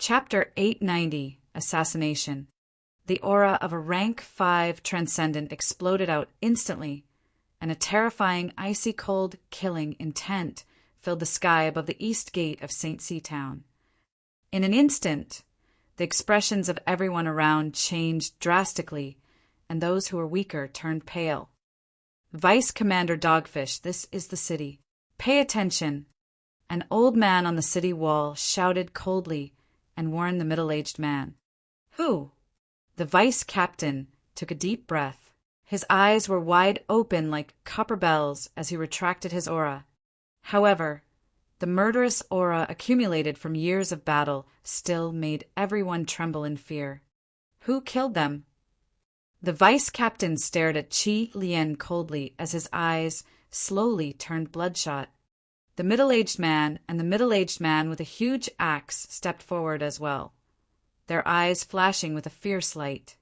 Chapter 890, Assassination. The aura of a rank 5 transcendent exploded out instantly, and a terrifying, icy-cold, killing intent filled the sky above the east gate of St. C Town. In an instant, the expressions of everyone around changed drastically, and those who were weaker turned pale. Vice Commander Dogfish, this is the city. Pay attention. An old man on the city wall shouted coldly and warned the middle-aged man. Who? The vice captain took a deep breath. His eyes were wide open like copper bells as he retracted his aura. However, the murderous aura accumulated from years of battle still made everyone tremble in fear. Who killed them? The vice captain stared at Qi Lian coldly as his eyes slowly turned bloodshot. The middle-aged man and the middle-aged man with a huge axe stepped forward as well, their eyes flashing with a fierce light.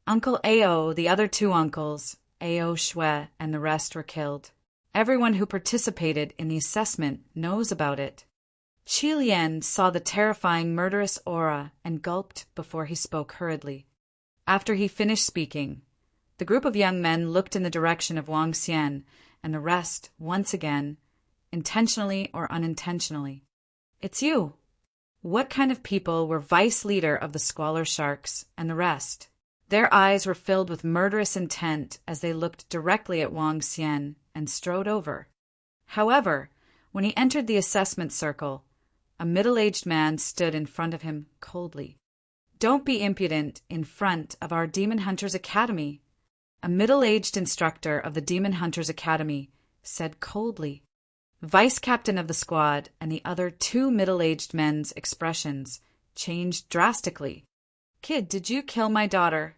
Uncle Ao, the other two uncles, Ao Shui, and the rest were killed. Everyone who participated in the assessment knows about it. Qi Lian saw the terrifying murderous aura and gulped before he spoke hurriedly. After he finished speaking, the group of young men looked in the direction of Wang Xian, and the rest, once again, intentionally or unintentionally. It's you. What kind of people were vice leader of the Squalor Sharks and the rest? Their eyes were filled with murderous intent as they looked directly at Wang Xian and strode over. However, when he entered the assessment circle, a middle-aged man stood in front of him coldly. Don't be impudent in front of our Demon Hunters Academy. A middle-aged instructor of the Demon Hunters Academy said coldly. Vice captain of the squad and the other two middle-aged men's expressions changed drastically. Kid, did you kill my daughter?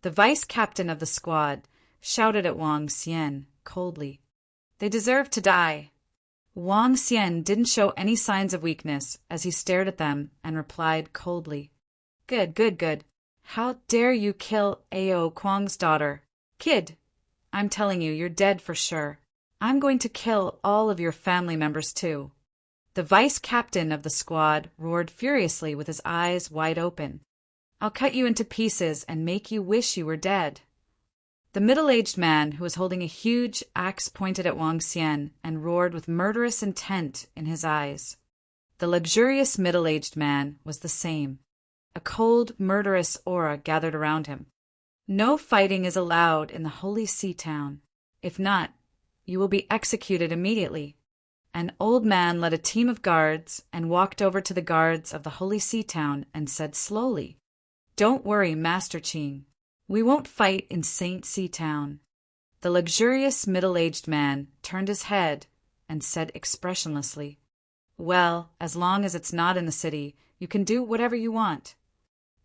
The vice captain of the squad shouted at Wang Xian coldly. They deserve to die. Wang Xian didn't show any signs of weakness as he stared at them and replied coldly. Good. How dare you kill Ao Kuang's daughter? Kid, I'm telling you, you're dead for sure. I'm going to kill all of your family members too. The vice captain of the squad roared furiously with his eyes wide open. I'll cut you into pieces and make you wish you were dead. The middle-aged man, who was holding a huge axe, pointed at Wang Xian and roared with murderous intent in his eyes. The luxurious middle-aged man was the same. A cold, murderous aura gathered around him. No fighting is allowed in the Holy Sea Town. If not, you will be executed immediately. An old man led a team of guards and walked over to the guards of the Holy Sea Town and said slowly, Don't worry, Master Qing. We won't fight in St. C Town. The luxurious middle-aged man turned his head and said expressionlessly, Well, as long as it's not in the city, you can do whatever you want.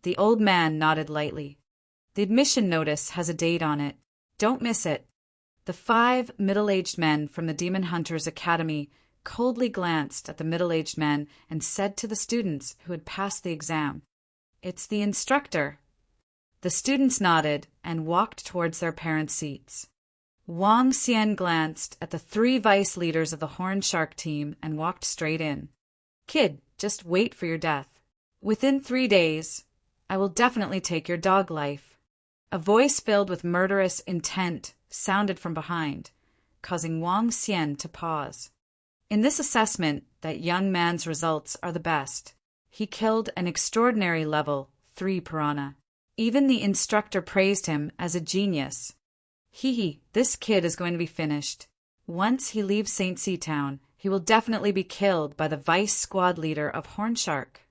The old man nodded lightly. The admission notice has a date on it. Don't miss it. The 5 middle-aged men from the Demon Hunters Academy coldly glanced at the middle-aged men and said to the students who had passed the exam, It's the instructor. The students nodded and walked towards their parents' seats. Wang Xian glanced at the 3 vice leaders of the Horn Shark team and walked straight in. Kid, just wait for your death. Within 3 days, I will definitely take your dog life. A voice filled with murderous intent sounded from behind, causing Wang Xian to pause. In this assessment, that young man's results are the best. He killed an extraordinary level 3 piranha. Even the instructor praised him as a genius. This kid is going to be finished. Once he leaves St. C Town, he will definitely be killed by the vice squad leader of Hornshark.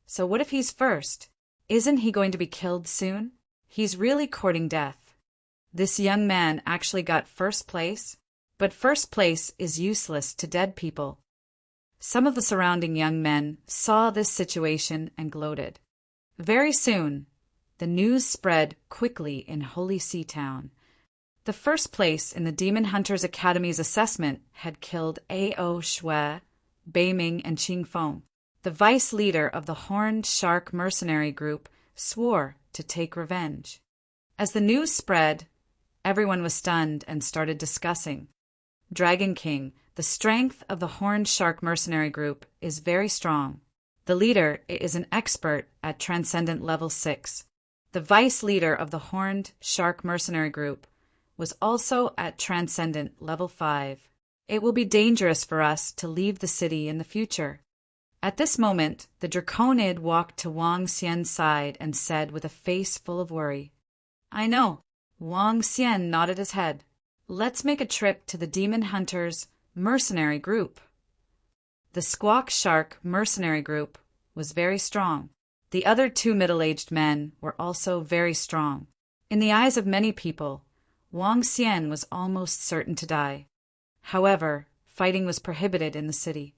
So what if he's first? Isn't he going to be killed soon? He's really courting death. This young man actually got first place, but first place is useless to dead people. Some of the surrounding young men saw this situation and gloated. Very soon, the news spread quickly in Holy Sea Town. The first place in the Demon Hunters Academy's assessment had killed Ao Shui, Beiming, and Qing Feng. The vice leader of the Horned Shark mercenary group swore to take revenge. As the news spread, everyone was stunned and started discussing. Dragon King, the strength of the Horned Shark mercenary group is very strong. The leader is an expert at Transcendent Level 6. The vice leader of the Horned Shark Mercenary Group was also at Transcendent Level 5. It will be dangerous for us to leave the city in the future. At this moment, the Draconid walked to Wang Xian's side and said with a face full of worry, "I know." Wang Xian nodded his head. "Let's make a trip to the Demon Hunters Mercenary Group." The Squawk Shark Mercenary Group was very strong. The other two middle-aged men were also very strong. In the eyes of many people, Wang Xian was almost certain to die. However, fighting was prohibited in the city.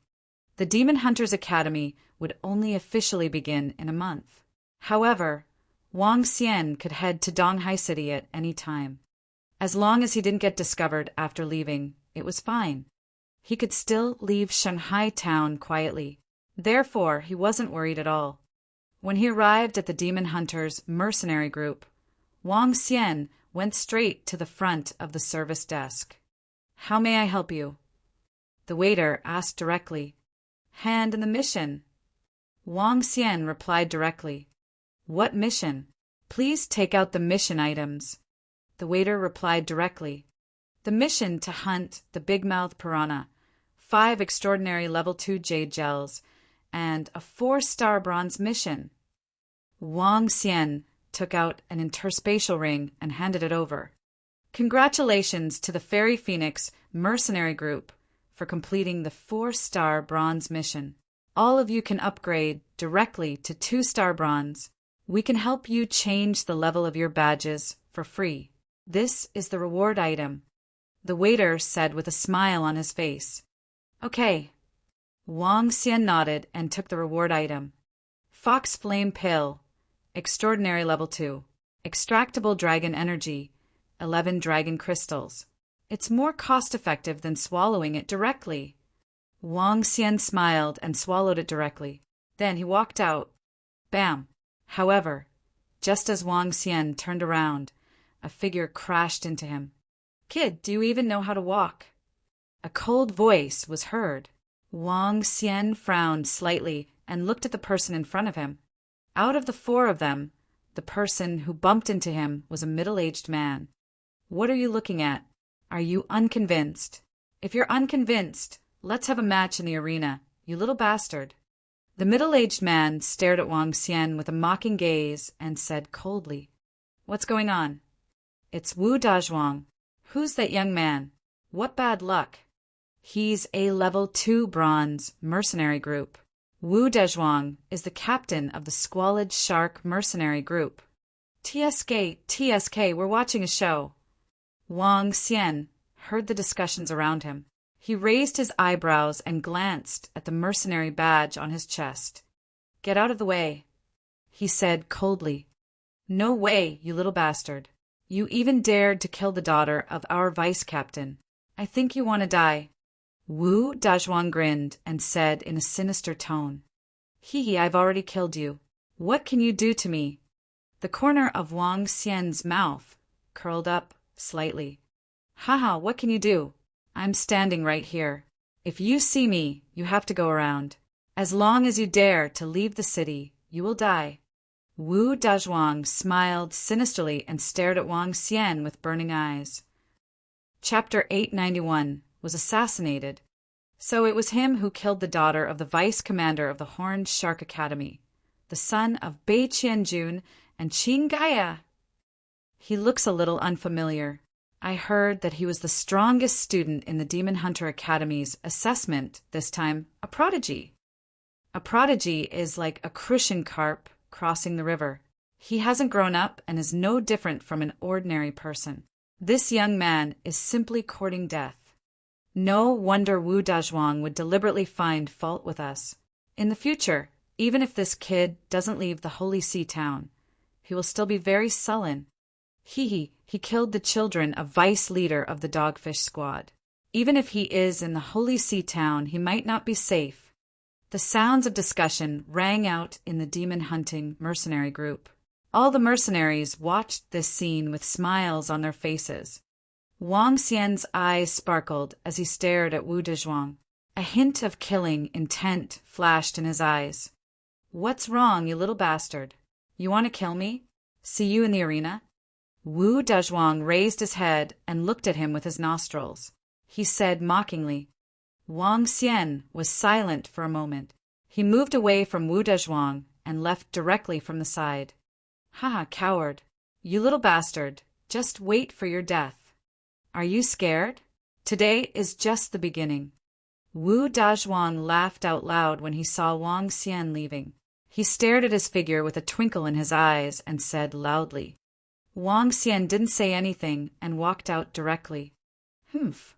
The Demon Hunters Academy would only officially begin in a month. However, Wang Xian could head to Donghai City at any time. As long as he didn't get discovered after leaving, it was fine. He could still leave Shanghai town quietly. Therefore, he wasn't worried at all. When he arrived at the Demon Hunters Mercenary Group, Wang Xian went straight to the front of the service desk. "How may I help you?" The waiter asked directly. "Hand in the mission." Wang Xian replied directly. "What mission?" "Please take out the mission items." The waiter replied directly. "The mission to hunt the big-mouth piranha, 5 extraordinary level 2 jade gels, and a 4-star bronze mission." Wang Xian took out an interspatial ring and handed it over. "Congratulations to the Fairy Phoenix Mercenary Group for completing the 4-star bronze mission. All of you can upgrade directly to 2-star bronze. We can help you change the level of your badges for free. This is the reward item," the waiter said with a smile on his face. "Okay." Wang Xian nodded and took the reward item. Fox Flame Pill, Extraordinary Level 2. Extractable Dragon Energy, 11 Dragon Crystals. It's more cost-effective than swallowing it directly. Wang Xian smiled and swallowed it directly. Then he walked out. Bam! However, just as Wang Xian turned around, a figure crashed into him. "Kid, do you even know how to walk?" A cold voice was heard. Wang Xian frowned slightly and looked at the person in front of him. Out of the 4 of them, the person who bumped into him was a middle-aged man. "What are you looking at? Are you unconvinced? If you're unconvinced, let's have a match in the arena, you little bastard." The middle-aged man stared at Wang Xian with a mocking gaze and said coldly, "What's going on?" "It's Wu Dazhuang." "Who's that young man? What bad luck?" "He's a level 2 bronze mercenary group. Wu Dezhuang is the captain of the Squalid Shark Mercenary Group." TSK, we're watching a show." Wang Xian heard the discussions around him. He raised his eyebrows and glanced at the mercenary badge on his chest. "Get out of the way," he said coldly. "No way, you little bastard. You even dared to kill the daughter of our vice captain. I think you want to die." Wu Dazhuang grinned and said in a sinister tone, "Hee, I've already killed you. What can you do to me?" The corner of Wang Xian's mouth curled up slightly. "Haha, what can you do? I'm standing right here. If you see me, you have to go around. As long as you dare to leave the city, you will die." Wu Dazhuang smiled sinisterly and stared at Wang Xian with burning eyes. Chapter 891 was assassinated. So it was him who killed the daughter of the vice commander of the Horned Shark Academy, the son of Bei Qianjun and Qing Gaia. He looks a little unfamiliar. I heard that he was the strongest student in the Demon Hunter Academy's assessment, this time a prodigy. A prodigy is like a crucian carp crossing the river. He hasn't grown up and is no different from an ordinary person. This young man is simply courting death. No wonder Wu Dazhuang would deliberately find fault with us. In the future, even if this kid doesn't leave the Holy Sea town, he will still be very sullen. He killed the children of vice leader of the Dogfish Squad. Even if he is in the Holy Sea town, he might not be safe. The sounds of discussion rang out in the demon hunting mercenary group. All the mercenaries watched this scene with smiles on their faces. Wang Xian's eyes sparkled as he stared at Wu Dezhuang. A hint of killing intent flashed in his eyes. "What's wrong, you little bastard? You want to kill me? See you in the arena?" Wu Dezhuang raised his head and looked at him with his nostrils. He said mockingly. Wang Xian was silent for a moment. He moved away from Wu Dezhuang and left directly from the side. "Ha, coward! You little bastard! Just wait for your death. Are you scared? Today is just the beginning." Wu Dezhuang laughed out loud when he saw Wang Xian leaving. He stared at his figure with a twinkle in his eyes and said loudly. Wang Xian didn't say anything and walked out directly. Humph.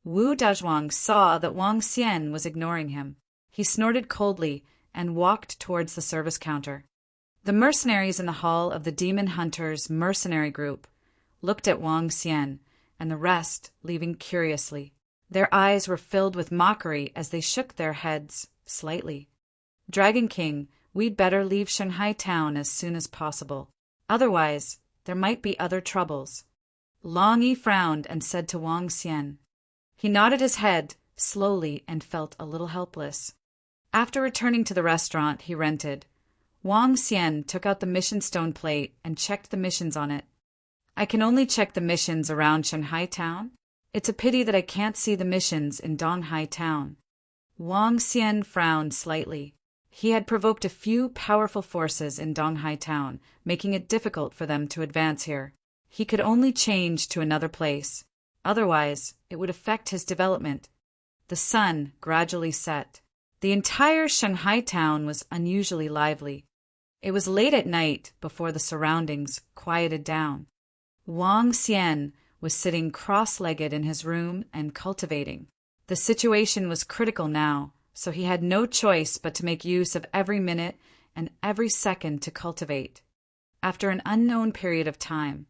Wu Dezhuang saw that Wang Xian was ignoring him. He snorted coldly and walked towards the service counter. The mercenaries in the hall of the Demon Hunters mercenary group looked at Wang Xian and the rest, leaving curiously. Their eyes were filled with mockery as they shook their heads slightly. "Dragon King, we'd better leave Shanghai town as soon as possible. Otherwise, there might be other troubles." Long Yi frowned and said to Wang Xian. He nodded his head slowly and felt a little helpless. After returning to the restaurant he rented, Wang Xian took out the mission stone plate and checked the missions on it. "I can only check the missions around Shanghai town. It's a pity that I can't see the missions in Donghai town." Wang Xian frowned slightly. He had provoked a few powerful forces in Donghai town, making it difficult for them to advance here. He could only change to another place. Otherwise, it would affect his development. The sun gradually set. The entire Shanghai town was unusually lively. It was late at night before the surroundings quieted down. Wang Xian was sitting cross-legged in his room and cultivating. The situation was critical now, so he had no choice but to make use of every minute and every second to cultivate. After an unknown period of time,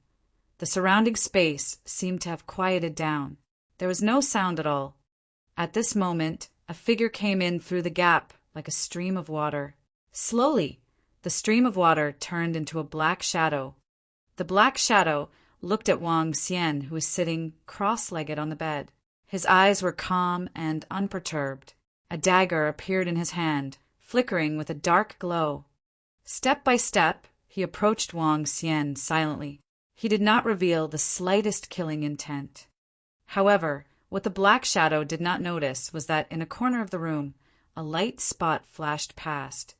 the surrounding space seemed to have quieted down. There was no sound at all. At this moment, a figure came in through the gap like a stream of water. Slowly, the stream of water turned into a black shadow. The black shadow looked at Wang Xian, who was sitting cross-legged on the bed. His eyes were calm and unperturbed. A dagger appeared in his hand, flickering with a dark glow. Step by step, he approached Wang Xian silently. He did not reveal the slightest killing intent. However, what the black shadow did not notice was that in a corner of the room, a light spot flashed past.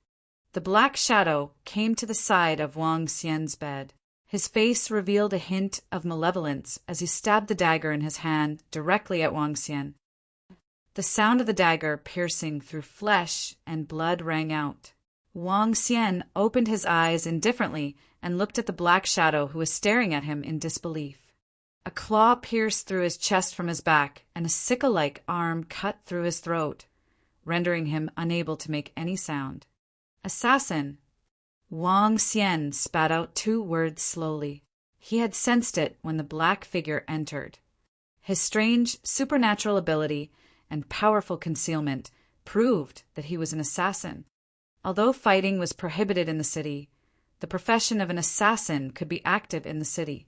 The black shadow came to the side of Wang Xian's bed. His face revealed a hint of malevolence as he stabbed the dagger in his hand directly at Wang Xian. The sound of the dagger piercing through flesh and blood rang out. Wang Xian opened his eyes indifferently and looked at the black shadow who was staring at him in disbelief. A claw pierced through his chest from his back, and a sickle-like arm cut through his throat, rendering him unable to make any sound. "Assassin!" Wang Xian spat out 2 words slowly. He had sensed it when the black figure entered. His strange supernatural ability and powerful concealment proved that he was an assassin. Although fighting was prohibited in the city, the profession of an assassin could be active in the city.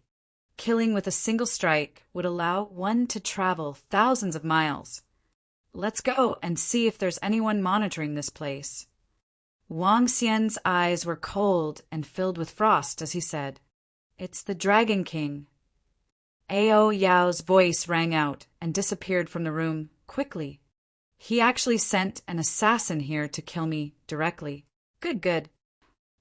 Killing with a single strike would allow one to travel thousands of miles. "Let's go and see if there's anyone monitoring this place." Wang Xian's eyes were cold and filled with frost as he said, "It's the Dragon King." Ao Yao's voice rang out and disappeared from the room quickly. "He actually sent an assassin here to kill me directly. Good, good."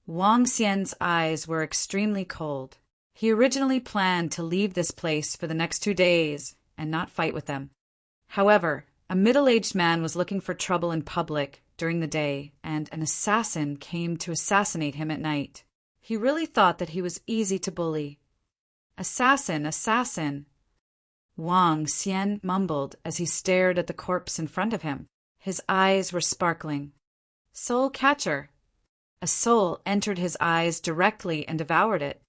Wang Xian's eyes were extremely cold. He originally planned to leave this place for the next 2 days and not fight with them. However, a middle-aged man was looking for trouble in public during the day, and an assassin came to assassinate him at night. He really thought that he was easy to bully. "Assassin, assassin!" Wang Xian mumbled as he stared at the corpse in front of him. His eyes were sparkling. "Soul catcher!" A soul entered his eyes directly and devoured it.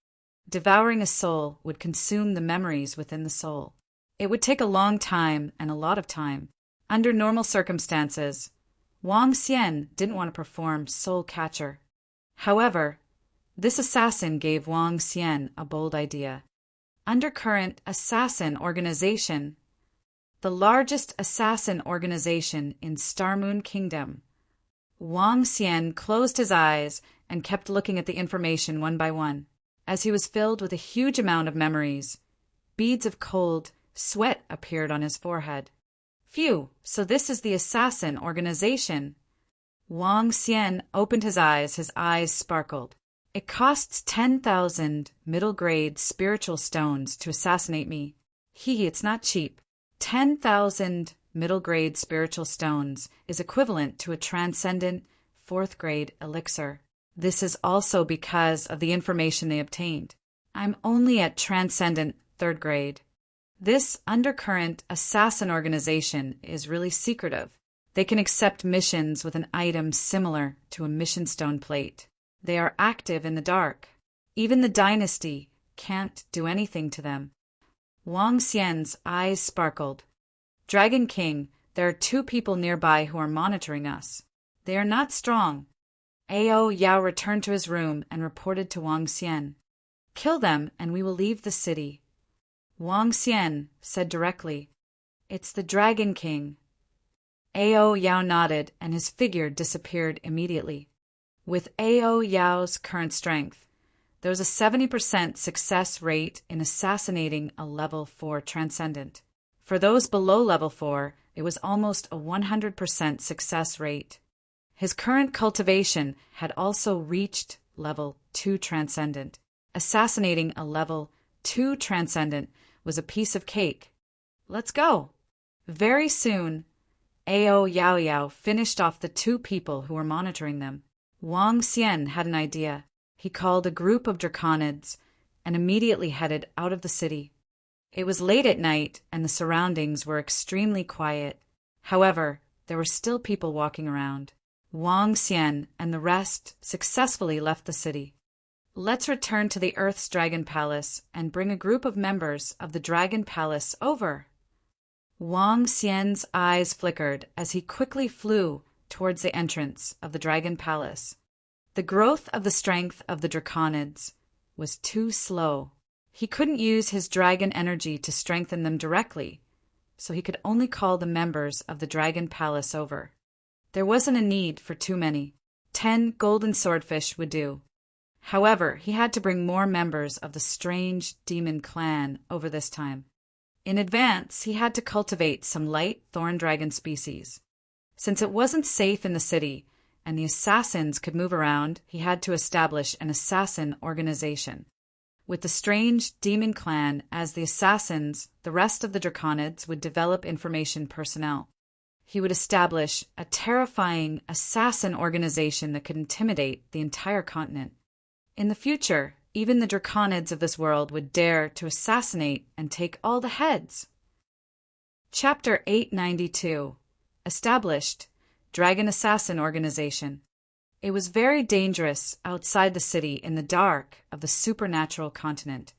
Devouring a soul would consume the memories within the soul. It would take a long time and a lot of time. Under normal circumstances, Wang Xian didn't want to perform soul catcher. However, this assassin gave Wang Xian a bold idea. Undercurrent Assassin Organization, the largest assassin organization in Starmoon Kingdom, Wang Xian closed his eyes and kept looking at the information one by one. As he was filled with a huge amount of memories, beads of cold sweat appeared on his forehead. Phew, so this is the assassin organization. Wang Xian opened his eyes sparkled. It costs 10,000 middle-grade spiritual stones to assassinate me. It's not cheap. 10,000 middle-grade spiritual stones is equivalent to a transcendent 4th-grade elixir. This is also because of the information they obtained. I'm only at transcendent 3rd grade. This undercurrent assassin organization is really secretive. They can accept missions with an item similar to a mission stone plate. They are active in the dark. Even the dynasty can't do anything to them. Wang Xian's eyes sparkled. Dragon King, there are 2 people nearby who are monitoring us. They are not strong. Ao Yao returned to his room and reported to Wang Xian. Kill them and we will leave the city. Wang Xian said directly, It's the Dragon King. Ao Yao nodded and his figure disappeared immediately. With Ao Yao's current strength, there was a 70% success rate in assassinating a level 4 transcendent. For those below level 4, it was almost a 100% success rate. His current cultivation had also reached level 2 transcendent. Assassinating a level 2 transcendent was a piece of cake. Let's go. Very soon, Ao Yao finished off the 2 people who were monitoring them. Wang Xian had an idea. He called a group of draconids and immediately headed out of the city. It was late at night and the surroundings were extremely quiet. However, there were still people walking around. Wang Xian and the rest successfully left the city. Let's return to the Earth's Dragon Palace and bring a group of members of the Dragon Palace over. Wang Xian's eyes flickered as he quickly flew towards the entrance of the Dragon Palace. The growth of the strength of the draconids was too slow. He couldn't use his dragon energy to strengthen them directly, so he could only call the members of the Dragon Palace over. There wasn't a need for too many. 10 golden swordfish would do. However, he had to bring more members of the strange demon clan over this time. In advance, he had to cultivate some light thorn dragon species. Since it wasn't safe in the city, and the assassins could move around, he had to establish an assassin organization. With the strange demon clan as the assassins, the rest of the draconids would develop information personnel. He would establish a terrifying assassin organization that could intimidate the entire continent. In the future, even the draconids of this world would dare to assassinate and take all the heads. Chapter 892. Established Dragon Assassin Organization. It was very dangerous outside the city in the dark of the supernatural continent.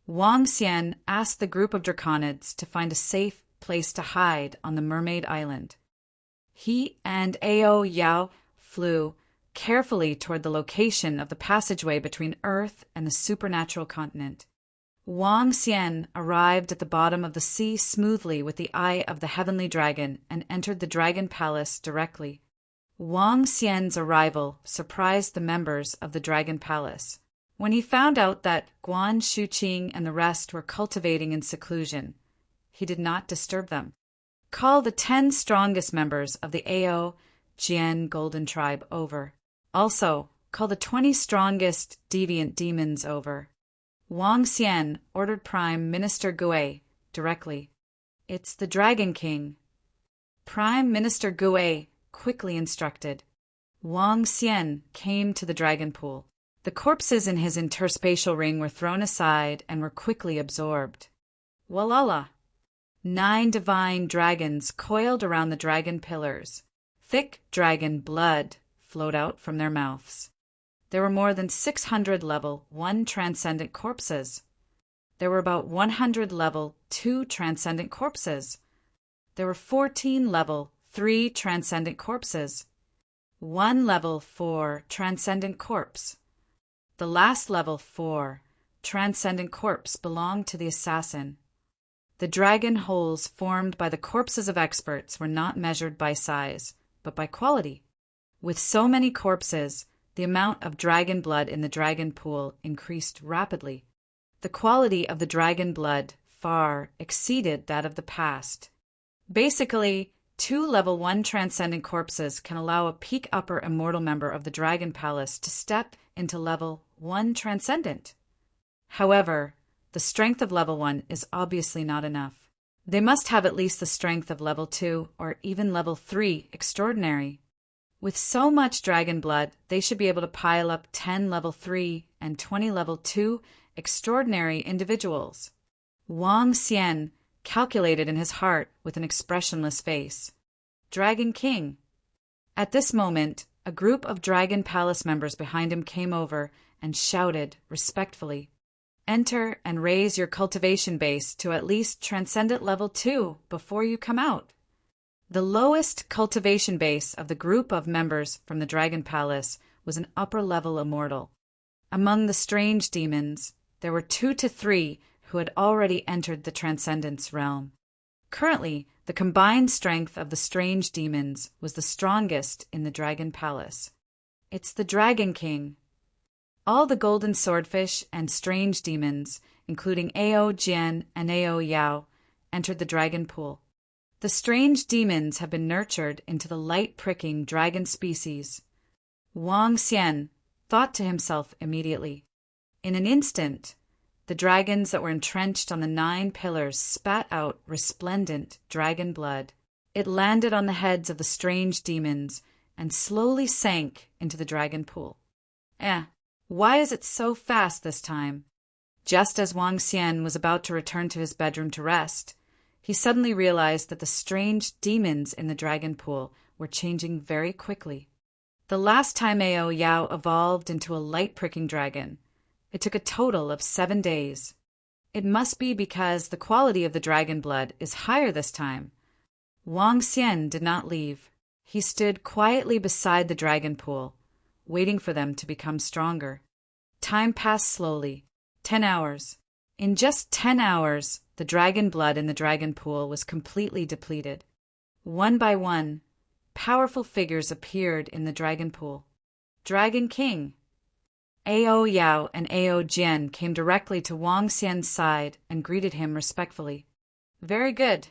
Wang Xian asked the group of draconids to find a safe place to hide on the Mermaid Island. He and Ao Yao flew carefully toward the location of the passageway between Earth and the supernatural continent. Wang Xian arrived at the bottom of the sea smoothly with the eye of the heavenly dragon and entered the Dragon Palace directly. Wang Xian's arrival surprised the members of the Dragon Palace. When he found out that Guan Shuqing and the rest were cultivating in seclusion, he did not disturb them. Call the 10 strongest members of the Ao Jian Golden Tribe over. Also, call the 20 strongest deviant demons over. Wang Xian ordered Prime Minister Gui directly. It's the Dragon King. Prime Minister Gui quickly instructed. Wang Xian came to the dragon pool. The corpses in his interspatial ring were thrown aside and were quickly absorbed. Walala! 9 divine dragons coiled around the dragon pillars. Thick dragon blood flowed out from their mouths. There were more than 600 level 1 transcendent corpses. There were about 100 level 2 transcendent corpses. There were 14 level 3 transcendent corpses. 1 level 4 transcendent corpse. The last level 4 transcendent corpse belonged to the assassin. The dragon holes formed by the corpses of experts were not measured by size, but by quality. With so many corpses, the amount of dragon blood in the dragon pool increased rapidly. The quality of the dragon blood far exceeded that of the past. Basically, 2 level 1 transcendent corpses can allow a peak upper immortal member of the Dragon Palace to step into level 1 transcendent. However, the strength of level 1 is obviously not enough. They must have at least the strength of level 2 or even level 3 extraordinary. With so much dragon blood, they should be able to pile up 10 level 3 and 20 level 2 extraordinary individuals. Wang Xian calculated in his heart with an expressionless face. Dragon King. At this moment, a group of Dragon Palace members behind him came over and shouted respectfully, "Enter and raise your cultivation base to at least transcendent level 2 before you come out." The lowest cultivation base of the group of members from the Dragon Palace was an upper-level immortal. Among the strange demons, there were 2 to 3 who had already entered the transcendence realm. Currently, the combined strength of the strange demons was the strongest in the Dragon Palace. It's the Dragon King. All the golden swordfish and strange demons, including Ao Jian and Ao Yao, entered the dragon pool. The strange demons have been nurtured into the light-pricking dragon species. Wang Xian thought to himself immediately. In an instant, the dragons that were entrenched on the 9 pillars spat out resplendent dragon blood. It landed on the heads of the strange demons and slowly sank into the dragon pool. Why is it so fast this time? Just as Wang Xian was about to return to his bedroom to rest, he suddenly realized that the strange demons in the dragon pool were changing very quickly. The last time Ao Yao evolved into a light-pricking dragon, it took a total of 7 days. It must be because the quality of the dragon blood is higher this time. Wang Xian did not leave. He stood quietly beside the dragon pool, waiting for them to become stronger. Time passed slowly. 10 hours. In just 10 hours, the dragon blood in the dragon pool was completely depleted. One by one, powerful figures appeared in the dragon pool. Dragon King. Ao Yao and Ao Jian came directly to Wang Xian's side and greeted him respectfully. Very good.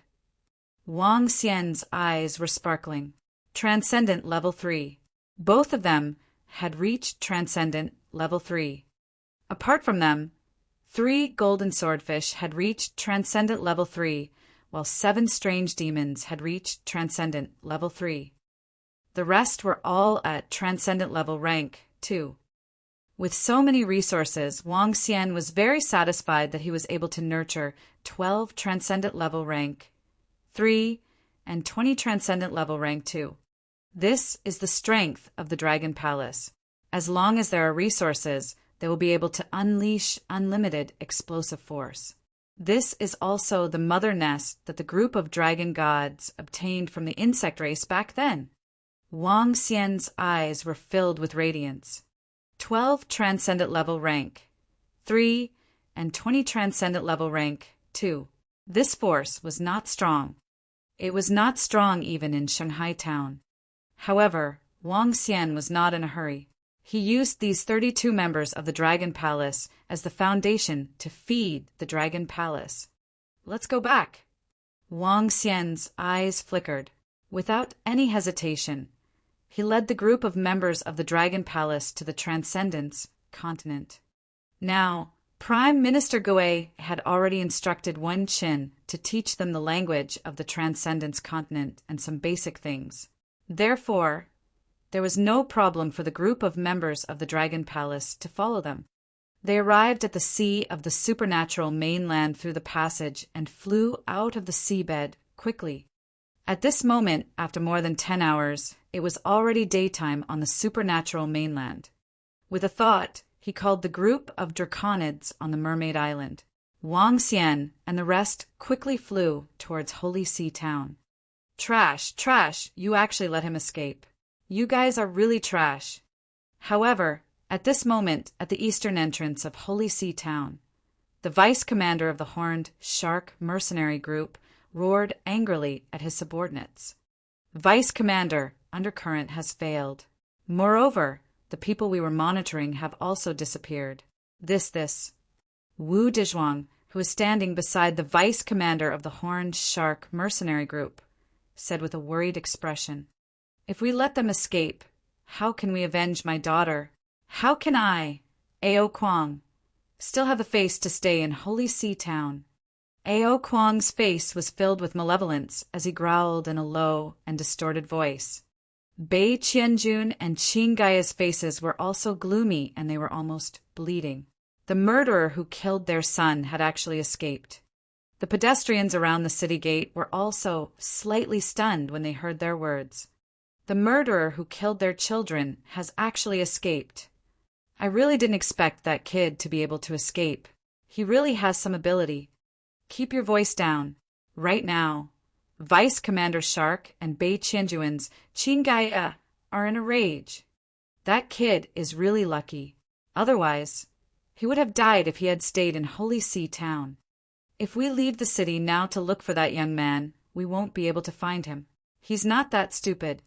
Wang Xian's eyes were sparkling. Transcendent level 3. Both of them had reached transcendent level 3. Apart from them, 3 golden swordfish had reached transcendent level 3, while 7 strange demons had reached transcendent level 3. The rest were all at transcendent level rank 2. With so many resources, Wang Xian was very satisfied that he was able to nurture 12 transcendent level rank 3 and 20 transcendent level rank 2. This is the strength of the Dragon Palace. As long as there are resources, they will be able to unleash unlimited explosive force. This is also the mother nest that the group of dragon gods obtained from the insect race back then. Wang Xian's eyes were filled with radiance. 12 transcendent level rank 3 and 20 transcendent level rank 2. This force was not strong. It was not strong even in Shanghai town. However, Wang Xian was not in a hurry. He used these 32 members of the Dragon Palace as the foundation to feed the Dragon Palace. Let's go back. Wang Xian's eyes flickered. Without any hesitation, he led the group of members of the Dragon Palace to the Transcendence continent. Now, Prime Minister Gui had already instructed Wen Qin to teach them the language of the Transcendence continent and some basic things. Therefore, there was no problem for the group of members of the Dragon Palace to follow them. They arrived at the sea of the supernatural mainland through the passage and flew out of the seabed quickly. At this moment, after more than 10 hours, it was already daytime on the supernatural mainland. With a thought, he called the group of draconids on the Mermaid Island. Wang Xian and the rest quickly flew towards Holy Sea Town. Trash, you actually let him escape. You guys are really trash. However, at this moment, at the eastern entrance of Holy Sea Town, the vice commander of the horned shark mercenary group roared angrily at his subordinates. Vice commander, Undercurrent has failed. Moreover, the people we were monitoring have also disappeared. This. Wu Dezhuang, who was standing beside the vice commander of the Horned Shark mercenary group, said with a worried expression, "If we let them escape, how can we avenge my daughter? How can I, Ao Kuang, still have the face to stay in Holy See Town?" Ao Kuang's face was filled with malevolence as he growled in a low and distorted voice. Bei Qianjun and Qin Gaia's faces were also gloomy, and they were almost bleeding. The murderer who killed their son had actually escaped. The pedestrians around the city gate were also slightly stunned when they heard their words. The murderer who killed their children has actually escaped. I really didn't expect that kid to be able to escape. He really has some ability. Keep your voice down. Right now. Vice Commander Shark and Bei Qianjuan's Qin Gaia are in a rage. That kid is really lucky. Otherwise, he would have died if he had stayed in Holy See Town. If we leave the city now to look for that young man, we won't be able to find him. He's not that stupid.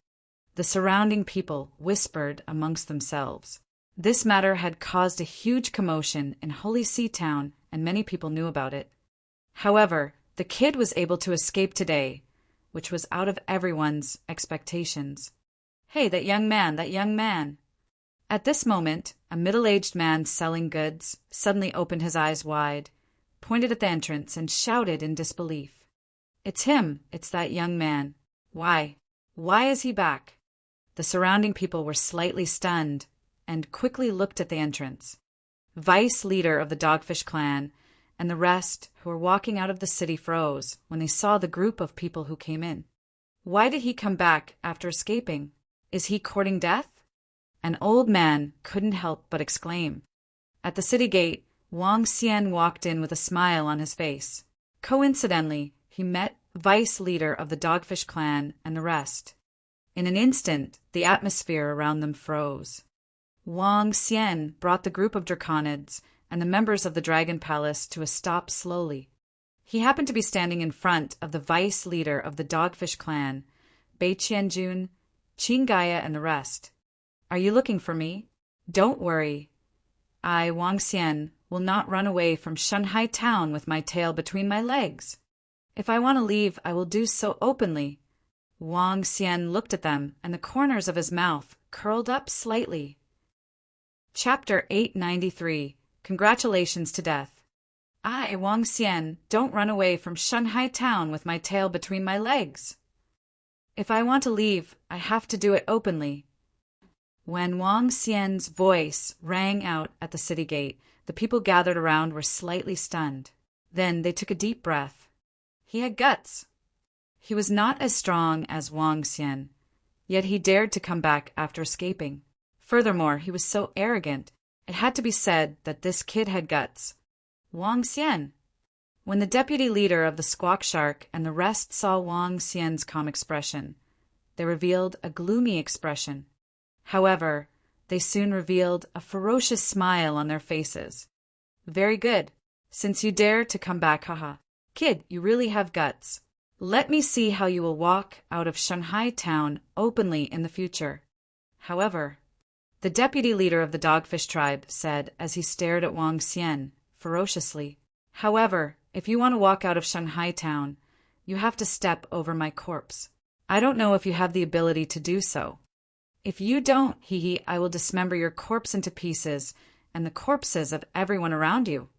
The surrounding people whispered amongst themselves. This matter had caused a huge commotion in Holy See Town, and many people knew about it. However, the kid was able to escape today, which was out of everyone's expectations. Hey, that young man. At this moment, a middle-aged man selling goods suddenly opened his eyes wide, pointed at the entrance, and shouted in disbelief. It's him, it's that young man. Why? Why is he back? The surrounding people were slightly stunned and quickly looked at the entrance. Vice leader of the Dogfish clan and the rest who were walking out of the city froze when they saw the group of people who came in. Why did he come back after escaping? Is he courting death? An old man couldn't help but exclaim. At the city gate, Wang Xian walked in with a smile on his face. Coincidentally, he met vice leader of the Dogfish clan and the rest. In an instant, the atmosphere around them froze. Wang Xian brought the group of draconids and the members of the Dragon Palace to a stop slowly. He happened to be standing in front of the vice leader of the Dogfish clan, Bei Qianjun, Qin Gaia, and the rest. Are you looking for me? Don't worry. I, Wang Xian, will not run away from Shanghai town with my tail between my legs. If I want to leave, I will do so openly. Wang Xian looked at them, and the corners of his mouth curled up slightly. Chapter 893. Congratulations to death. I, Wang Xian, don't run away from Shanghai town with my tail between my legs. If I want to leave, I have to do it openly. When Wang Xian's voice rang out at the city gate, the people gathered around were slightly stunned. Then they took a deep breath. He had guts. He was not as strong as Wang Xian, yet he dared to come back after escaping. Furthermore, he was so arrogant. It had to be said that this kid had guts. Wang Xian. When the deputy leader of the Squawk Shark and the rest saw Wang Xian's calm expression, they revealed a gloomy expression. However, they soon revealed a ferocious smile on their faces. Very good. Since you dare to come back, haha. Kid, you really have guts. Let me see how you will walk out of Shanghai town openly in the future. However, the deputy leader of the Dogfish tribe said as he stared at Wang Xian ferociously, however, if you want to walk out of Shanghai town, you have to step over my corpse. I don't know if you have the ability to do so. If you don't, I will dismember your corpse into pieces and the corpses of everyone around you.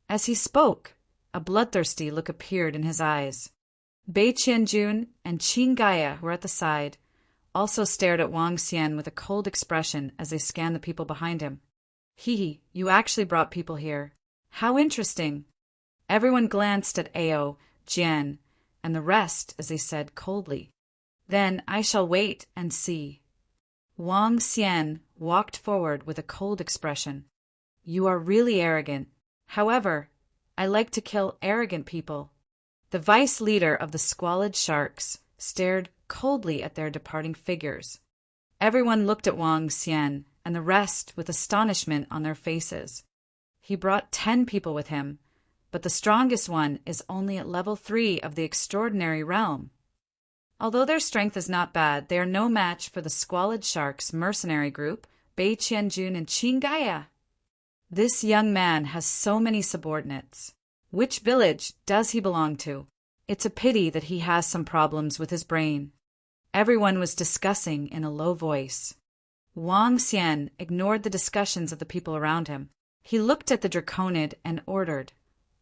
As he spoke, a bloodthirsty look appeared in his eyes. Bei Qianjun and Qin Gaia, who were at the side, also stared at Wang Xian with a cold expression as they scanned the people behind him. You actually brought people here. How interesting. Everyone glanced at Ao, Jian, and the rest as they said coldly, Then I shall wait and see. Wang Xian walked forward with a cold expression. You are really arrogant. However, I like to kill arrogant people. The vice leader of the Squalid Sharks stared coldly at their departing figures. Everyone looked at Wang Xian, and the rest with astonishment on their faces. He brought 10 people with him, but the strongest one is only at level 3 of the extraordinary realm. Although their strength is not bad, they are no match for the Squalid Sharks mercenary group, Bei Qianjun and Qingaya. This young man has so many subordinates. Which village does he belong to? It's a pity that he has some problems with his brain. Everyone was discussing in a low voice. Wang Xian ignored the discussions of the people around him. He looked at the Draconid and ordered,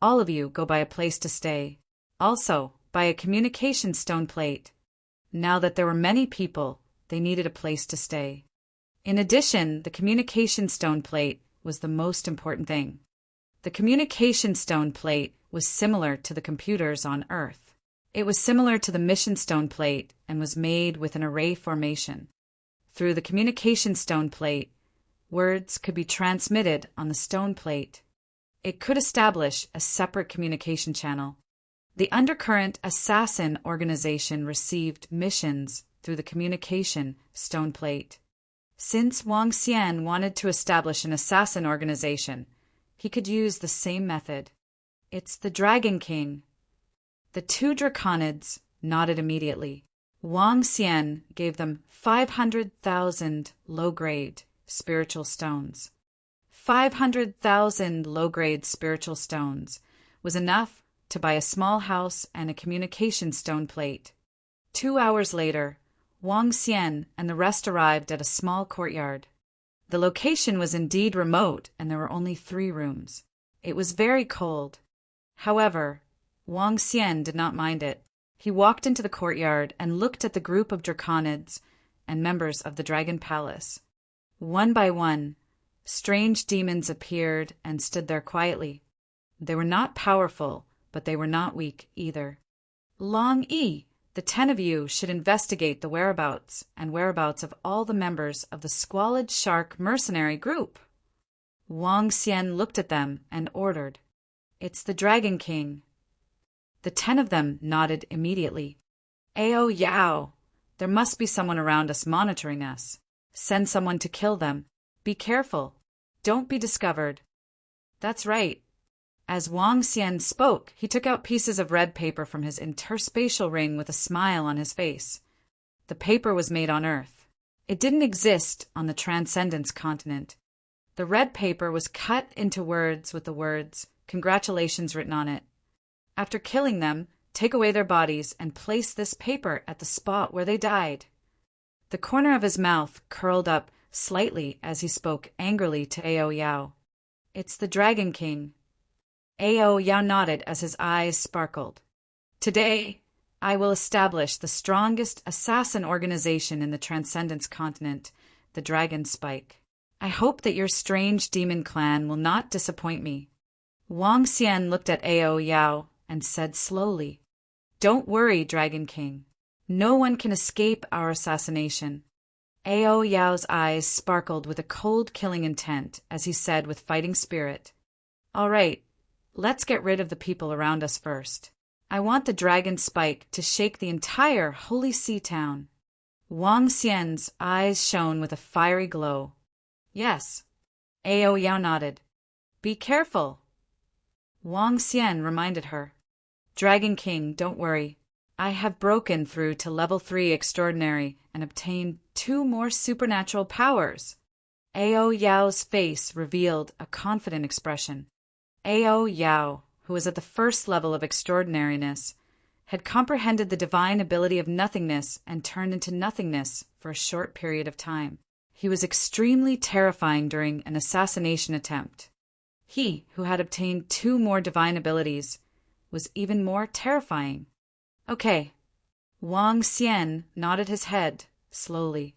"All of you go buy a place to stay. Also, buy a communication stone plate." Now that there were many people, they needed a place to stay. In addition, the communication stone plate was the most important thing. The communication stone plate was similar to the computers on Earth. It was similar to the mission stone plate and was made with an array formation. Through the communication stone plate, words could be transmitted on the stone plate. It could establish a separate communication channel. The Undercurrent Assassin Organization received missions through the communication stone plate. Since Wang Xian wanted to establish an assassin organization, he could use the same method. It's the Dragon King. The two Draconids nodded immediately. Wang Xian gave them 500,000 low-grade spiritual stones. 500,000 low-grade spiritual stones was enough to buy a small house and a communication stone plate. 2 hours later, Wang Xian and the rest arrived at a small courtyard. The location was indeed remote and there were only 3 rooms. It was very cold. However, Wang Xian did not mind it. He walked into the courtyard and looked at the group of Draconids and members of the Dragon Palace. One by one, strange demons appeared and stood there quietly. They were not powerful, but they were not weak either. Long Yi, the 10 of you should investigate the whereabouts of all the members of the Squalid Shark mercenary group. Wang Xian looked at them and ordered, "It's the Dragon King." The 10 of them nodded immediately. "Ao Yao, there must be someone around us monitoring us. Send someone to kill them. Be careful. Don't be discovered." "That's right." As Wang Xian spoke, he took out pieces of red paper from his interspatial ring with a smile on his face. The paper was made on Earth. It didn't exist on the Transcendence continent. The red paper was cut into words with the words, "Congratulations" written on it. After killing them, take away their bodies and place this paper at the spot where they died. The corner of his mouth curled up slightly as he spoke angrily to Ao Yao. "It's the Dragon King." Ao Yao nodded as his eyes sparkled. "Today, I will establish the strongest assassin organization in the Transcendence continent, the Dragon Spike. I hope that your strange demon clan will not disappoint me." Wang Xian looked at Ao Yao and said slowly, "Don't worry, Dragon King. No one can escape our assassination." Ao Yao's eyes sparkled with a cold killing intent as he said with fighting spirit, "All right. Let's get rid of the people around us first. I want the Dragon Spike to shake the entire Holy Sea town." Wang Xian's eyes shone with a fiery glow. "Yes." Ao Yao nodded. "Be careful." Wang Xian reminded her. "Dragon King, don't worry. I have broken through to level 3 extraordinary and obtained 2 more supernatural powers." Ao Yao's face revealed a confident expression. Ao Yao, who was at the first level of extraordinariness, had comprehended the divine ability of nothingness and turned into nothingness for a short period of time. He was extremely terrifying during an assassination attempt. He, who had obtained 2 more divine abilities, was even more terrifying. "Okay." Wang Xian nodded his head, slowly.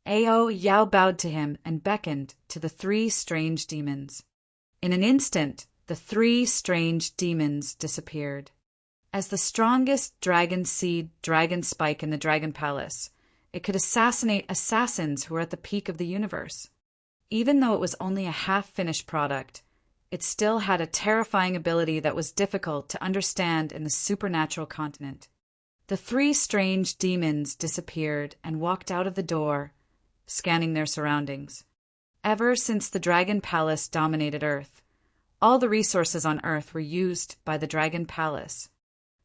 Ao Yao bowed to him and beckoned to the 3 strange demons. In an instant, the 3 strange demons disappeared. As the strongest dragon seed dragon spike in the Dragon Palace, it could assassinate assassins who were at the peak of the universe. Even though it was only a half-finished product, it still had a terrifying ability that was difficult to understand in the supernatural continent. The 3 strange demons disappeared and walked out of the door, scanning their surroundings. Ever since the Dragon Palace dominated Earth, all the resources on Earth were used by the Dragon Palace.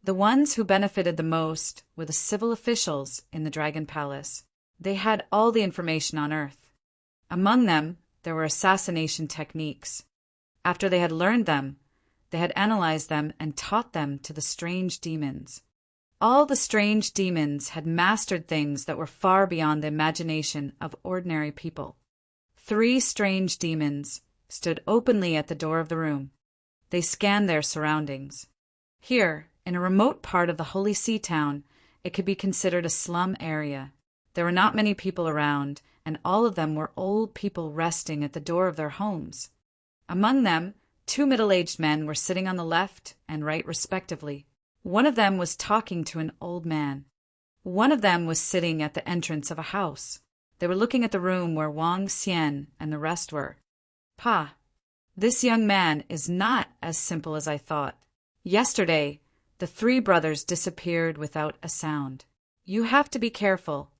The ones who benefited the most were the civil officials in the Dragon Palace. They had all the information on Earth. Among them, there were assassination techniques. After they had learned them, they had analyzed them and taught them to the strange demons. All the strange demons had mastered things that were far beyond the imagination of ordinary people. 3 strange demons stood openly at the door of the room. They scanned their surroundings. Here, in a remote part of the Holy See town, it could be considered a slum area. There were not many people around, and all of them were old people resting at the door of their homes. Among them, 2 middle-aged men were sitting on the left and right respectively. One of them was talking to an old man. One of them was sitting at the entrance of a house. They were looking at the room where Wang Xian and the rest were. "Pa, this young man is not as simple as I thought. Yesterday, the 3 brothers disappeared without a sound. You have to be careful."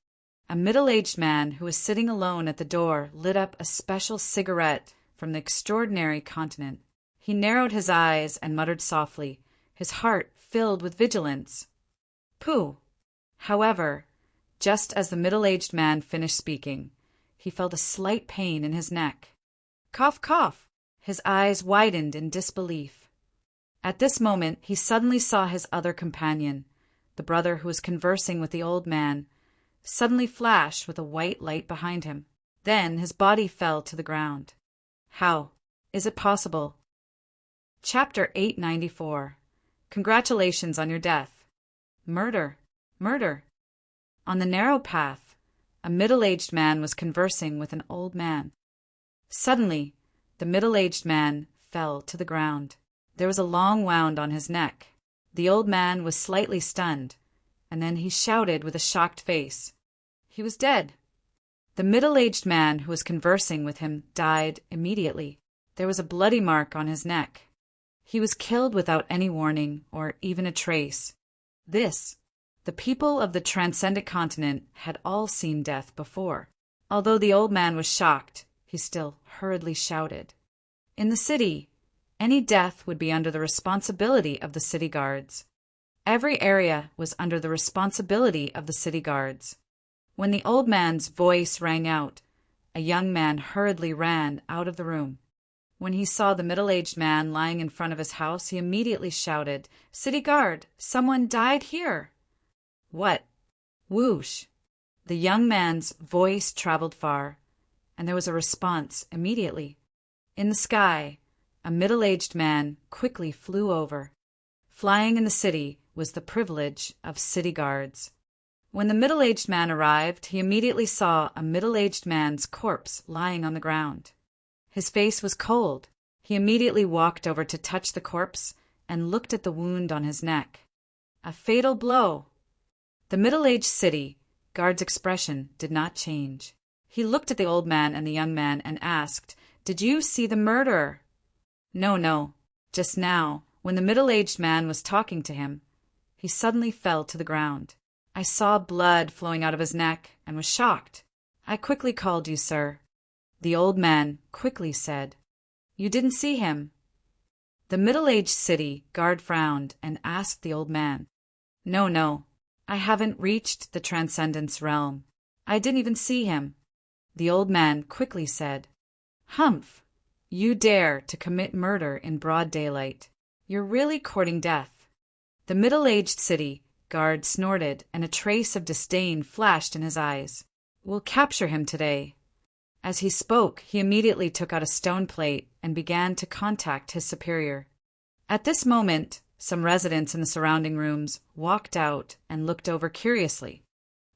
A middle-aged man who was sitting alone at the door lit up a special cigarette from the extraordinary continent. He narrowed his eyes and muttered softly, his heart filled with vigilance. "Pooh!" However, just as the middle-aged man finished speaking, he felt a slight pain in his neck. Cough, cough! His eyes widened in disbelief. At this moment, he suddenly saw his other companion, the brother who was conversing with the old man, suddenly flash with a white light behind him. Then his body fell to the ground. How is it possible? Chapter 894. Congratulations on your death. Murder, murder. On the narrow path, a middle-aged man was conversing with an old man. Suddenly, the middle-aged man fell to the ground. There was a long wound on his neck. The old man was slightly stunned, and then he shouted with a shocked face. He was dead. The middle-aged man who was conversing with him died immediately. There was a bloody mark on his neck. He was killed without any warning or even a trace. The people of the transcendent continent had all seen death before. Although the old man was shocked, he still hurriedly shouted. In the city, any death would be under the responsibility of the city guards. Every area was under the responsibility of the city guards. When the old man's voice rang out, a young man hurriedly ran out of the room. When he saw the middle-aged man lying in front of his house, he immediately shouted, "City guard, someone died here!" What? Whoosh! The young man's voice traveled far, and there was a response immediately. In the sky, a middle-aged man quickly flew over. Flying in the city was the privilege of city guards. When the middle-aged man arrived, he immediately saw a middle-aged man's corpse lying on the ground. His face was cold. He immediately walked over to touch the corpse and looked at the wound on his neck. A fatal blow. The middle-aged city guard's expression did not change. He looked at the old man and the young man and asked, "Did you see the murderer?" No. Just now, when the middle-aged man was talking to him, he suddenly fell to the ground. I saw blood flowing out of his neck and was shocked. I quickly called you, sir. The old man quickly said, "You didn't see him?" The middle-aged city guard frowned and asked the old man, No, I haven't reached the transcendence realm. I didn't even see him." The old man quickly said, "Humph! You dare to commit murder in broad daylight. You're really courting death." The middle-aged city guard snorted, and a trace of disdain flashed in his eyes. "We'll capture him today." As he spoke, he immediately took out a stone plate and began to contact his superior. At this moment, some residents in the surrounding rooms walked out and looked over curiously.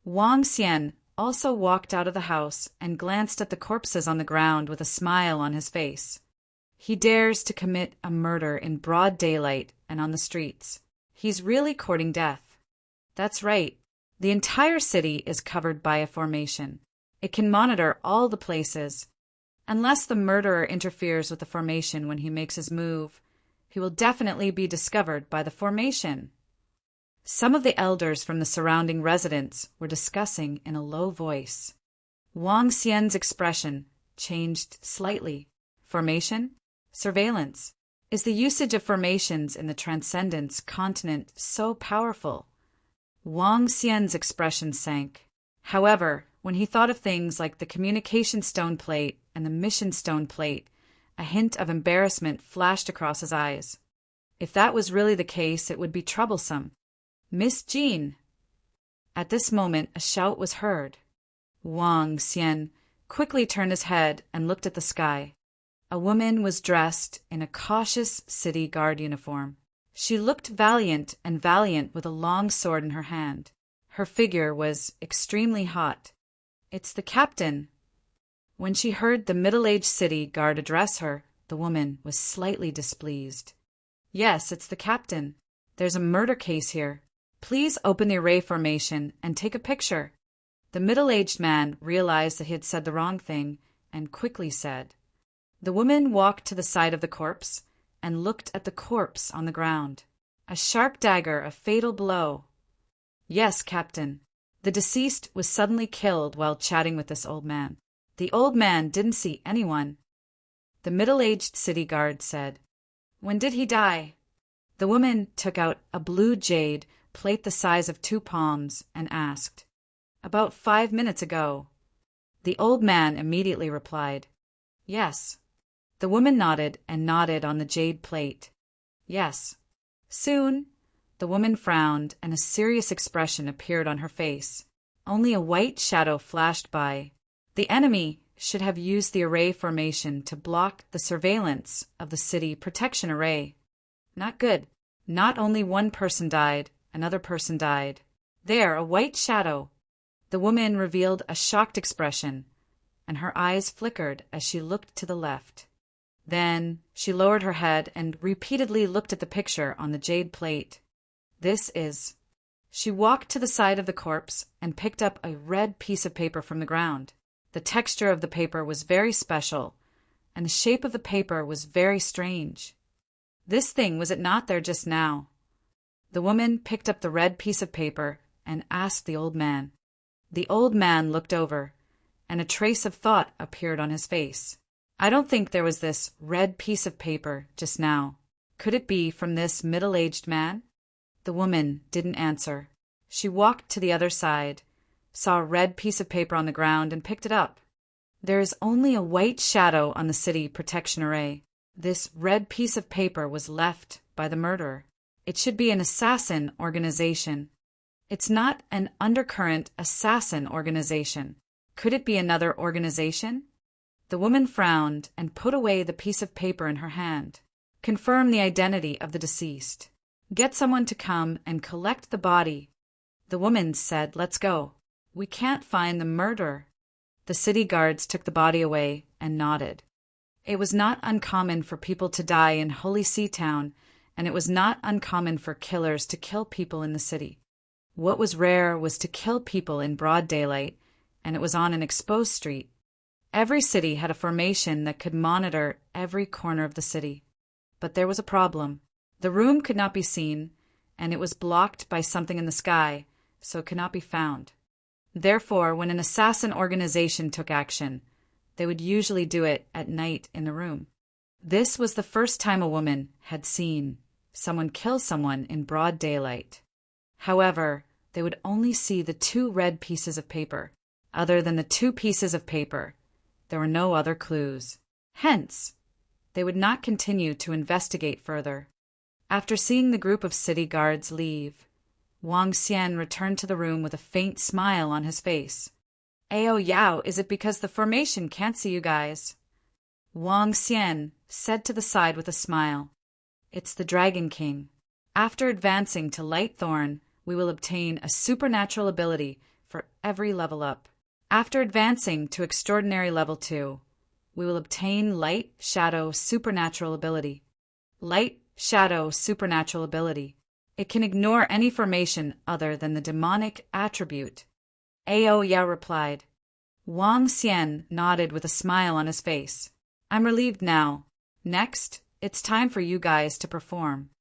Wang Xian also walked out of the house and glanced at the corpses on the ground with a smile on his face. He dares to commit a murder in broad daylight and on the streets. He's really courting death. That's right. The entire city is covered by a formation. It can monitor all the places. Unless the murderer interferes with the formation when he makes his move, he will definitely be discovered by the formation. Some of the elders from the surrounding residents were discussing in a low voice. Wang Xian's expression changed slightly. Formation? Surveillance. Is the usage of formations in the Transcendence continent so powerful? Wang Xian's expression sank. However, when he thought of things like the communication stone plate and the mission stone plate, a hint of embarrassment flashed across his eyes. If that was really the case, it would be troublesome. Miss Jean! At this moment, a shout was heard. Wang Xian quickly turned his head and looked at the sky. A woman was dressed in a cautious city guard uniform. She looked valiant with a long sword in her hand. Her figure was extremely hot. It's the captain. When she heard the middle-aged city guard address her, the woman was slightly displeased. Yes, it's the captain. There's a murder case here. Please open the array formation and take a picture. The middle-aged man realized that he had said the wrong thing and quickly said. The woman walked to the side of the corpse and looked at the corpse on the ground. A sharp dagger, a fatal blow. Yes, Captain. The deceased was suddenly killed while chatting with this old man. The old man didn't see anyone. The middle-aged city guard said. When did he die? The woman took out a blue jade plate the size of 2 palms and asked. About 5 minutes ago. The old man immediately replied. Yes. The woman nodded and nodded on the jade plate. Yes. Soon, the woman frowned and a serious expression appeared on her face. Only a white shadow flashed by. The enemy should have used the array formation to block the surveillance of the city protection array. Not good. Not only one person died, another person died. There, a white shadow. The woman revealed a shocked expression, and her eyes flickered as she looked to the left. Then she lowered her head and repeatedly looked at the picture on the jade plate. This is... She walked to the side of the corpse and picked up a red piece of paper from the ground. The texture of the paper was very special, and the shape of the paper was very strange. This thing, was it not there just now? The woman picked up the red piece of paper and asked the old man. The old man looked over, and a trace of thought appeared on his face. I don't think there was this red piece of paper just now. Could it be from this middle-aged man? The woman didn't answer. She walked to the other side, saw a red piece of paper on the ground, and picked it up. There is only a white shadow on the city protection array. This red piece of paper was left by the murderer. It should be an assassin organization. It's not an undercurrent assassin organization. Could it be another organization? The woman frowned and put away the piece of paper in her hand. Confirm the identity of the deceased. Get someone to come and collect the body. The woman said, let's go. We can't find the murderer. The city guards took the body away and nodded. It was not uncommon for people to die in Holy See Town, and it was not uncommon for killers to kill people in the city. What was rare was to kill people in broad daylight, and it was on an exposed street. Every city had a formation that could monitor every corner of the city. But there was a problem. The room could not be seen, and it was blocked by something in the sky, so it could not be found. Therefore, when an assassin organization took action, they would usually do it at night in the room. This was the first time a woman had seen someone kill someone in broad daylight. However, they would only see the 2 red pieces of paper. Other than the 2 pieces of paper, there were no other clues. Hence, they would not continue to investigate further. After seeing the group of city guards leave, Wang Xian returned to the room with a faint smile on his face. Ao Yao, is it because the formation can't see you guys? Wang Xian said to the side with a smile. It's the Dragon King. After advancing to Light Thorn, we will obtain a supernatural ability for every level up. After advancing to Extraordinary Level 2, we will obtain Light Shadow Supernatural ability. Light Shadow Supernatural ability. It can ignore any formation other than the demonic attribute. Ao Yao replied. Wang Xian nodded with a smile on his face. I'm relieved now. Next, it's time for you guys to perform.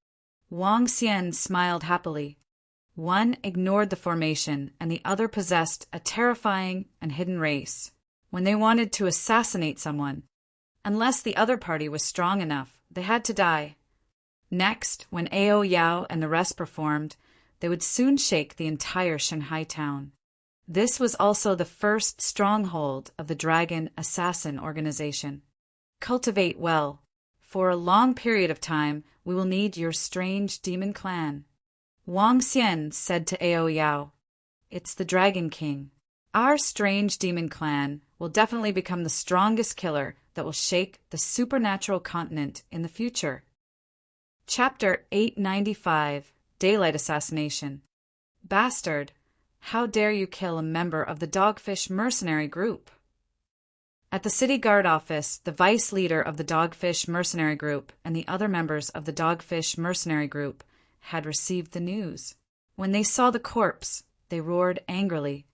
Wang Xian smiled happily. One ignored the formation, and the other possessed a terrifying and hidden race. When they wanted to assassinate someone, unless the other party was strong enough, they had to die. Next, when Ao Yao and the rest performed, they would soon shake the entire Shanghai town. This was also the first stronghold of the Dragon Assassin organization. Cultivate well. For a long period of time, we will need your strange demon clan. Wang Xian said to Ao Yao, "It's the Dragon King. Our strange demon clan will definitely become the strongest killer that will shake the supernatural continent in the future." Chapter 895, Daylight Assassination. Bastard, how dare you kill a member of the Dogfish Mercenary Group? At the city guard office, the vice leader of the Dogfish Mercenary Group and the other members of the Dogfish Mercenary Group had received the news. When they saw the corpse, they roared angrily.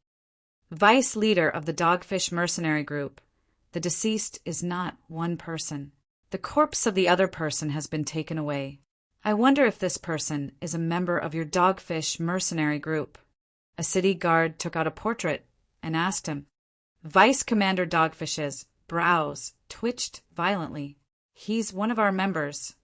Vice leader of the Dogfish Mercenary Group, the deceased is not one person. The corpse of the other person has been taken away. I wonder if this person is a member of your Dogfish Mercenary Group. A city guard took out a portrait and asked him. Vice Commander Dogfish's brows twitched violently. He's one of our members.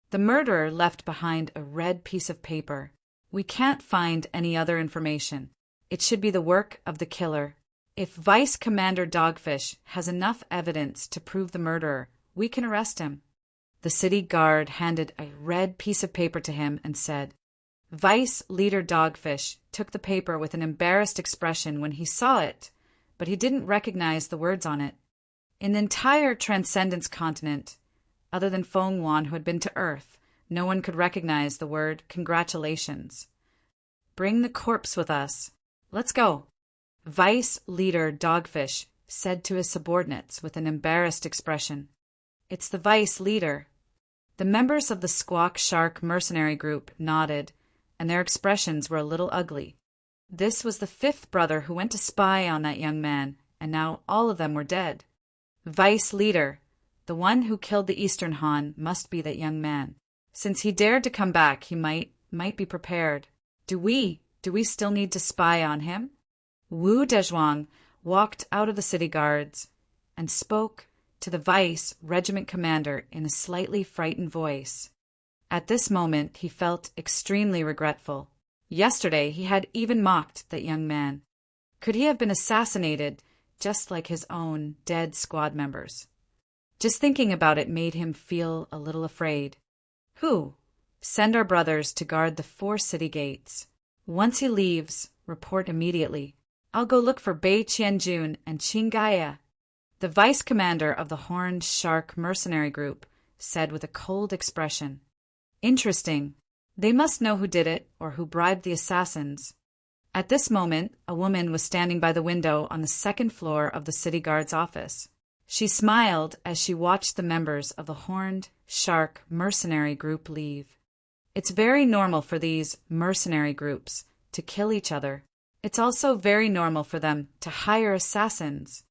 The murderer left behind a red piece of paper. We can't find any other information. It should be the work of the killer. If Vice Commander Dogfish has enough evidence to prove the murderer, we can arrest him. The city guard handed a red piece of paper to him and said, Vice Leader Dogfish took the paper with an embarrassed expression when he saw it, but he didn't recognize the words on it. In the entire Transcendence continent, other than Feng Wan who had been to Earth, no one could recognize the word congratulations. Bring the corpse with us. Let's go. Vice Leader Dogfish said to his subordinates with an embarrassed expression. It's the Vice Leader. The members of the Squawk Shark mercenary group nodded, and their expressions were a little ugly. This was the fifth brother who went to spy on that young man, and now all of them were dead. Vice Leader, the one who killed the Eastern Han must be that young man. Since he dared to come back, he might be prepared. Do we still need to spy on him? Wu Dezhuang walked out of the city guards and spoke to the vice regiment commander in a slightly frightened voice. At this moment, he felt extremely regretful. Yesterday, he had even mocked that young man. Could he have been assassinated just like his own dead squad members? Just thinking about it made him feel a little afraid. Who? Send our brothers to guard the 4 city gates. Once he leaves, report immediately. I'll go look for Bei Qianjun and Qinggaya. The vice commander of the Horned Shark mercenary group said with a cold expression. Interesting. They must know who did it or who bribed the assassins. At this moment, a woman was standing by the window on the 2nd floor of the city guard's office. She smiled as she watched the members of the Horned Shark mercenary group leave. It's very normal for these mercenary groups to kill each other. It's also very normal for them to hire assassins.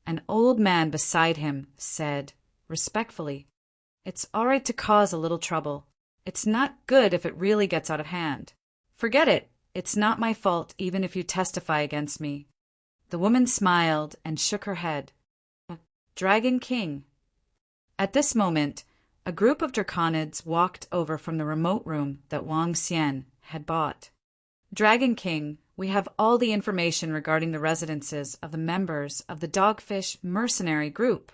An old man beside him said, respectfully, It's all right to cause a little trouble. It's not good if it really gets out of hand. Forget it. It's not my fault even if you testify against me. The woman smiled and shook her head. Dragon King. At this moment, a group of draconids walked over from the remote room that Wang Xian had bought. Dragon King, we have all the information regarding the residences of the members of the Dogfish mercenary group.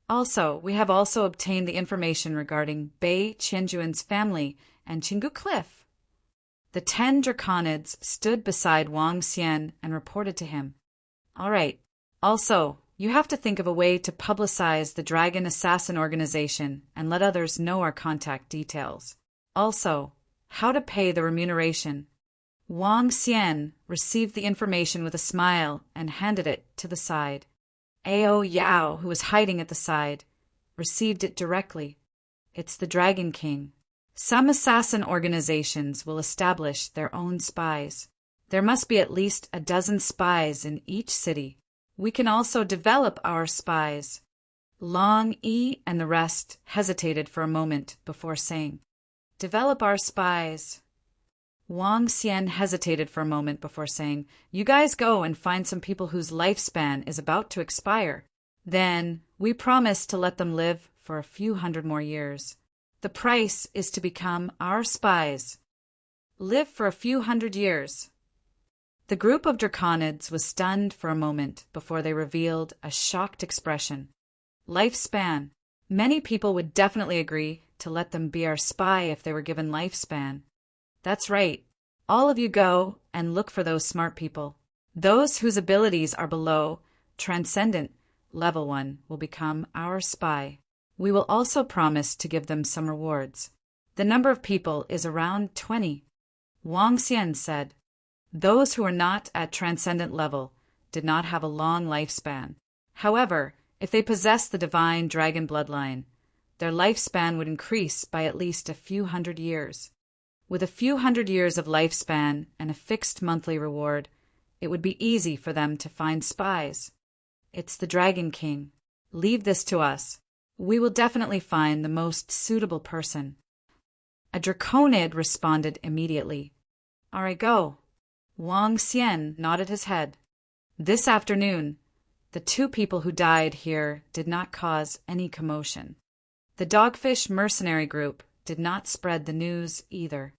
Also, we have also obtained the information regarding Bei Qianjuan's family and Qinggu Cliff. The 10 draconids stood beside Wang Xian and reported to him. All right. Also, you have to think of a way to publicize the Dragon Assassin organization and let others know our contact details. Also, how to pay the remuneration. Wang Xian received the information with a smile and handed it to the side. Ao Yao, who was hiding at the side, received it directly. It's the Dragon King. Some assassin organizations will establish their own spies. There must be at least a dozen spies in each city. We can also develop our spies. Long Yi and the rest hesitated for a moment before saying, Develop our spies. Wang Xian hesitated for a moment before saying, You guys go and find some people whose lifespan is about to expire. Then we promise to let them live for a few hundred more years. The price is to become our spies. Live for a few hundred years. The group of draconids was stunned for a moment before they revealed a shocked expression. Lifespan. Many people would definitely agree to let them be our spy if they were given lifespan. That's right. All of you go and look for those smart people. Those whose abilities are below transcendent level 1 will become our spy. We will also promise to give them some rewards. The number of people is around 20. Wang Xian said. Those who are not at transcendent level did not have a long lifespan. However, if they possess the divine dragon bloodline, their lifespan would increase by at least a few hundred years. With a few hundred years of lifespan and a fixed monthly reward, it would be easy for them to find spies. It's the Dragon King. Leave this to us. We will definitely find the most suitable person. A draconid responded immediately. All right, go. Wang Xian nodded his head. This afternoon, the 2 people who died here did not cause any commotion. The Dogfish mercenary group did not spread the news either.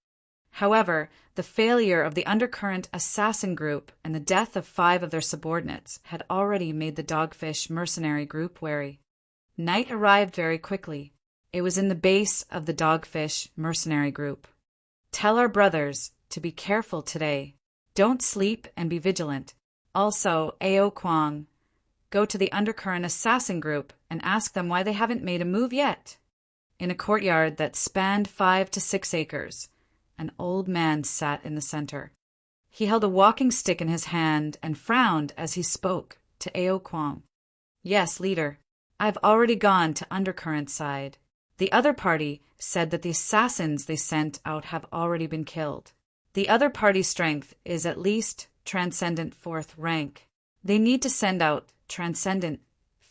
However, the failure of the Undercurrent assassin group and the death of 5 of their subordinates had already made the Dogfish mercenary group wary. Night arrived very quickly. It was in the base of the Dogfish mercenary group. Tell our brothers to be careful today. Don't sleep and be vigilant. Also, Ao Kwang, go to the Undercurrent assassin group and ask them why they haven't made a move yet. In a courtyard that spanned 5 to 6 acres, an old man sat in the center. He held a walking stick in his hand and frowned as he spoke to Ao Kwang. Yes, leader. I've already gone to Undercurrent side. The other party said that the assassins they sent out have already been killed. The other party's strength is at least Transcendent 4th rank. They need to send out Transcendent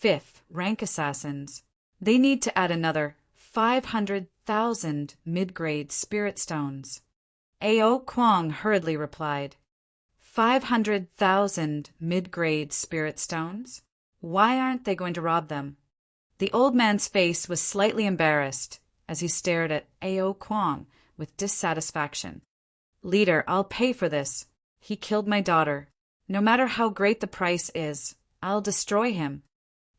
5th rank assassins. They need to add another 500,000 mid-grade spirit stones. Ao Kwang hurriedly replied. 500,000 mid-grade spirit stones? Why aren't they going to rob them? The old man's face was slightly embarrassed as he stared at Ao Kwang with dissatisfaction. Leader, I'll pay for this. He killed my daughter. No matter how great the price is, I'll destroy him.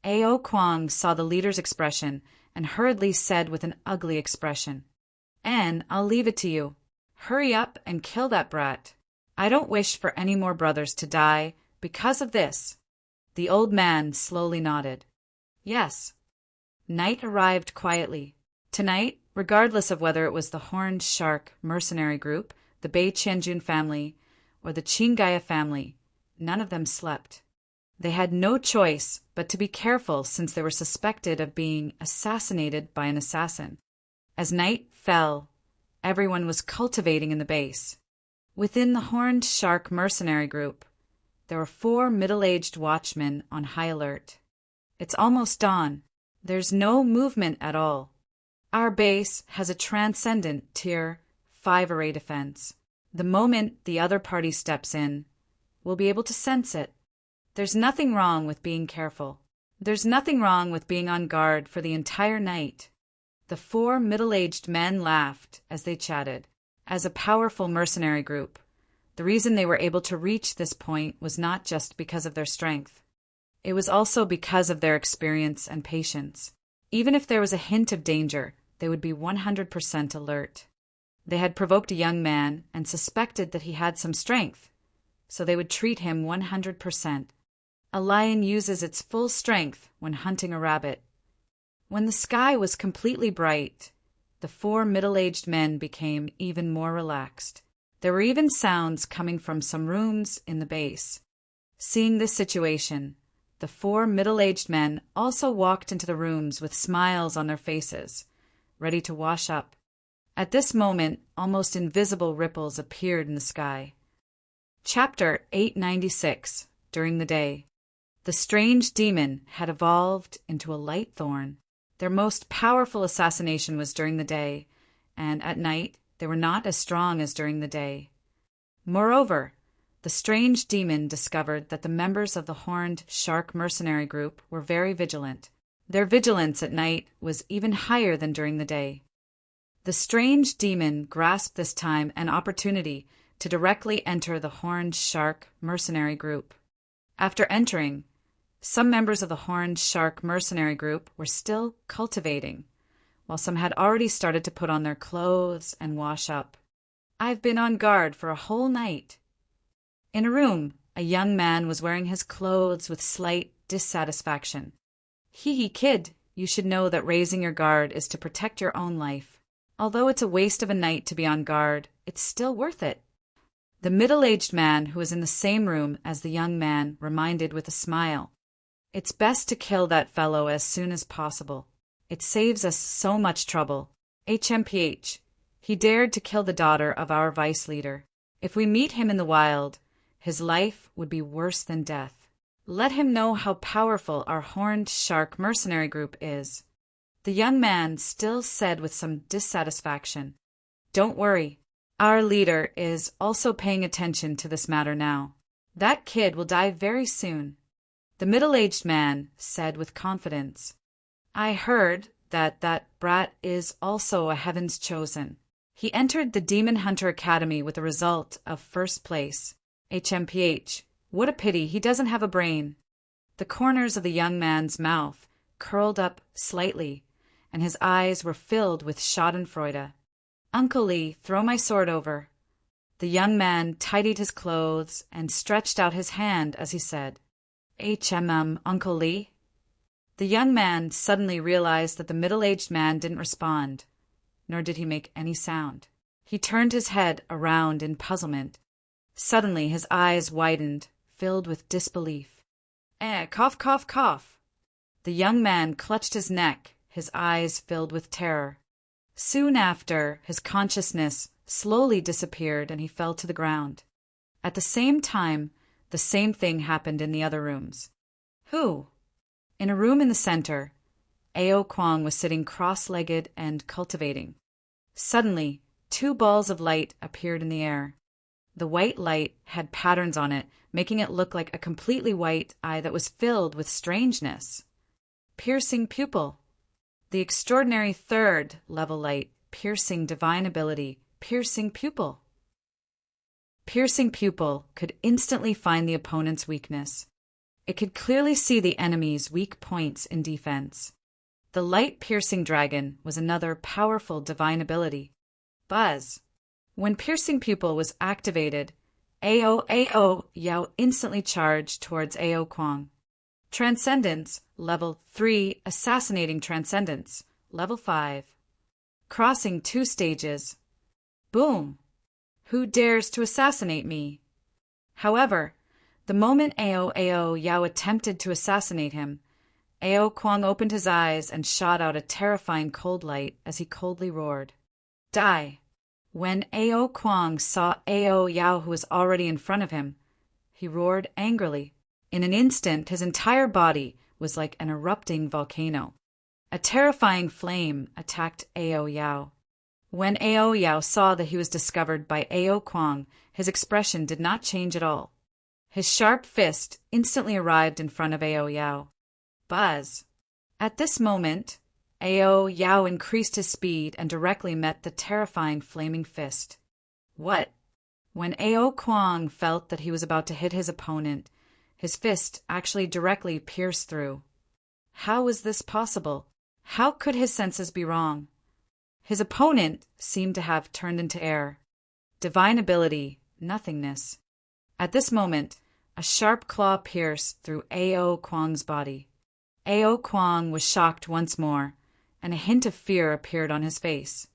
Ao Kwang saw the leader's expression and hurriedly said with an ugly expression, "Anne, I'll leave it to you. Hurry up and kill that brat. I don't wish for any more brothers to die because of this." The old man slowly nodded. Yes. Night arrived quietly. Tonight, regardless of whether it was the Horned Shark mercenary group, the Bei Qianjun family, or the Qingaya family, none of them slept. They had no choice but to be careful since they were suspected of being assassinated by an assassin. As night fell, everyone was cultivating in the base. Within the Horned Shark mercenary group, there were 4 middle-aged watchmen on high alert. It's almost dawn. There's no movement at all. Our base has a transcendent tier 5 array defense. The moment the other party steps in, we'll be able to sense it. There's nothing wrong with being careful. There's nothing wrong with being on guard for the entire night. The 4 middle-aged men laughed as they chatted. As a powerful mercenary group, the reason they were able to reach this point was not just because of their strength. It was also because of their experience and patience. Even if there was a hint of danger, they would be 100% alert. They had provoked a young man and suspected that he had some strength, so they would treat him 100%. A lion uses its full strength when hunting a rabbit. When the sky was completely bright, the 4 middle-aged men became even more relaxed. There were even sounds coming from some rooms in the base. Seeing this situation, the 4 middle-aged men also walked into the rooms with smiles on their faces, ready to wash up. At this moment, almost invisible ripples appeared in the sky. Chapter 896. During the day. The strange demon had evolved into a light thorn. Their most powerful assassination was during the day, and at night they were not as strong as during the day. Moreover, the strange demon discovered that the members of the Horned Shark mercenary group were very vigilant. Their vigilance at night was even higher than during the day. The strange demon grasped this time an opportunity to directly enter the Horned Shark mercenary group. After entering, some members of the Horned Shark mercenary group were still cultivating, while some had already started to put on their clothes and wash up. I've been on guard for a whole night. In a room, a young man was wearing his clothes with slight dissatisfaction. Hee kid, you should know that raising your guard is to protect your own life. Although it's a waste of a night to be on guard, it's still worth it. The middle-aged man who was in the same room as the young man reminded with a smile. It's best to kill that fellow as soon as possible. It saves us so much trouble. HMPH. He dared to kill the daughter of our vice leader. If we meet him in the wild, his life would be worse than death. Let him know how powerful our Horned Shark mercenary group is. The young man still said with some dissatisfaction, Don't worry. Our leader is also paying attention to this matter now. That kid will die very soon. The middle-aged man said with confidence, I heard that brat is also a Heaven's Chosen. He entered the Demon Hunter Academy with a result of first place. HMPH. What a pity he doesn't have a brain. The corners of the young man's mouth curled up slightly, and his eyes were filled with schadenfreude. Uncle Lee, throw my sword over. The young man tidied his clothes and stretched out his hand as he said, Uncle Lee? The young man suddenly realized that the middle-aged man didn't respond, nor did he make any sound. He turned his head around in puzzlement. Suddenly his eyes widened, filled with disbelief. Cough, cough, cough. The young man clutched his neck, his eyes filled with terror. Soon after, his consciousness slowly disappeared and he fell to the ground. At the same time, the same thing happened in the other rooms. Who? In a room in the center, Ao Kwang was sitting cross-legged and cultivating. Suddenly, 2 balls of light appeared in the air. The white light had patterns on it, making it look like a completely white eye that was filled with strangeness. Piercing pupil. The extraordinary 3rd level light, piercing divine ability, piercing pupil. Piercing pupil could instantly find the opponent's weakness. It could clearly see the enemy's weak points in defense. The light-piercing dragon was another powerful divine ability. Buzz. When piercing pupil was activated, Ao Yao instantly charged towards Ao Kwang. Transcendence, level 3, assassinating transcendence, level 5. Crossing 2 stages. Boom! Who dares to assassinate me? However, the moment Ao Yao attempted to assassinate him, Ao Kwang opened his eyes and shot out a terrifying cold light as he coldly roared, Die! When Ao Kwang saw Ao Yao who was already in front of him, he roared angrily. In an instant, his entire body was like an erupting volcano. A terrifying flame attacked Ao Yao. When Ao Yao saw that he was discovered by Ao Kwang, his expression did not change at all. His sharp fist instantly arrived in front of Ao Yao. Buzz. At this moment, Ao Yao increased his speed and directly met the terrifying flaming fist. What? When Ao Kwang felt that he was about to hit his opponent, his fist actually directly pierced through. How was this possible? How could his senses be wrong? His opponent seemed to have turned into air. Divine ability, nothingness. At this moment, a sharp claw pierced through Ao Kwang's body. Ao Kwang was shocked once more, and a hint of fear appeared on his face.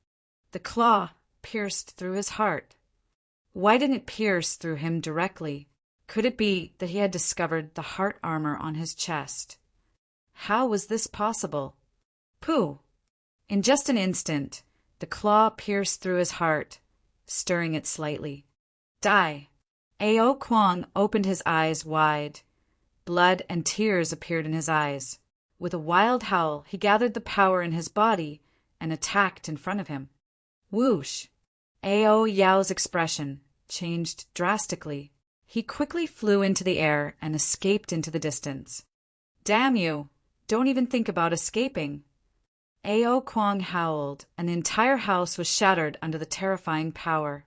The claw pierced through his heart. Why didn't it pierce through him directly? Could it be that he had discovered the heart armor on his chest? How was this possible? Pooh! In just an instant, the claw pierced through his heart, stirring it slightly. Die! Ao Kwang opened his eyes wide. Blood and tears appeared in his eyes. With a wild howl, he gathered the power in his body and attacked in front of him. Whoosh! Ao Yao's expression changed drastically. He quickly flew into the air and escaped into the distance. Damn you! Don't even think about escaping. Ao Kwang howled, and the entire house was shattered under the terrifying power.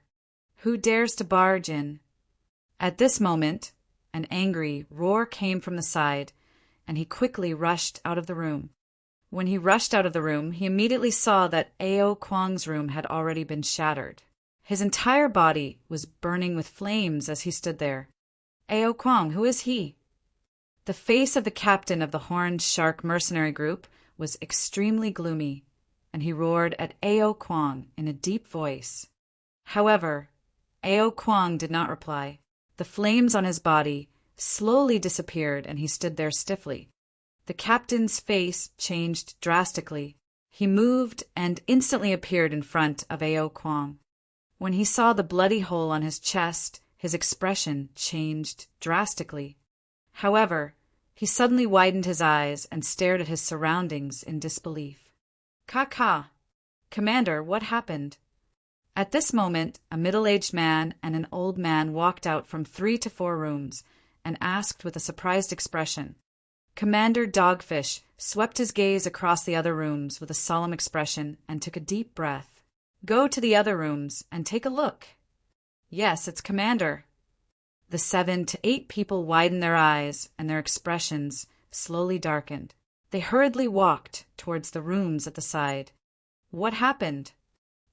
Who dares to barge in? At this moment, an angry roar came from the side, and he quickly rushed out of the room. When he rushed out of the room, he immediately saw that Ao Kwang's room had already been shattered. His entire body was burning with flames as he stood there. Ao Kwang, who is he? The face of the captain of the Horned Shark mercenary group was extremely gloomy, and he roared at Ao Kwang in a deep voice. However, Ao Kwang did not reply. The flames on his body slowly disappeared, and he stood there stiffly. The captain's face changed drastically. He moved and instantly appeared in front of Ao Kwang. When he saw the bloody hole on his chest, his expression changed drastically. However, he suddenly widened his eyes and stared at his surroundings in disbelief. Ka! Commander, what happened? At this moment, a middle-aged man and an old man walked out from 3 to 4 rooms and asked with a surprised expression. Commander Dogfish swept his gaze across the other rooms with a solemn expression and took a deep breath. Go to the other rooms and take a look. Yes, it's Commander. The 7 to 8 people widened their eyes, and their expressions slowly darkened. They hurriedly walked towards the rooms at the side. What happened?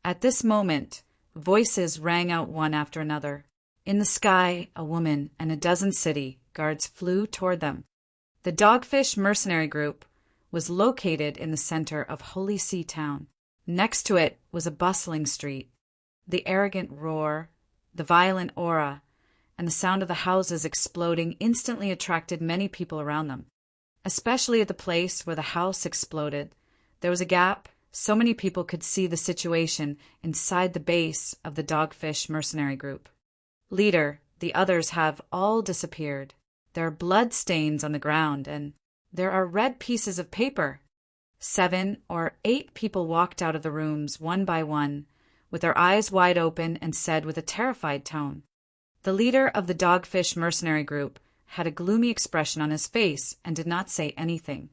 At this moment, voices rang out one after another. In the sky, a woman and a dozen city guards flew toward them. The Dogfish mercenary group was located in the center of Holy See Town. Next to it was a bustling street. The arrogant roar, the violent aura, and the sound of the houses exploding instantly attracted many people around them. Especially at the place where the house exploded, there was a gap so many people could see the situation inside the base of the Dogfish mercenary group. Leader, the others have all disappeared. There are blood stains on the ground, and there are red pieces of paper. 7 or 8 people walked out of the rooms one by one, with their eyes wide open, and said with a terrified tone. The leader of the Dogfish mercenary group had a gloomy expression on his face and did not say anything.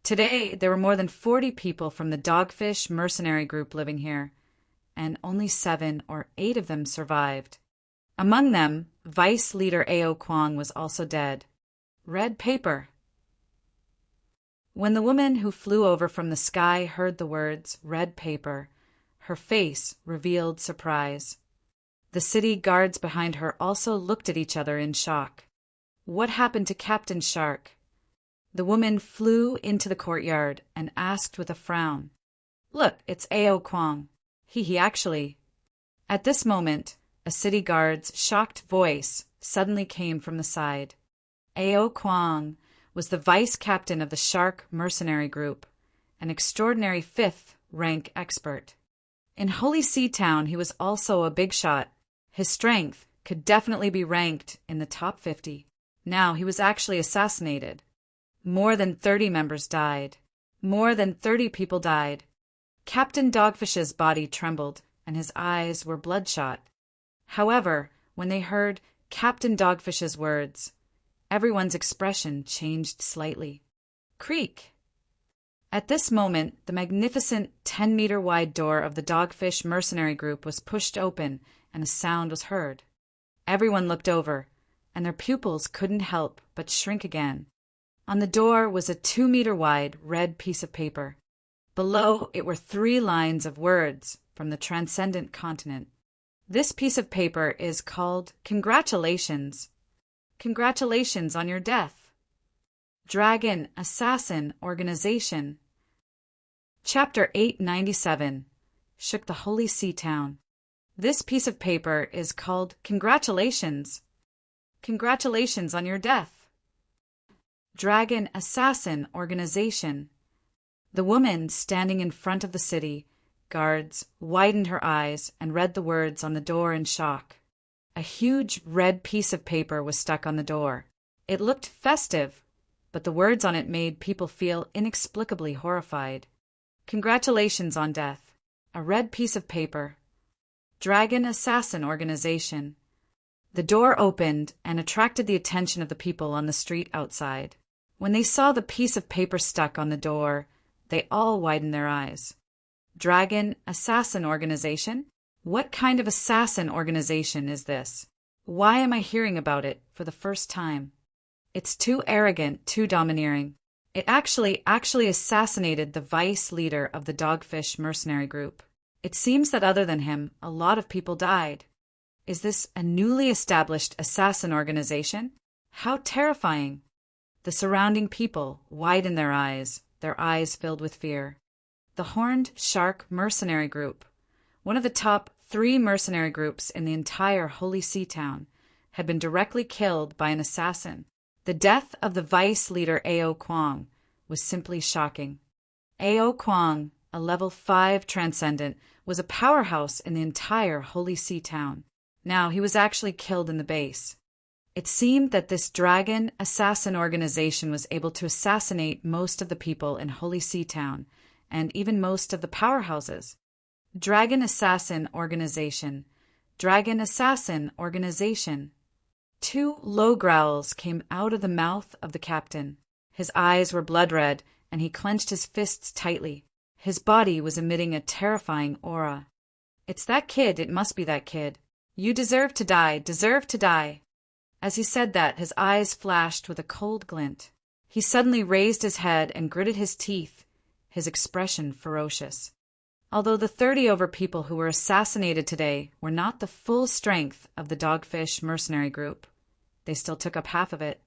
Today, there were more than 40 people from the Dogfish mercenary group living here, and only 7 or 8 of them survived. Among them, Vice Leader Ao Kwang was also dead. Red paper. When the woman who flew over from the sky heard the words red paper, her face revealed surprise. The city guards behind her also looked at each other in shock. What happened to Captain Shark? The woman flew into the courtyard and asked with a frown. Look, it's Ao Kwang. He actually. At this moment, a city guard's shocked voice suddenly came from the side. Ao Kwang was the vice captain of the Shark mercenary group, an extraordinary 5th rank expert. In Holy See Town, he was also a big shot. His strength could definitely be ranked in the top 50. Now he was actually assassinated. More than 30 members died. More than 30 people died. Captain Dogfish's body trembled, and his eyes were bloodshot. However, when they heard Captain Dogfish's words, everyone's expression changed slightly. Creak! At this moment, the magnificent 10-meter-wide door of the Dogfish mercenary group was pushed open, and a sound was heard. Everyone looked over, and their pupils couldn't help but shrink again. On the door was a 2-meter-wide red piece of paper. Below it were 3 lines of words from the transcendent continent. This piece of paper is called Congratulations. Congratulations on your death. Dragon Assassin Organization. Chapter 897 shook the Holy See Town. This piece of paper is called Congratulations. Congratulations on your death. Dragon Assassin Organization. The woman standing in front of the city guards widened her eyes and read the words on the door in shock. A huge red piece of paper was stuck on the door. It looked festive, but the words on it made people feel inexplicably horrified. Congratulations on death. A red piece of paper. Dragon Assassin Organization. The door opened and attracted the attention of the people on the street outside. When they saw the piece of paper stuck on the door, They all widened their eyes. Dragon Assassin Organization? What kind of assassin organization is this? Why am I hearing about it for the first time? It's too arrogant, too domineering. It actually assassinated the vice leader of the Dogfish mercenary group. It seems that other than him, a lot of people died. Is this a newly established assassin organization? How terrifying! The surrounding people widened their eyes filled with fear. The Horned Shark Mercenary Group, one of the top 3 mercenary groups in the entire Holy See town, had been directly killed by an assassin. The death of the vice leader Ao Kwang was simply shocking. Ao Kwang, a level 5 transcendent, was a powerhouse in the entire Holy See town. Now he was actually killed in the base. It seemed that this Dragon Assassin Organization was able to assassinate most of the people in Holy See town, and even most of the powerhouses. Dragon Assassin Organization. Dragon Assassin Organization. 2 low growls came out of the mouth of the captain. His eyes were blood red, and he clenched his fists tightly. His body was emitting a terrifying aura. It's that kid, it must be that kid. You deserve to die, deserve to die. As he said that, his eyes flashed with a cold glint. He suddenly raised his head and gritted his teeth, his expression ferocious. Although the 30 over people who were assassinated today were not the full strength of the Dogfish mercenary group, they still took up half of it.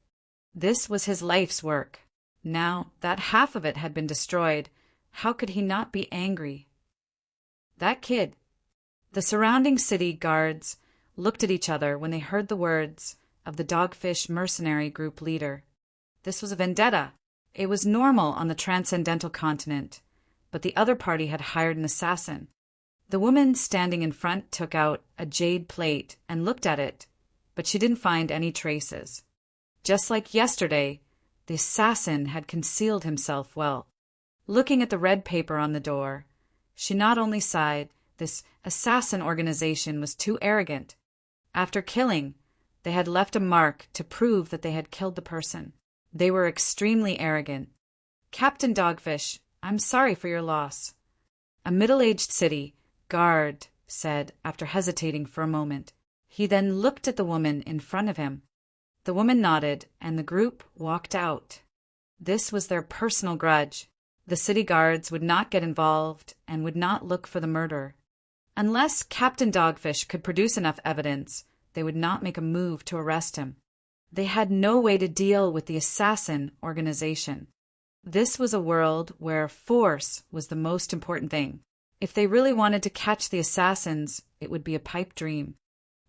This was his life's work. Now that half of it had been destroyed, how could he not be angry? That kid. The surrounding city guards looked at each other when they heard the words of the Dogfish mercenary group leader. This was a vendetta. It was normal on the transcendental continent, but the other party had hired an assassin. The woman standing in front took out a jade plate and looked at it, but she didn't find any traces. Just like yesterday, the assassin had concealed himself well. Looking at the red paper on the door, she not only sighed, this assassin organization was too arrogant. After killing, they had left a mark to prove that they had killed the person. They were extremely arrogant. Captain Dogfish, I'm sorry for your loss. A middle-aged city guard said after hesitating for a moment. He then looked at the woman in front of him. The woman nodded, and the group walked out. This was their personal grudge. The city guards would not get involved and would not look for the murderer. Unless Captain Dogfish could produce enough evidence, they would not make a move to arrest him. They had no way to deal with the assassin organization. This was a world where force was the most important thing. If they really wanted to catch the assassins, it would be a pipe dream.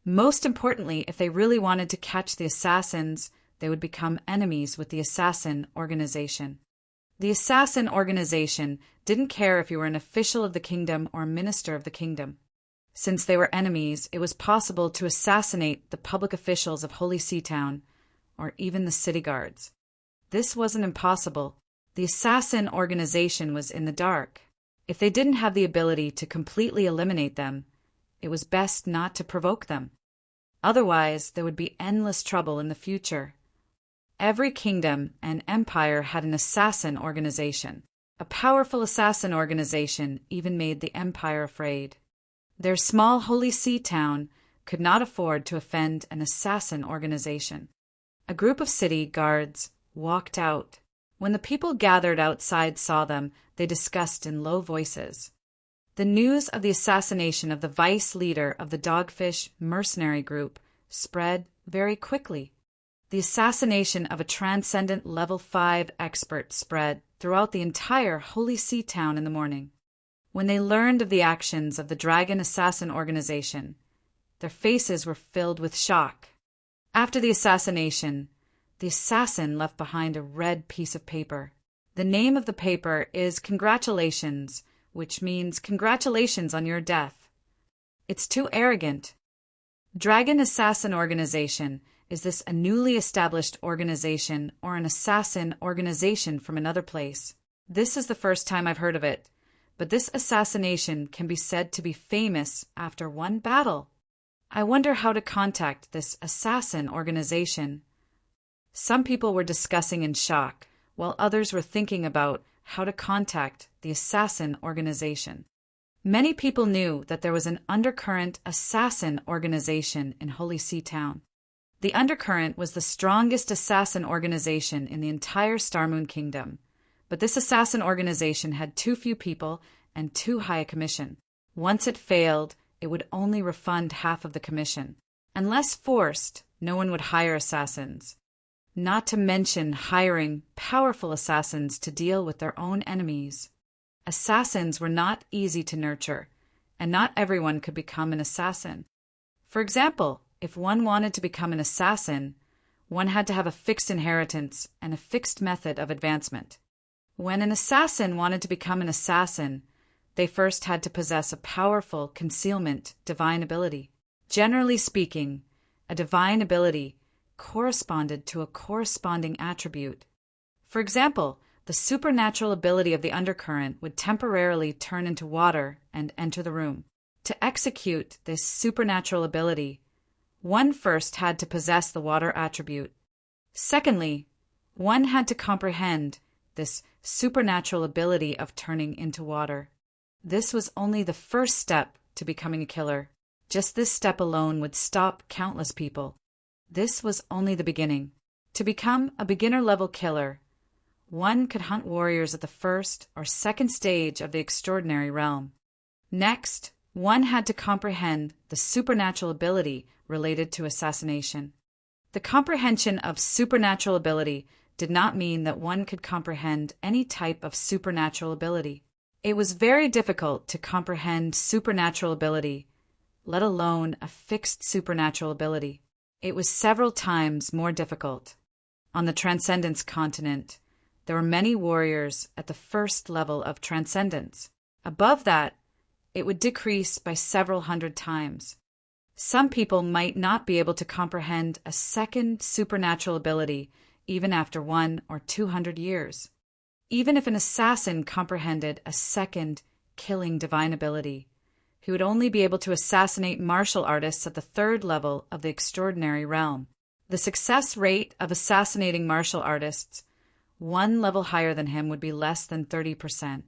Most importantly, if they really wanted to catch the assassins, they would become enemies with the assassin organization. The assassin organization didn't care if you were an official of the kingdom or a minister of the kingdom. Since they were enemies, it was possible to assassinate the public officials of Holy See Town, or even the city guards. This wasn't impossible. The assassin organization was in the dark. If they didn't have the ability to completely eliminate them, it was best not to provoke them. Otherwise, there would be endless trouble in the future. Every kingdom and empire had an assassin organization. A powerful assassin organization even made the empire afraid. Their small Holy See town could not afford to offend an assassin organization. A group of city guards walked out. When the people gathered outside saw them, they discussed in low voices. The news of the assassination of the vice leader of the Dogfish mercenary group spread very quickly. The assassination of a transcendent level 5 expert spread throughout the entire Holy See town in the morning. When they learned of the actions of the Dragon Assassin Organization, their faces were filled with shock. After the assassination, the assassin left behind a red piece of paper. The name of the paper is Congratulations, which means congratulations on your death. It's too arrogant. Dragon Assassin Organization. Is this a newly established organization or an assassin organization from another place? This is the first time I've heard of it, but this assassination can be said to be famous after one battle. I wonder how to contact this assassin organization. Some people were discussing in shock, while others were thinking about how to contact the assassin organization. Many people knew that there was an undercurrent assassin organization in Holy See Town. The undercurrent was the strongest assassin organization in the entire Star Moon Kingdom, but this assassin organization had too few people and too high a commission. Once it failed, it would only refund half of the commission. Unless forced, no one would hire assassins. Not to mention hiring powerful assassins to deal with their own enemies. Assassins were not easy to nurture, and not everyone could become an assassin. For example, if one wanted to become an assassin, one had to have a fixed inheritance and a fixed method of advancement. When an assassin wanted to become an assassin, they first had to possess a powerful concealment divine ability. Generally speaking, a divine ability corresponded to a corresponding attribute. For example, the supernatural ability of the undercurrent would temporarily turn into water and enter the room. To execute this supernatural ability, one first had to possess the water attribute. Secondly, one had to comprehend this supernatural ability of turning into water. This was only the first step to becoming a killer. Just this step alone would stop countless people. This was only the beginning. To become a beginner-level killer, one could hunt warriors at the first or second stage of the extraordinary realm. Next, one had to comprehend the supernatural ability related to assassination. The comprehension of supernatural ability did not mean that one could comprehend any type of supernatural ability. It was very difficult to comprehend supernatural ability, let alone a fixed supernatural ability. It was several times more difficult. On the Transcendence continent, there were many warriors at the first level of Transcendence. Above that, it would decrease by several hundred times. Some people might not be able to comprehend a second supernatural ability even after 100 or 200 years. Even if an assassin comprehended a second killing divine ability, he would only be able to assassinate martial artists at the third level of the extraordinary realm. The success rate of assassinating martial artists one level higher than him would be less than 30%.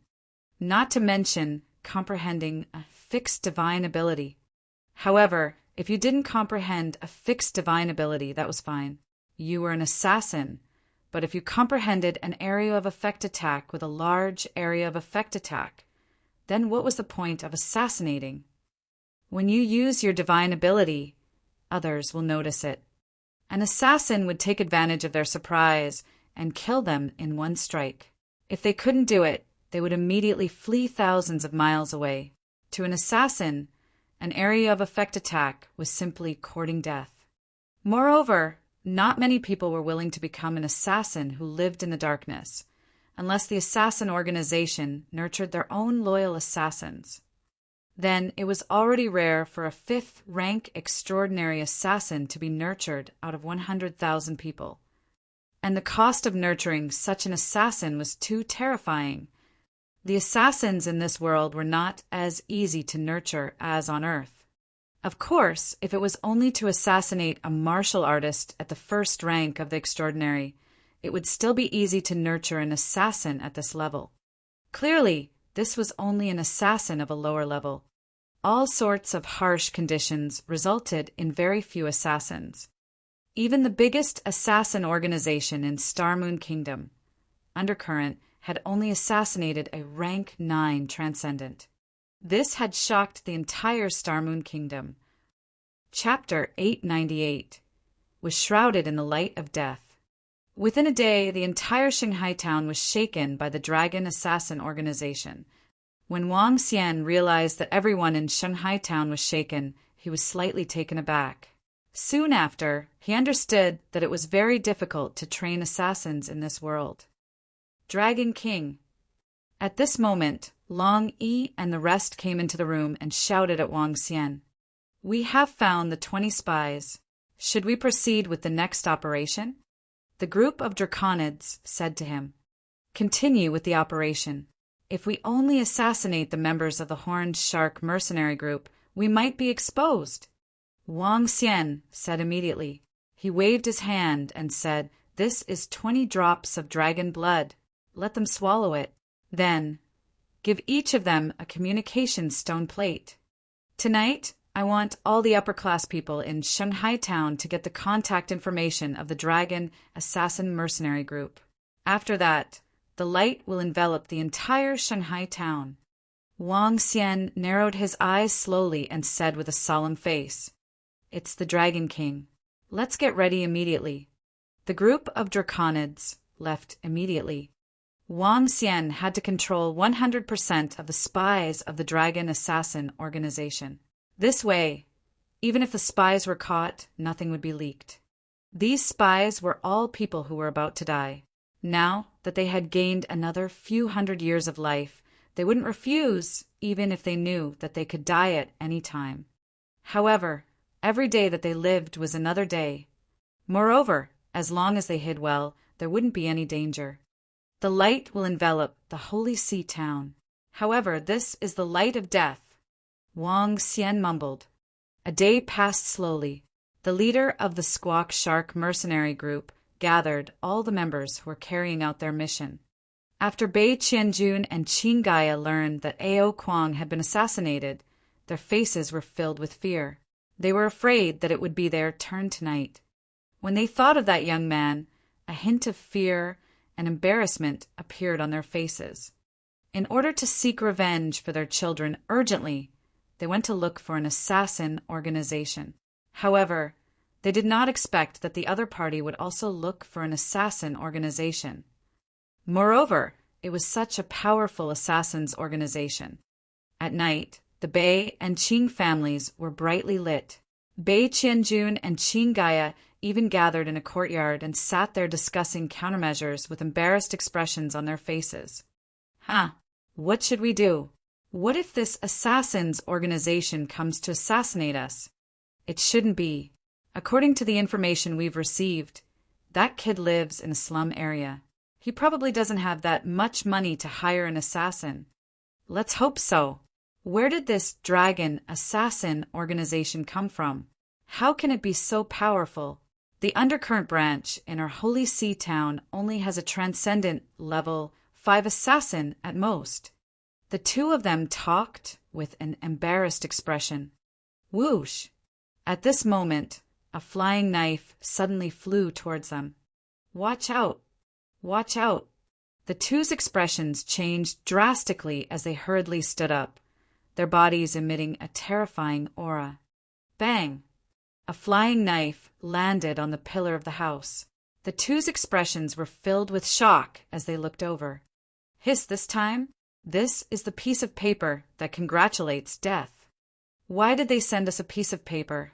Not to mention comprehending a fixed divine ability. However, if you didn't comprehend a fixed divine ability, that was fine. You were an assassin. But if you comprehended an area of effect attack with a large area of effect attack, then what was the point of assassinating? When you use your divine ability, others will notice it. An assassin would take advantage of their surprise and kill them in one strike. If they couldn't do it, they would immediately flee thousands of miles away. To an assassin, an area of effect attack was simply courting death. Moreover, not many people were willing to become an assassin who lived in the darkness, unless the assassin organization nurtured their own loyal assassins. Then it was already rare for a fifth-rank extraordinary assassin to be nurtured out of 100,000 people. And the cost of nurturing such an assassin was too terrifying. The assassins in this world were not as easy to nurture as on Earth. Of course, if it was only to assassinate a martial artist at the first rank of the extraordinary, it would still be easy to nurture an assassin at this level. Clearly, this was only an assassin of a lower level. All sorts of harsh conditions resulted in very few assassins. Even the biggest assassin organization in Star Moon Kingdom, Undercurrent, had only assassinated a rank 9 Transcendent. This had shocked the entire Star Moon Kingdom. Chapter 898 was shrouded in the light of death. Within a day, the entire Shanghai town was shaken by the Dragon Assassin organization. When Wang Xian realized that everyone in Shanghai town was shaken, he was slightly taken aback. Soon after, he understood that it was very difficult to train assassins in this world. Dragon King. At this moment, Long Yi and the rest came into the room and shouted at Wang Xian. "We have found the 20 spies. Should we proceed with the next operation?" The group of Draconids said to him, "Continue with the operation. If we only assassinate the members of the Horned Shark mercenary group, we might be exposed." Wang Xian said immediately. He waved his hand and said, "This is 20 drops of dragon blood. Let them swallow it." Then, give each of them a communication stone plate. Tonight, I want all the upper-class people in Shanghai town to get the contact information of the Dragon Assassin Mercenary Group. After that, the light will envelop the entire Shanghai town. Wang Xian narrowed his eyes slowly and said with a solemn face, "It's the Dragon King. Let's get ready immediately." The group of draconids left immediately. Wang Xian had to control 100% of the spies of the Dragon Assassin organization. This way, even if the spies were caught, nothing would be leaked. These spies were all people who were about to die. Now that they had gained another few hundred years of life, they wouldn't refuse even if they knew that they could die at any time. However, every day that they lived was another day. Moreover, as long as they hid well, there wouldn't be any danger. The light will envelop the Holy Sea town. However, this is the light of death. Wang Xian mumbled. A day passed slowly. The leader of the Squawk Shark mercenary group gathered all the members who were carrying out their mission. After Bei Qianjun and Qin Gaia learned that Ao Kuang had been assassinated, their faces were filled with fear. They were afraid that it would be their turn tonight. When they thought of that young man, a hint of fear and embarrassment appeared on their faces. In order to seek revenge for their children urgently, they went to look for an assassin organization. However, they did not expect that the other party would also look for an assassin organization. Moreover, it was such a powerful assassins organization. At night, the Bei and Qing families were brightly lit. Bei Qianjun and Qin Gaia even gathered in a courtyard and sat there discussing countermeasures with embarrassed expressions on their faces. What should we do? What if this assassins organization comes to assassinate us? It shouldn't be. According to the information we've received, that kid lives in a slum area. He probably doesn't have that much money to hire an assassin. Let's hope so. Where did this Dragon Assassin organization come from? How can it be so powerful? The undercurrent branch in our Holy Sea town only has a transcendent level 5 assassin at most. The two of them talked with an embarrassed expression. Whoosh! At this moment, a flying knife suddenly flew towards them. Watch out! Watch out! The two's expressions changed drastically as they hurriedly stood up, their bodies emitting a terrifying aura. Bang! A flying knife landed on the pillar of the house. The two's expressions were filled with shock as they looked over. Hiss this time? This is the piece of paper that congratulates death. Why did they send us a piece of paper?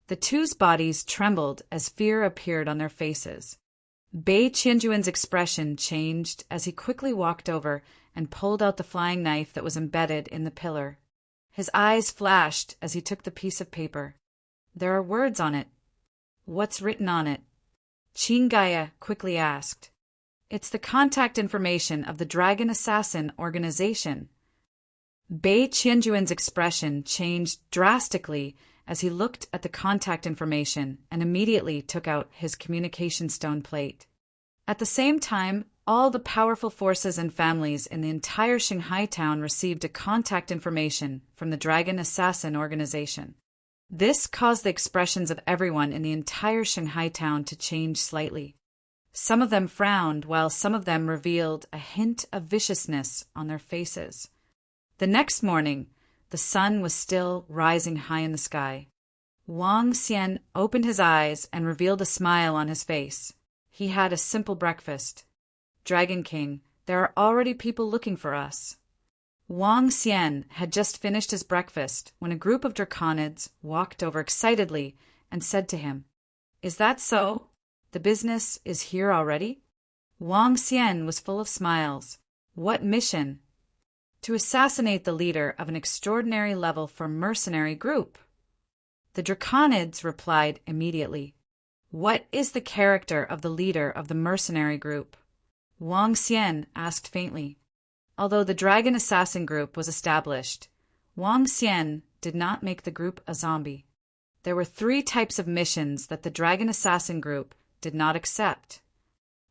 The two's bodies trembled as fear appeared on their faces. Bei Qianjuan's expression changed as he quickly walked over and pulled out the flying knife that was embedded in the pillar. His eyes flashed as he took the piece of paper. There are words on it. What's written on it? Qin Gaia quickly asked. It's the contact information of the Dragon Assassin organization. Bei Qianjuan's expression changed drastically as he looked at the contact information and immediately took out his communication stone plate. At the same time, all the powerful forces and families in the entire Shanghai town received a contact information from the Dragon Assassin organization. This caused the expressions of everyone in the entire Shanghai town to change slightly. Some of them frowned, while some of them revealed a hint of viciousness on their faces. The next morning, the sun was still rising high in the sky. Wang Xian opened his eyes and revealed a smile on his face. He had a simple breakfast. Dragon King, there are already people looking for us. Wang Xian had just finished his breakfast when a group of draconids walked over excitedly and said to him, Is that so? The business is here already? Wang Xian was full of smiles. What mission? To assassinate the leader of an extraordinary level for mercenary group. The draconids replied immediately. What is the character of the leader of the mercenary group? Wang Xian asked faintly. Although the Dragon Assassin group was established, Wang Xian did not make the group a zombie. There were 3 types of missions that the Dragon Assassin group did not accept.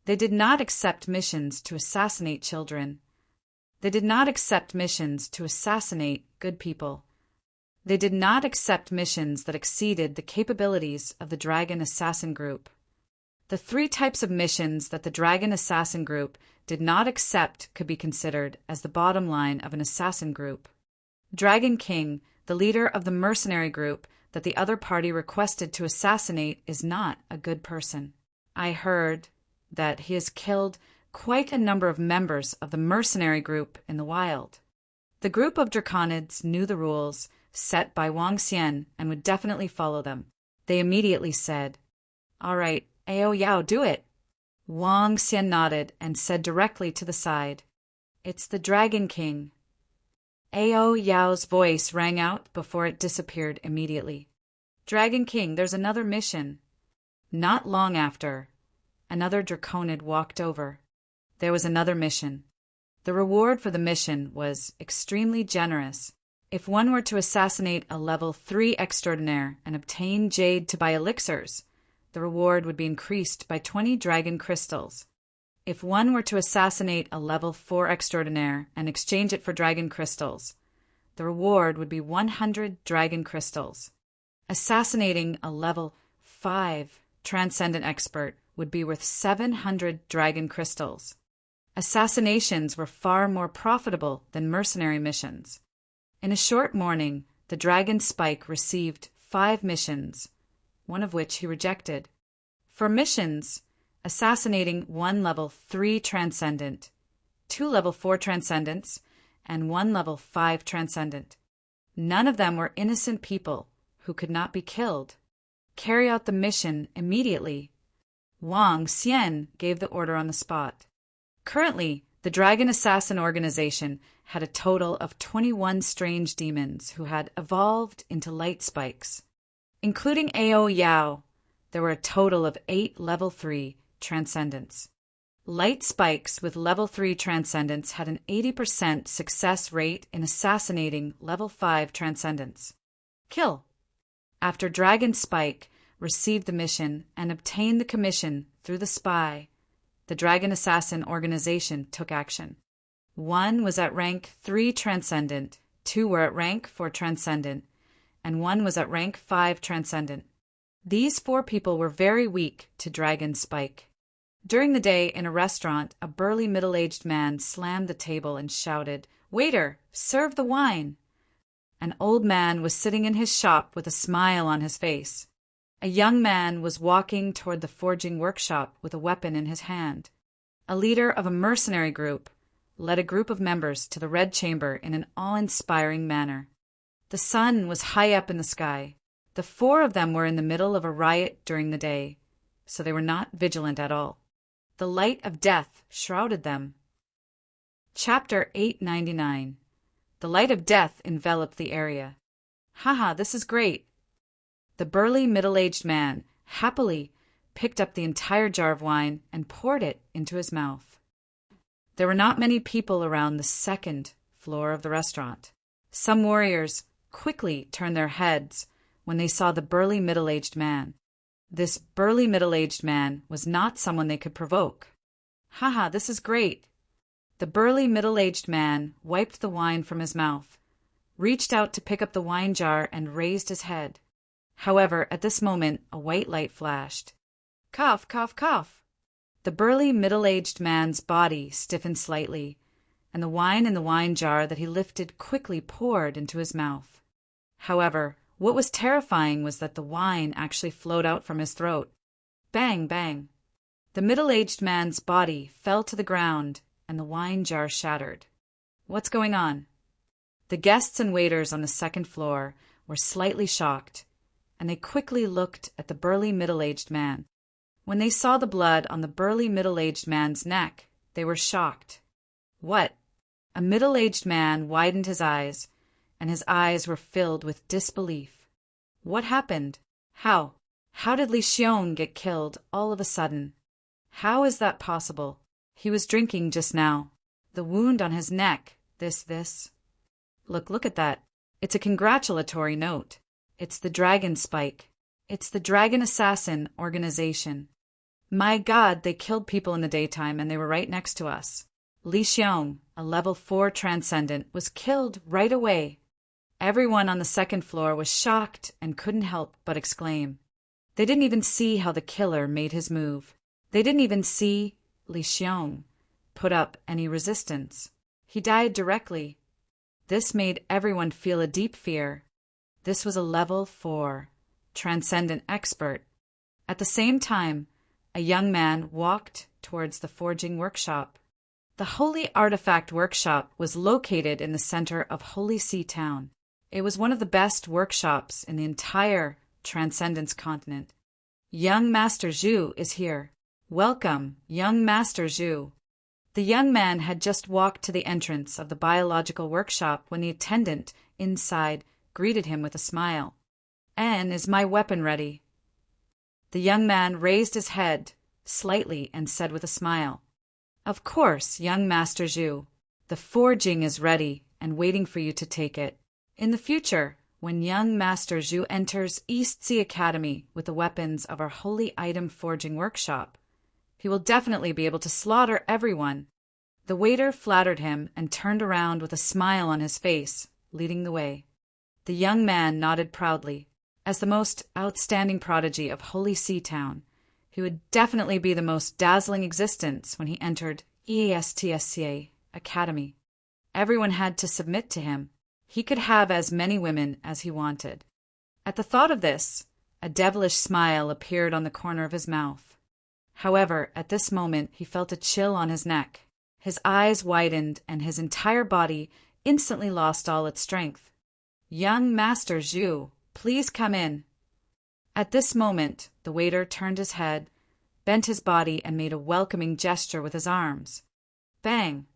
They did not accept missions to assassinate children. They did not accept missions to assassinate good people. They did not accept missions that exceeded the capabilities of the Dragon Assassin Group. The 3 types of missions that the Dragon Assassin Group did not accept could be considered as the bottom line of an assassin group. Dragon King, the leader of the mercenary group that the other party requested to assassinate, is not a good person. I heard that he has killed quite a number of members of the mercenary group in the wild. The group of Draconids knew the rules set by Wang Xian and would definitely follow them. They immediately said, "All right, Ao Yao, do it." Wang Xian nodded and said directly to the side, "It's the Dragon King." Ao Yao's voice rang out before it disappeared immediately. "Dragon King, there's another mission." Not long after, another Draconid walked over. There was another mission. The reward for the mission was extremely generous. If one were to assassinate a level 3 extraordinaire and obtain jade to buy elixirs, the reward would be increased by 20 dragon crystals. If one were to assassinate a level 4 extraordinaire and exchange it for dragon crystals, the reward would be 100 dragon crystals. Assassinating a level 5 transcendent expert would be worth 700 dragon crystals. Assassinations were far more profitable than mercenary missions. In a short morning, the Dragon Spike received 5 missions, one of which he rejected. For missions, assassinating 1 level 3 transcendent, 2 level 4 transcendents, and 1 level 5 transcendent. None of them were innocent people who could not be killed. Carry out the mission immediately. Wang Xian gave the order on the spot. Currently, the Dragon Assassin organization had a total of 21 strange demons who had evolved into light spikes. Including Ao Yao, there were a total of 8 level 3 transcendents. Light spikes with level 3 transcendents had an 80% success rate in assassinating level 5 transcendents. Kill. After Dragon Spike received the mission and obtained the commission through the spy, the Dragon Assassin organization took action. 1 was at rank 3 transcendent, 2 were at rank 4 transcendent, and 1 was at rank 5 transcendent. These 4 people were very weak to Dragon Spike. During the day in a restaurant, a burly middle-aged man slammed the table and shouted, "Waiter, serve the wine!" An old man was sitting in his shop with a smile on his face. A young man was walking toward the forging workshop with a weapon in his hand. A leader of a mercenary group led a group of members to the Red Chamber in an awe-inspiring manner. The sun was high up in the sky. The 4 of them were in the middle of a riot during the day, so they were not vigilant at all. The light of death shrouded them. Chapter 899. The light of death enveloped the area. "Haha, this is great." The burly middle-aged man happily picked up the entire jar of wine and poured it into his mouth. There were not many people around the 2nd floor of the restaurant. Some warriors quickly turned their heads when they saw the burly middle-aged man. This burly middle-aged man was not someone they could provoke. "Haha, this is great." The burly middle-aged man wiped the wine from his mouth, reached out to pick up the wine jar, and raised his head. However, at this moment, a white light flashed. Cough, cough, cough. The burly middle-aged man's body stiffened slightly, and the wine in the wine jar that he lifted quickly poured into his mouth. However, what was terrifying was that the wine actually flowed out from his throat. Bang, bang. The middle-aged man's body fell to the ground, and the wine jar shattered. What's going on? The guests and waiters on the 2nd floor were slightly shocked, and they quickly looked at the burly middle-aged man. When they saw the blood on the burly middle-aged man's neck, they were shocked. What? A middle-aged man widened his eyes, and his eyes were filled with disbelief. What happened? How? How did Li Xiong get killed all of a sudden? How is that possible? He was drinking just now. The wound on his neck, this. Look at that. It's a congratulatory note. It's the Dragon Spike. It's the Dragon Assassin organization. My God, they killed people in the daytime and they were right next to us. Li Xiong, a level 4 transcendent, was killed right away. Everyone on the second floor was shocked and couldn't help but exclaim. They didn't even see how the killer made his move. They didn't even see Li Xiong put up any resistance. He died directly. This made everyone feel a deep fear. This was a level 4 transcendent expert. At the same time, a young man walked towards the forging workshop. The Holy Artifact Workshop was located in the center of Holy See Town. It was one of the best workshops in the entire Transcendence continent. Young Master Zhu is here. Welcome, young Master Zhu. The young man had just walked to the entrance of the biological workshop when the attendant inside greeted him with a smile. "And is my weapon ready?" The young man raised his head slightly and said with a smile, "Of course, young Master Zhu. The forging is ready and waiting for you to take it. In the future, when young Master Zhu enters East Sea Academy with the weapons of our Holy Item Forging Workshop, he will definitely be able to slaughter everyone." The waiter flattered him and turned around with a smile on his face, leading the way. The young man nodded proudly. As the most outstanding prodigy of Holy See Town, he would definitely be the most dazzling existence when he entered EASTSCA Academy. Everyone had to submit to him. He could have as many women as he wanted. At the thought of this, a devilish smile appeared on the corner of his mouth. However, at this moment he felt a chill on his neck. His eyes widened and his entire body instantly lost all its strength. "Young Master Zhu, please come in." At this moment, the waiter turned his head, bent his body, and made a welcoming gesture with his arms. Bang!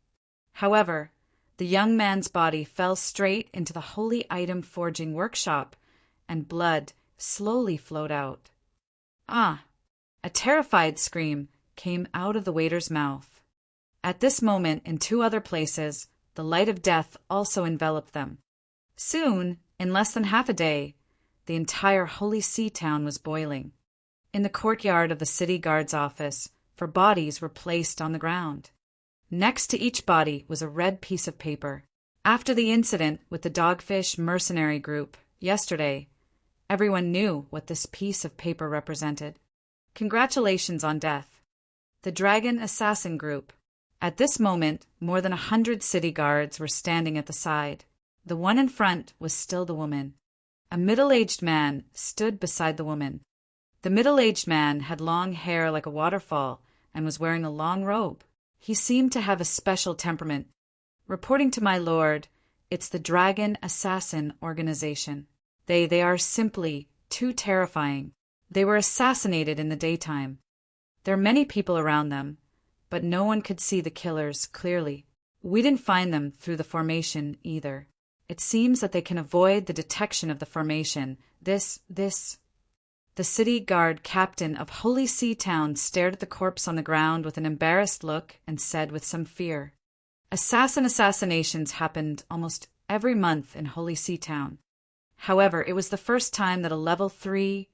However, the young man's body fell straight into the Holy Item Forging Workshop, and blood slowly flowed out. "Ah!" A terrified scream came out of the waiter's mouth. At this moment, in 2 other places, the light of death also enveloped them. Soon, in less than half a day, the entire Holy See Town was boiling. In the courtyard of the city guard's office, 4 bodies were placed on the ground. Next to each body was a red piece of paper. After the incident with the Dogfish mercenary group yesterday, everyone knew what this piece of paper represented. Congratulations on death. The Dragon Assassin Group. At this moment, more than 100 city guards were standing at the side. The one in front was still the woman. A middle-aged man stood beside the woman. The middle-aged man had long hair like a waterfall and was wearing a long robe. He seemed to have a special temperament. "Reporting to my lord, it's the Dragon Assassin Organization. They are simply too terrifying. They were assassinated in the daytime. There are many people around them, but no one could see the killers clearly. We didn't find them through the formation either. It seems that they can avoid the detection of the formation. This... The city guard captain of Holy See Town stared at the corpse on the ground with an embarrassed look and said with some fear, "Assassinations happened almost every month in Holy See Town. However, it was the first time that a level 3,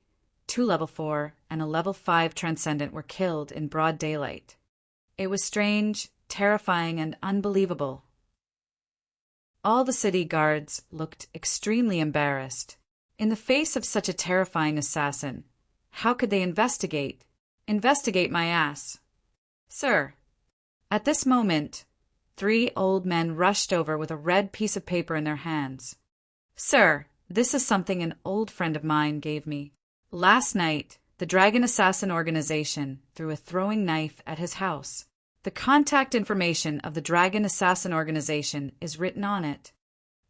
2 level 4, and a level 5 transcendent were killed in broad daylight. It was strange, terrifying, and unbelievable." All the city guards looked extremely embarrassed. In the face of such a terrifying assassin, how could they investigate? Investigate my ass. "Sir." At this moment, 3 old men rushed over with a red piece of paper in their hands. "Sir, this is something an old friend of mine gave me. Last night, the Dragon Assassin Organization threw a throwing knife at his house. The contact information of the Dragon Assassin Organization is written on it.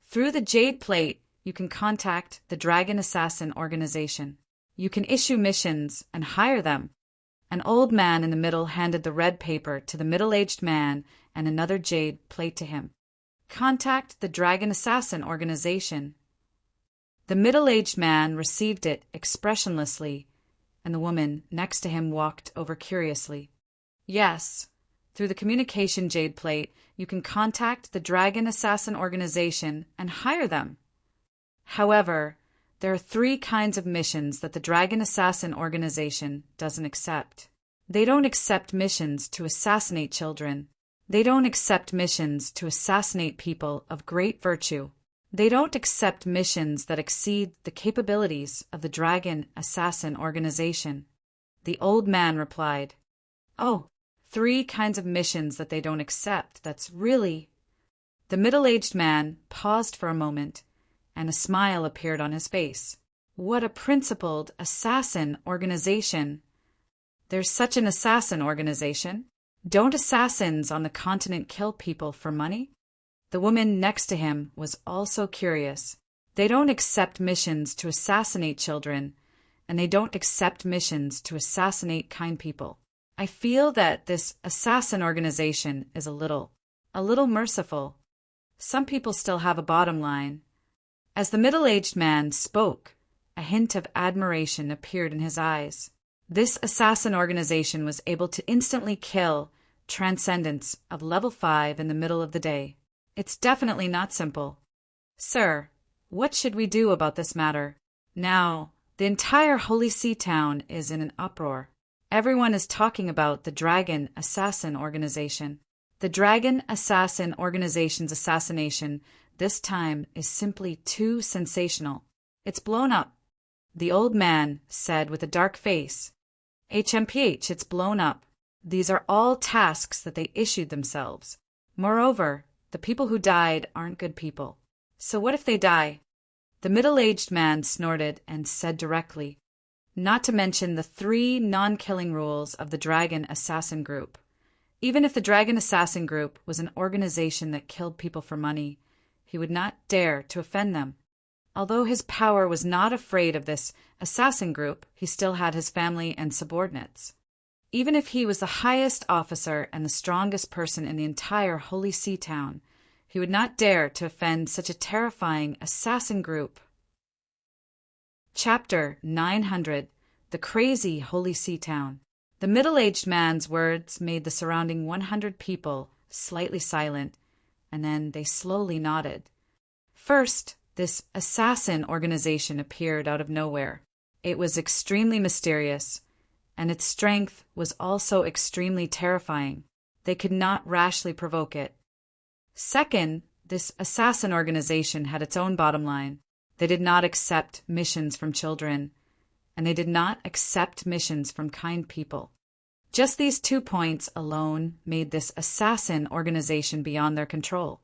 Through the jade plate, you can contact the Dragon Assassin Organization. You can issue missions and hire them." An old man in the middle handed the red paper to the middle-aged man and another jade plate to him. "Contact the Dragon Assassin Organization." The middle-aged man received it expressionlessly, and the woman next to him walked over curiously. "Yes. Through the communication jade plate, you can contact the Dragon Assassin Organization and hire them. However, there are 3 kinds of missions that the Dragon Assassin Organization doesn't accept. They don't accept missions to assassinate children. They don't accept missions to assassinate people of great virtue. They don't accept missions that exceed the capabilities of the Dragon Assassin Organization. The old man replied, "Oh, 3 kinds of missions that they don't accept. That's really—" The middle-aged man paused for a moment, and a smile appeared on his face. What a principled assassin organization! There's such an assassin organization? Don't assassins on the continent kill people for money? The woman next to him was also curious. They don't accept missions to assassinate children, and they don't accept missions to assassinate kind people. I feel that this assassin organization is a little merciful. Some people still have a bottom line. As the middle-aged man spoke, a hint of admiration appeared in his eyes. This assassin organization was able to instantly kill transcendents of level 5 in the middle of the day. It's definitely not simple. Sir, what should we do about this matter? Now, the entire Holy See town is in an uproar. Everyone is talking about the Dragon Assassin Organization. The Dragon Assassin Organization's assassination this time is simply too sensational. It's blown up. The old man said with a dark face, "HMPH, it's blown up. These are all tasks that they issued themselves. Moreover, the people who died aren't good people. So what if they die?" The middle-aged man snorted and said directly, "Not to mention the 3 non-killing rules of the Dragon Assassin Group. Even if the Dragon Assassin Group was an organization that killed people for money, he would not dare to offend them. Although his power was not afraid of this assassin group, he still had his family and subordinates. Even if he was the highest officer and the strongest person in the entire Holy See town, he would not dare to offend such a terrifying assassin group." Chapter 900. The Crazy Holy See Town. The middle-aged man's words made the surrounding 100 people slightly silent, and then they slowly nodded. First, this assassin organization appeared out of nowhere. It was extremely mysterious, and its strength was also extremely terrifying. They could not rashly provoke it. Second, this assassin organization had its own bottom line. They did not accept missions from children, and they did not accept missions from kind people. Just these 2 points alone made this assassin organization beyond their control.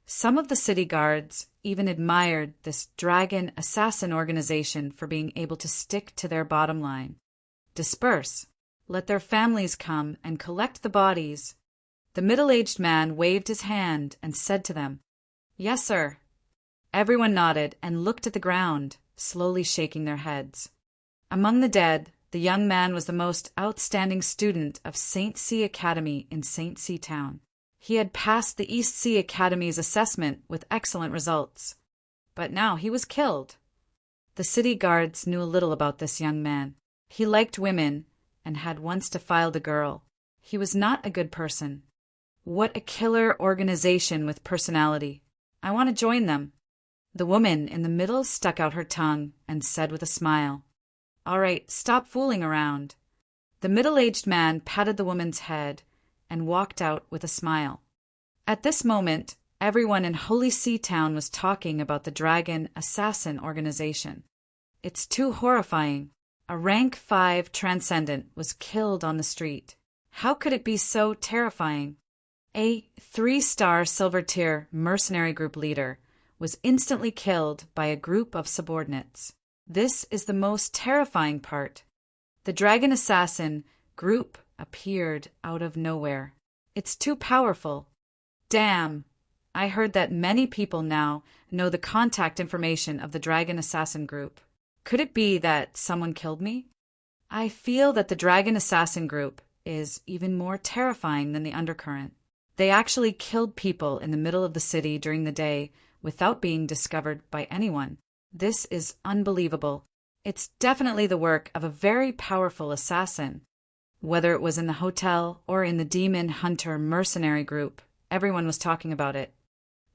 Some of the city guards even admired this Dragon Assassin Organization for being able to stick to their bottom line. Disperse. Let their families come and collect the bodies. The middle-aged man waved his hand and said to them, "Yes, sir." Everyone nodded and looked at the ground, slowly shaking their heads. Among the dead, the young man was the most outstanding student of St. C Academy in St. C Town. He had passed the East Sea Academy's assessment with excellent results. But now he was killed. The city guards knew a little about this young man. He liked women and had once defiled a girl. He was not a good person. What a killer organization with personality. I want to join them. The woman in the middle stuck out her tongue and said with a smile, "All right, stop fooling around." The middle-aged man patted the woman's head and walked out with a smile. At this moment, everyone in Holy See Town was talking about the Dragon Assassin Organization. It's too horrifying. A rank 5 transcendent was killed on the street. How could it be so terrifying? A 3-star silver tier mercenary group leader was instantly killed by a group of subordinates. This is the most terrifying part. The Dragon Assassin group appeared out of nowhere. It's too powerful. Damn! I heard that many people now know the contact information of the Dragon Assassin group. Could it be that someone killed me? I feel that the Dragon Assassin group is even more terrifying than the undercurrent. They actually killed people in the middle of the city during the day without being discovered by anyone. This is unbelievable. It's definitely the work of a very powerful assassin. Whether it was in the hotel or in the Demon Hunter mercenary group, everyone was talking about it.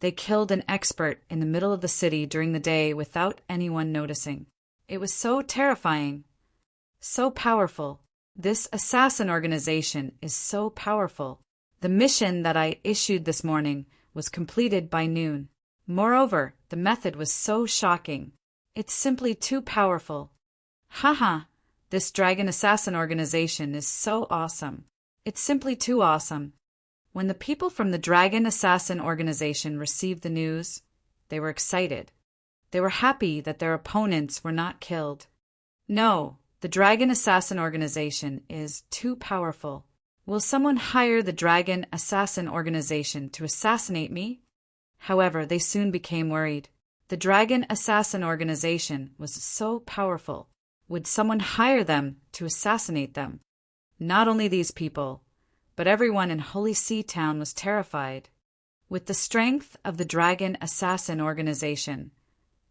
They killed an expert in the middle of the city during the day without anyone noticing. It was so terrifying, so powerful. This assassin organization is so powerful. The mission that I issued this morning was completed by noon. Moreover, the method was so shocking. It's simply too powerful. Haha, this dragon assassin organization is so awesome. It's simply too awesome. When the people from the dragon assassin organization received the news, they were excited. They were happy that their opponents were not killed. No, the dragon assassin organization is too powerful. Will someone hire the dragon assassin organization to assassinate me? However, they soon became worried. The dragon assassin organization was so powerful. Would someone hire them to assassinate them? Not only these people, but everyone in Holy See Town was terrified. With the strength of the dragon assassin organization,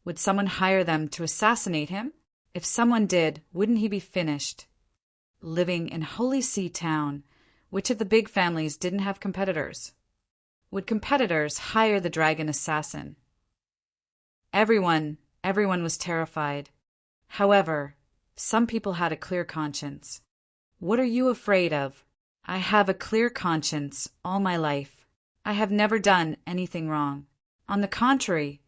would someone hire them to assassinate him? If someone did, wouldn't he be finished? Living in Holy See Town, which of the big families didn't have competitors? Would competitors hire the dragon assassin? Everyone was terrified. However, some people had a clear conscience. What are you afraid of? I have a clear conscience all my life. I have never done anything wrong. On the contrary,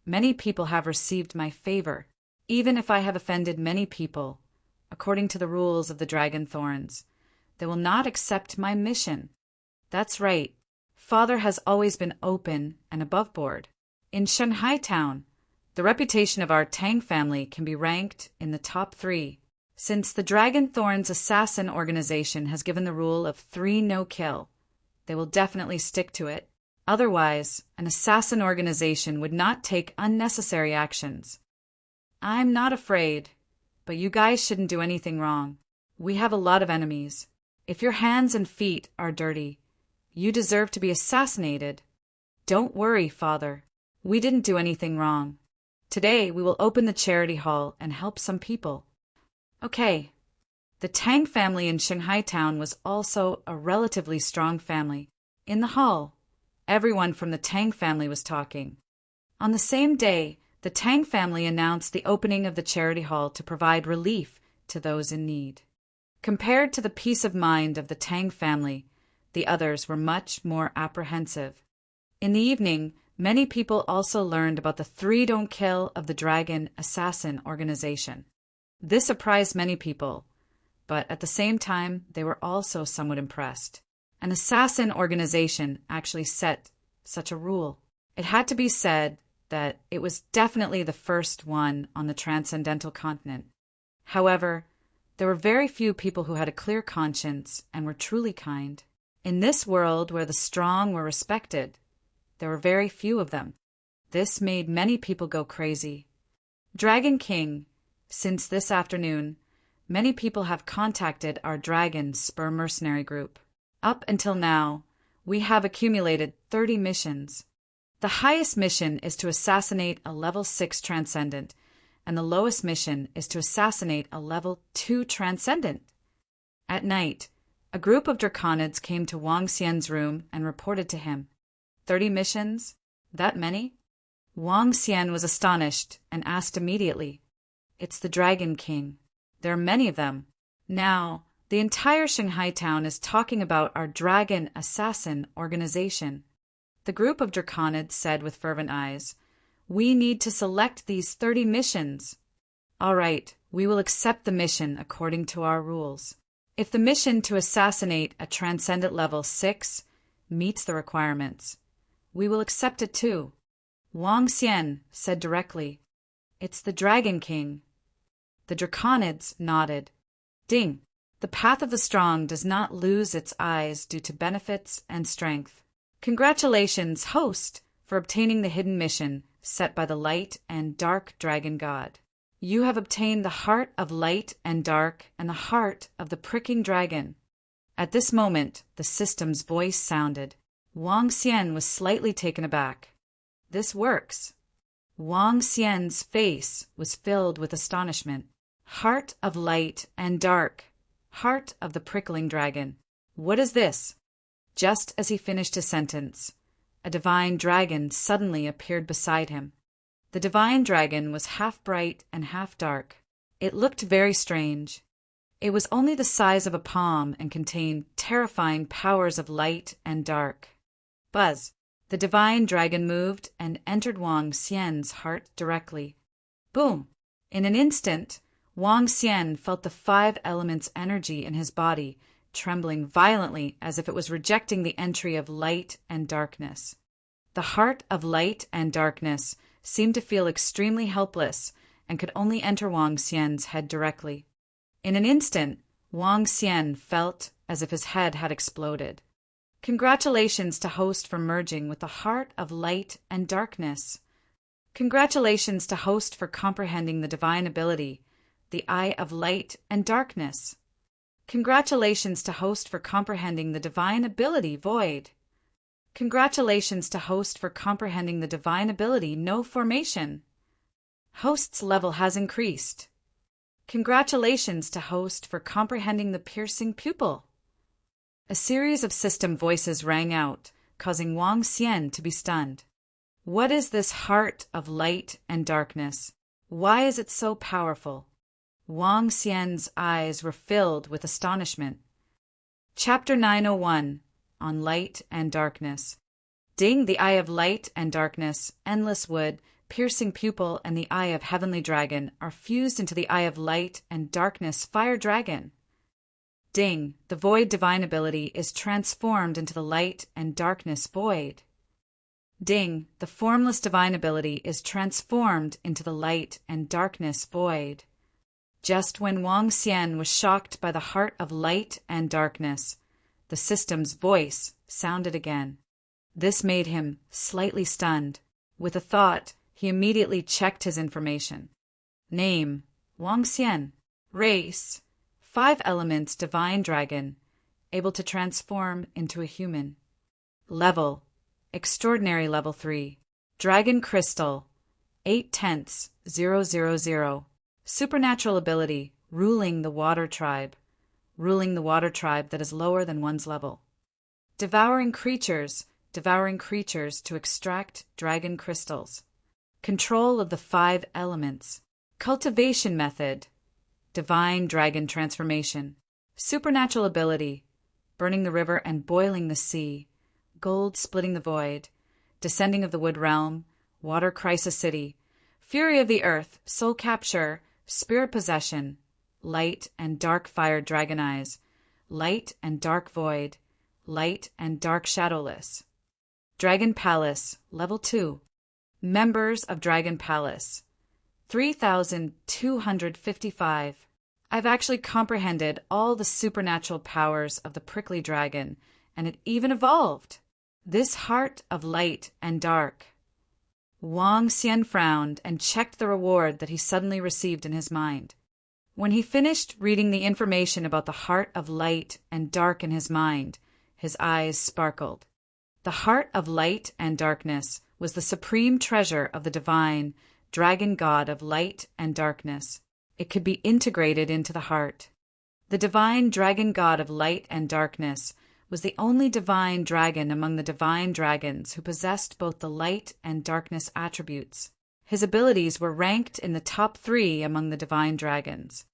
many people have received my favor, even if I have offended many people. According to the rules of the Dragon Thorns, they will not accept my mission. That's right. Father has always been open and above board. In Shanghai Town, the reputation of our Tang family can be ranked in the top 3. Since the Dragon Thorns Assassin organization has given the rule of 3 no-kill, they will definitely stick to it. Otherwise, an assassin organization would not take unnecessary actions. I'm not afraid, but you guys shouldn't do anything wrong. We have a lot of enemies. If your hands and feet are dirty, you deserve to be assassinated. Don't worry, Father. We didn't do anything wrong. Today we will open the charity hall and help some people. Okay. The Tang family in Shanghai Town was also a relatively strong family. In the hall, everyone from the Tang family was talking. On the same day, the Tang family announced the opening of the charity hall to provide relief to those in need. Compared to the peace of mind of the Tang family, the others were much more apprehensive. In the evening, many people also learned about the 3 don't kill of the Dragon Assassin organization. This surprised many people, but at the same time, they were also somewhat impressed. An assassin organization actually set such a rule. It had to be said that it was definitely the first one on the transcendental continent. However, there were very few people who had a clear conscience and were truly kind. In this world where the strong were respected, there were very few of them. This made many people go crazy. Dragon King, since this afternoon, many people have contacted our Dragon Spur mercenary group. Up until now, we have accumulated 30 missions. The highest mission is to assassinate a level 6 transcendent, and the lowest mission is to assassinate a level 2 transcendent. At night, a group of Draconids came to Wang Xian's room and reported to him. 30 missions? That many? Wang Xian was astonished and asked immediately. It's the Dragon King. There are many of them. Now, the entire Shanghai town is talking about our Dragon Assassin organization. The group of Draconids said with fervent eyes, "We need to select these 30 missions." All right, we will accept the mission according to our rules. If the mission to assassinate a transcendent level 6 meets the requirements, we will accept it too. Wang Xian said directly, "It's the Dragon King." The Draconids nodded. Ding! The path of the strong does not lose its eyes due to benefits and strength. Congratulations, host, for obtaining the hidden mission set by the light and dark dragon god. You have obtained the heart of light and dark and the heart of the pricking dragon. At this moment, the system's voice sounded. Wang Xian was slightly taken aback. This works. Wang Xian's face was filled with astonishment. Heart of light and dark, heart of the prickling dragon. What is this? Just as he finished his sentence, a divine dragon suddenly appeared beside him. The divine dragon was half bright and half dark. It looked very strange. It was only the size of a palm and contained terrifying powers of light and dark. Buzz! The divine dragon moved and entered Wang Xian's heart directly. Boom! In an instant, Wang Xian felt the 5 elements' energy in his body trembling violently as if it was rejecting the entry of light and darkness. The heart of light and darkness seemed to feel extremely helpless and could only enter Wang Xian's head directly. In an instant, Wang Xian felt as if his head had exploded. Congratulations to host for merging with the heart of light and darkness. Congratulations to host for comprehending the divine ability, the eye of light and darkness. Congratulations to host for comprehending the divine ability, void. Congratulations to host for comprehending the divine ability, no formation. Host's level has increased. Congratulations to host for comprehending the piercing pupil. A series of system voices rang out, causing Wang Xian to be stunned. What is this heart of light and darkness? Why is it so powerful? Wang Xian's eyes were filled with astonishment. Chapter 901 on Light and Darkness. Ding, the eye of light and darkness, endless wood, piercing pupil, and the eye of heavenly dragon are fused into the eye of light and darkness, fire dragon. Ding, the void divine ability is transformed into the light and darkness void. Ding, the formless divine ability is transformed into the light and darkness void. Just when Wang Xian was shocked by the heart of light and darkness, the system's voice sounded again. This made him slightly stunned. With a thought, he immediately checked his information. Name, Wang Xian. Race, 5 elements divine dragon, able to transform into a human. Level, extraordinary level 3. Dragon crystal, 8/10,000. Supernatural ability, ruling the water tribe that is lower than one's level. Devouring creatures to extract dragon crystals. Control of the 5 elements. Cultivation method, divine dragon transformation. Supernatural ability, burning the river and boiling the sea. Gold splitting the void. Descending of the wood realm, water crisis city. Fury of the earth, soul capture, spirit possession, light and dark fire dragon eyes, light and dark void, light and dark shadowless. Dragon Palace, level 2. Members of Dragon Palace, 3,255. I've actually comprehended all the supernatural powers of the prickly dragon, and it even evolved. This heart of light and dark. Wang Xian frowned and checked the reward that he suddenly received in his mind. When he finished reading the information about the heart of light and dark in his mind, his eyes sparkled. The heart of light and darkness was the supreme treasure of the divine dragon god of light and darkness. It could be integrated into the heart. The divine dragon god of light and darkness was the only divine dragon among the divine dragons who possessed both the light and darkness attributes. His abilities were ranked in the top 3 among the divine dragons.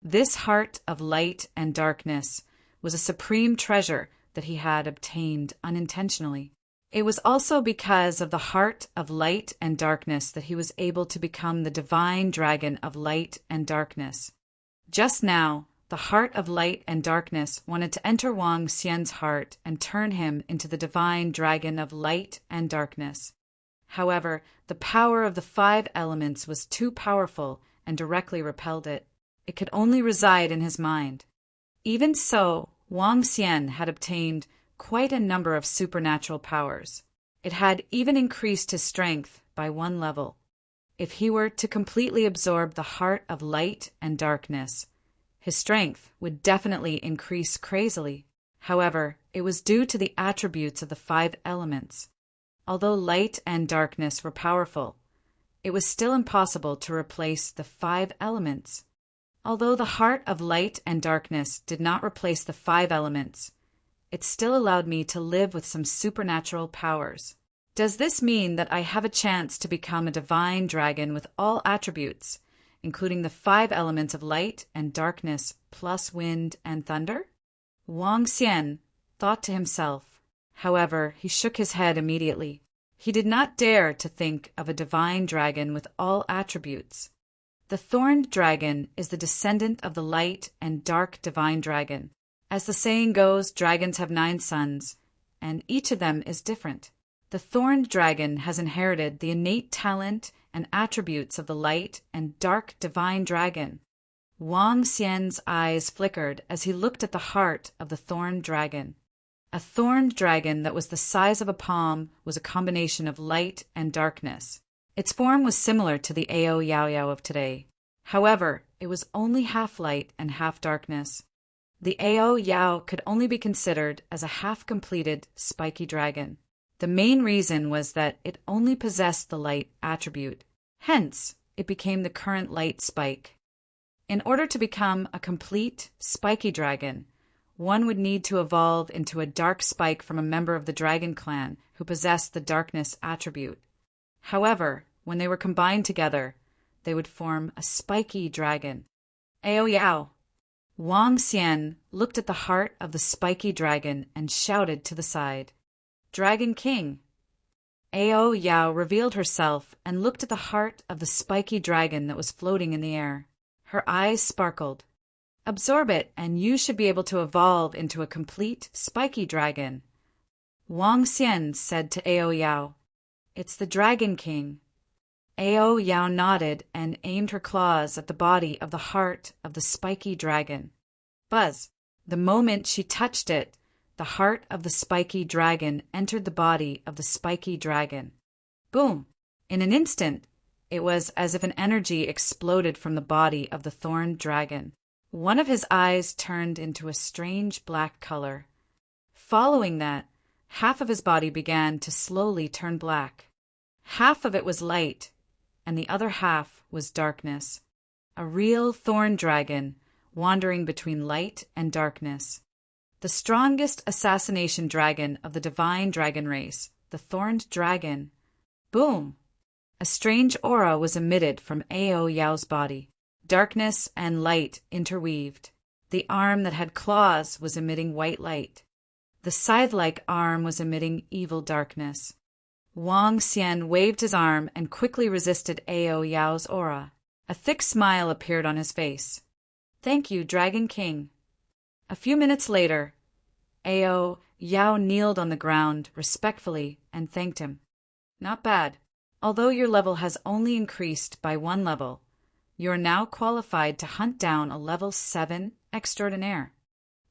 This heart of light and darkness was a supreme treasure that he had obtained unintentionally. It was also because of the heart of light and darkness that he was able to become the divine dragon of light and darkness. Just now, the heart of light and darkness wanted to enter Wang Xian's heart and turn him into the divine dragon of light and darkness. However, the power of the 5 elements was too powerful and directly repelled it. It could only reside in his mind. Even so, Wang Xian had obtained quite a number of supernatural powers. It had even increased his strength by 1 level. If he were to completely absorb the heart of light and darkness, his strength would definitely increase crazily. However, it was due to the attributes of the 5 elements. Although light and darkness were powerful, it was still impossible to replace the 5 elements. Although the heart of light and darkness did not replace the 5 elements, it still allowed me to live with some supernatural powers. Does this mean that I have a chance to become a divine dragon with all attributes, including the 5 elements of light and darkness plus wind and thunder? Wang Xian thought to himself. However, he shook his head immediately. He did not dare to think of a divine dragon with all attributes. The thorned dragon is the descendant of the light and dark divine dragon. As the saying goes, dragons have 9 sons, and each of them is different. The thorned dragon has inherited the innate talent and attributes of the light and dark divine dragon. Wang Xian's eyes flickered as he looked at the heart of the thorned dragon. A thorned dragon that was the size of a palm was a combination of light and darkness. Its form was similar to the Ao Yao Yao of today. However, it was only half light and half darkness. The Ao Yao could only be considered as a half-completed spiky dragon. The main reason was that it only possessed the light attribute. Hence, it became the current light spike. In order to become a complete spiky dragon, one would need to evolve into a dark spike from a member of the dragon clan who possessed the darkness attribute. However, when they were combined together, they would form a spiky dragon. Ao Yao! Wang Xian looked at the heart of the spiky dragon and shouted to the side, "Dragon King!" Ao Yao revealed herself and looked at the heart of the spiky dragon that was floating in the air. Her eyes sparkled. "Absorb it, and you should be able to evolve into a complete spiky dragon." Wang Xian said to Ao Yao, "It's the Dragon King." Ao Yao nodded and aimed her claws at the body of the heart of the spiky dragon. Buzz! The moment she touched it, the heart of the spiky dragon entered the body of the spiky dragon. Boom! In an instant, it was as if an energy exploded from the body of the thorned dragon. One of his eyes turned into a strange black color. Following that, half of his body began to slowly turn black. Half of it was light, and the other half was darkness. A real thorn dragon, wandering between light and darkness. The strongest assassination dragon of the divine dragon race, the thorned dragon. Boom! A strange aura was emitted from Ao Yao's body. Darkness and light interweaved. The arm that had claws was emitting white light. The scythe-like arm was emitting evil darkness. Wang Xian waved his arm and quickly resisted Ao Yao's aura. A thick smile appeared on his face. "Thank you, Dragon King." A few minutes later, Ao Yao kneeled on the ground respectfully and thanked him. "Not bad. Although your level has only increased by 1 level, you are now qualified to hunt down a level 7 extraordinaire."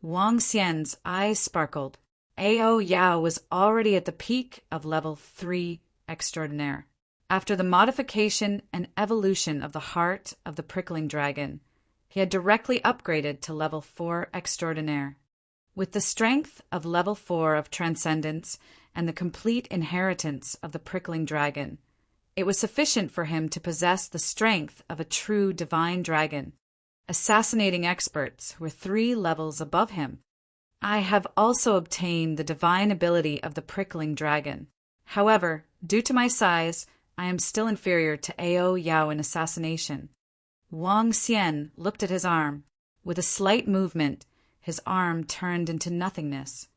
Wang Xian's eyes sparkled. Ao Yao was already at the peak of level 3 extraordinaire. After the modification and evolution of the heart of the prickling dragon, he had directly upgraded to level 4 extraordinaire. With the strength of level 4 of transcendence and the complete inheritance of the prickling dragon, it was sufficient for him to possess the strength of a true divine dragon, assassinating experts who were 3 levels above him. I have also obtained the divine ability of the prickling dragon. However, due to my size, I am still inferior to Ao Yao in assassination. Wang Xian looked at his arm. With a slight movement, his arm turned into nothingness.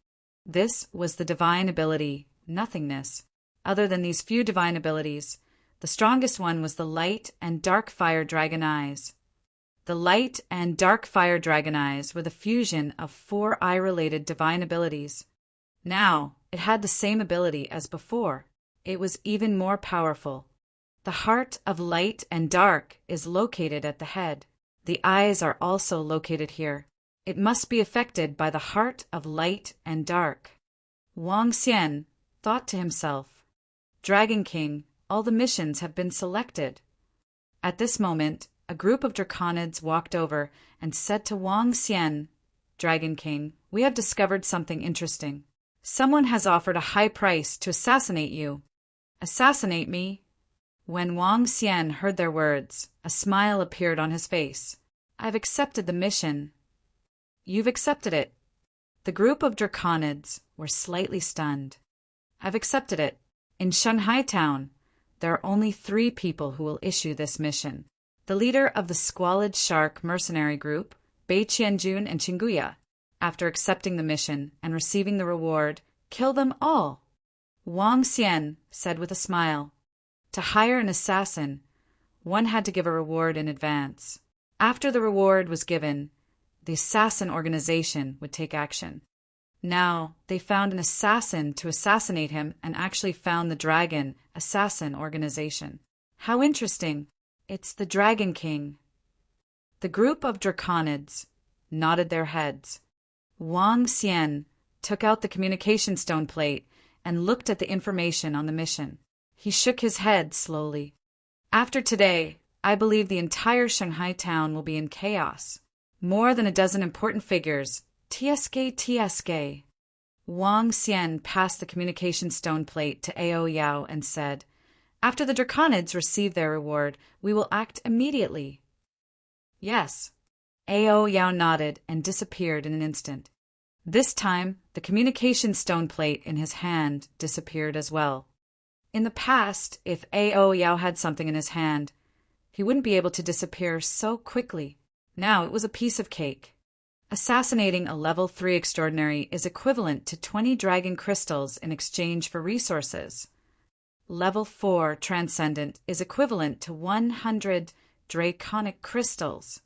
This was the divine ability, nothingness. Other than these few divine abilities, the strongest one was the light and dark fire dragon eyes. The light and dark fire dragon eyes were the fusion of 4 eye-related divine abilities. Now, it had the same ability as before. It was even more powerful. The heart of light and dark is located at the head. The eyes are also located here. It must be affected by the heart of light and dark. Wang Xian thought to himself, "Dragon King, all the missions have been selected." At this moment, a group of draconids walked over and said to Wang Xian, "Dragon King, we have discovered something interesting. Someone has offered a high price to assassinate you." "Assassinate me?" When Wang Xian heard their words, a smile appeared on his face. "I've accepted the mission." "You've accepted it?" The group of draconids were slightly stunned. "I've accepted it. In Shanghai Town, there are only 3 people who will issue this mission. the leader of the Squalid Shark mercenary group, Bei Qianjun and Chinguya, after accepting the mission and receiving the reward, kill them all. Wang Xian said with a smile, to hire an assassin, one had to give a reward in advance. After the reward was given, the assassin organization would take action. Now, they found an assassin to assassinate him and actually found the Dragon Assassin Organization. How interesting. It's the Dragon King. The group of draconids nodded their heads. Wang Xian took out the communication stone plate and looked at the information on the mission. He shook his head slowly. After today, I believe the entire Shanghai town will be in chaos. More than a dozen important figures. TSK. Wang Xian passed the communication stone plate to Ao Yao and said, after the draconids receive their reward, we will act immediately. Yes. Ao Yao nodded and disappeared in an instant. This time, the communication stone plate in his hand disappeared as well. In the past, if Ao Yao had something in his hand, he wouldn't be able to disappear so quickly. Now it was a piece of cake. Assassinating a level 3 extraordinary is equivalent to 20 dragon crystals in exchange for resources. Level 4 transcendent is equivalent to 100 draconic crystals.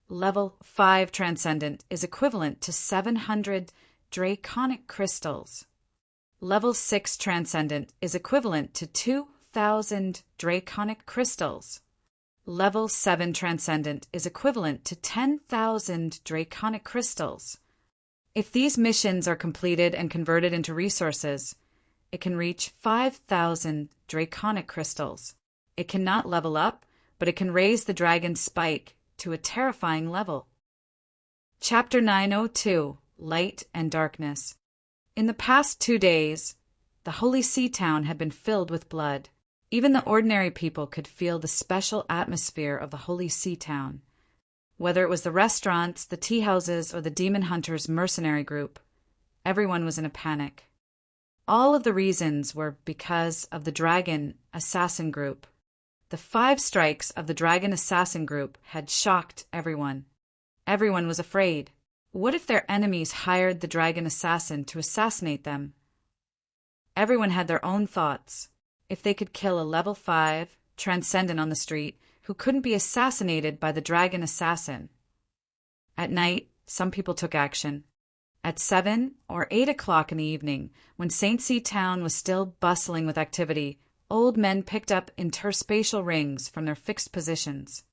Level 5 transcendent is equivalent to 700 draconic crystals. Level 6 transcendent is equivalent to 2,000 draconic crystals. Level 7 transcendent is equivalent to 10,000 draconic crystals. If these missions are completed and converted into resources, it can reach 5,000 draconic crystals. It cannot level up, but it can raise the dragon's spike to a terrifying level. Chapter 902, Light and Darkness. In the past 2 days, the Holy Sea Town had been filled with blood. Even the ordinary people could feel the special atmosphere of the Holy Sea Town. Whether it was the restaurants, the tea houses, or the demon hunters' mercenary group, everyone was in a panic. All of the reasons were because of the Dragon Assassin Group. The 5 strikes of the Dragon Assassin Group had shocked everyone. Everyone was afraid. What if their enemies hired the Dragon Assassin to assassinate them? Everyone had their own thoughts. If they could kill a level 5 transcendent on the street who couldn't be assassinated by the Dragon Assassin. At night, some people took action. At 7 or 8 o'clock in the evening, when St. C Town was still bustling with activity, old men picked up interspatial rings from their fixed positions.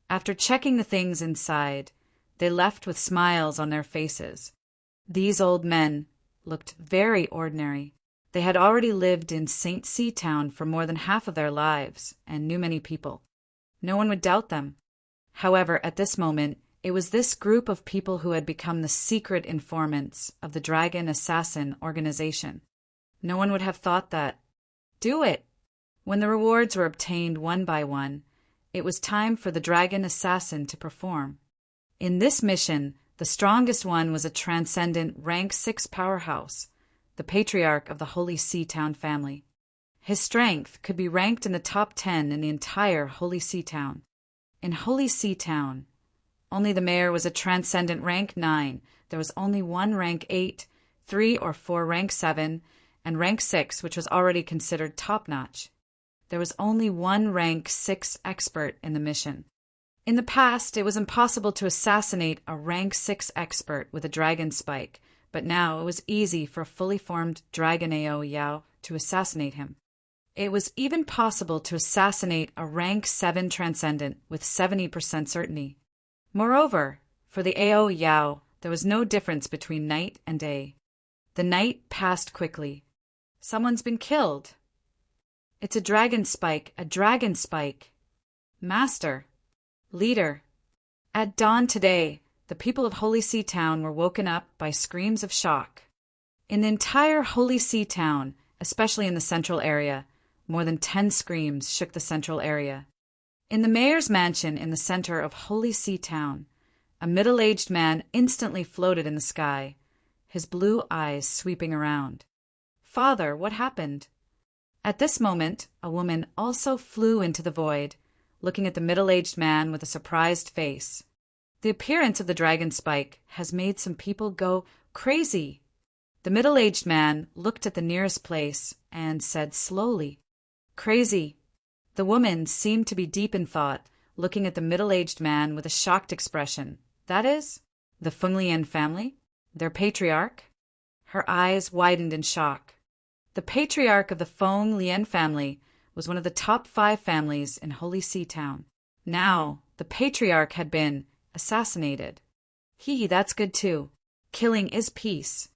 After checking the things inside, they left with smiles on their faces. These old men looked very ordinary. They had already lived in St. C Town for more than half of their lives and knew many people. No one would doubt them. However, at this moment, it was this group of people who had become the secret informants of the Dragon Assassin Organization. No one would have thought that. Do it! When the rewards were obtained one by one, it was time for the Dragon Assassin to perform. In this mission, the strongest one was a transcendent rank 6 powerhouse, the patriarch of the Holy Sea Town family. His strength could be ranked in the top 10 in the entire Holy Sea Town. In Holy Sea Town, only the mayor was a transcendent rank 9, there was only one rank 8, 3 or 4 rank 7, and rank 6, which was already considered top-notch. There was only one rank 6 expert in the mission. In the past, it was impossible to assassinate a rank 6 expert with a dragon spike, but now it was easy for a fully formed Dragon Ao Yao to assassinate him. It was even possible to assassinate a rank 7 transcendent with 70% certainty. Moreover, for the Ao Yao, there was no difference between night and day. The night passed quickly. Someone's been killed. It's a dragon spike, a dragon spike. Master. Leader. At dawn today, the people of Holy Sea Town were woken up by screams of shock. In the entire Holy Sea Town, especially in the central area, more than 10 screams shook the central area. In the mayor's mansion in the center of Holy Sea Town, a middle-aged man instantly floated in the sky, his blue eyes sweeping around. Father, what happened? At this moment, a woman also flew into the void, looking at the middle-aged man with a surprised face. The appearance of the dragon spike has made some people go crazy. The middle-aged man looked at the nearest place and said slowly, "Crazy." The woman seemed to be deep in thought, looking at the middle-aged man with a shocked expression. That is, the Fenglian family? Their patriarch? Her eyes widened in shock. The patriarch of the Feng Lian family was one of the top 5 families in Holy See Town. Now, the patriarch had been assassinated. That's good too. Killing is peace.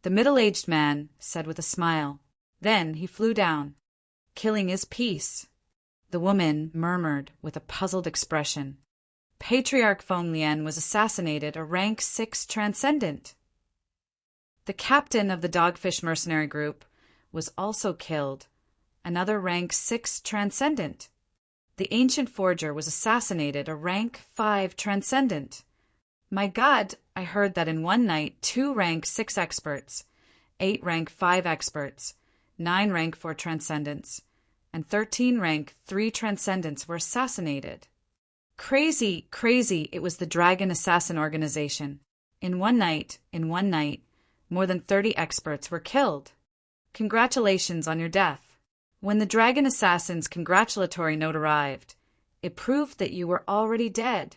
The middle-aged man said with a smile. Then he flew down. Killing is peace. The woman murmured with a puzzled expression. Patriarch Feng Lian was assassinated, a rank 6 transcendent. The captain of the Dogfish mercenary group was also killed, another rank 6 transcendent. The ancient forger was assassinated, a rank 5 transcendent. My God, I heard that in one night 2 rank 6 experts, 8 rank 5 experts, 9 rank 4 transcendents, and 13 rank 3 transcendents were assassinated. Crazy, crazy, it was the Dragon Assassin Organization. In one night, more than 30 experts were killed. Congratulations on your death. When the Dragon Assassin's congratulatory note arrived, it proved that you were already dead.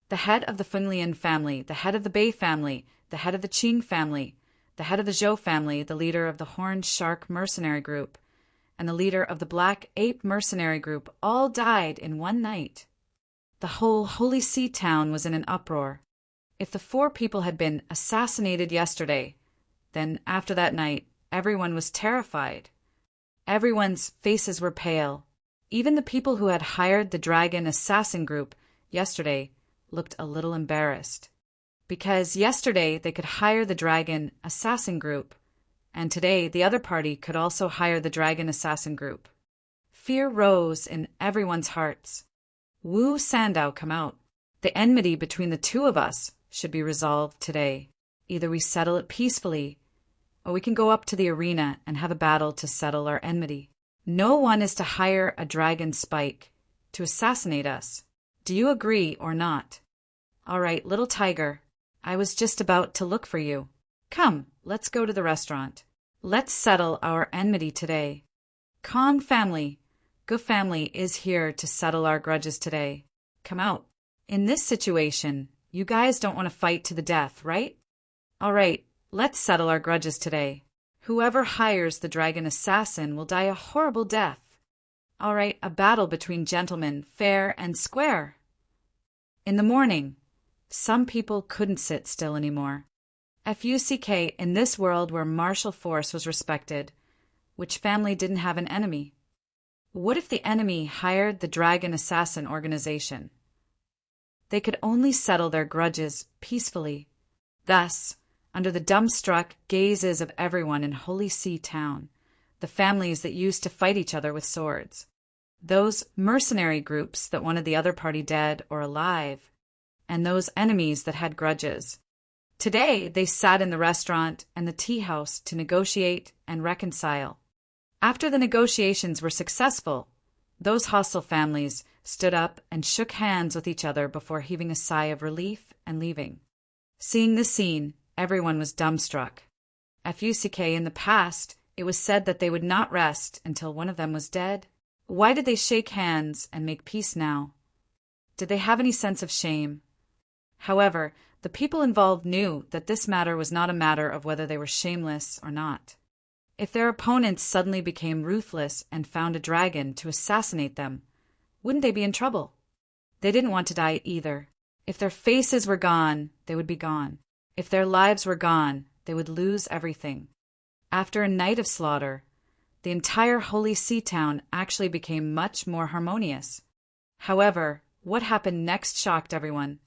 The head of the Fenglian family, the head of the Bei family, the head of the Qing family, the head of the Zhou family, the leader of the Horned Shark mercenary group, and the leader of the Black Ape mercenary group all died in one night. The whole Holy See town was in an uproar. If the 4 people had been assassinated yesterday, then after that night, everyone was terrified. Everyone's faces were pale. Even the people who had hired the Dragon Assassin group yesterday looked a little embarrassed. Because yesterday they could hire the Dragon Assassin group, and today the other party could also hire the Dragon Assassin group. Fear rose in everyone's hearts. Wu Sandow, come out. The enmity between the 2 of us should be resolved today. Either we settle it peacefully, or we can go up to the arena and have a battle to settle our enmity. No one is to hire a dragon spike to assassinate us. Do you agree or not? All right, little tiger, I was just about to look for you. Come, let's go to the restaurant. Let's settle our enmity today. Khan family, Gu family is here to settle our grudges today. Come out. In this situation, you guys don't want to fight to the death, right? All right, let's settle our grudges today. Whoever hires the Dragon Assassin will die a horrible death. All right, a battle between gentlemen, fair and square. In the morning, some people couldn't sit still anymore. FUCK, in this world where martial force was respected, which family didn't have an enemy? What if the enemy hired the Dragon Assassin Organization? They could only settle their grudges peacefully. Thus, under the dumbstruck gazes of everyone in Holy See Town, the families that used to fight each other with swords, those mercenary groups that wanted the other party dead or alive, and those enemies that had grudges. Today, they sat in the restaurant and the tea house to negotiate and reconcile. After the negotiations were successful, those hostile families stood up and shook hands with each other before heaving a sigh of relief and leaving. Seeing this scene, everyone was dumbstruck. FUCK, in the past, it was said that they would not rest until one of them was dead. Why did they shake hands and make peace now? Did they have any sense of shame? However, the people involved knew that this matter was not a matter of whether they were shameless or not. If their opponents suddenly became ruthless and found a dragon to assassinate them, wouldn't they be in trouble? They didn't want to die either. If their faces were gone, they would be gone. If their lives were gone, they would lose everything. After a night of slaughter, the entire Holy See Town actually became much more harmonious. However, what happened next shocked everyone.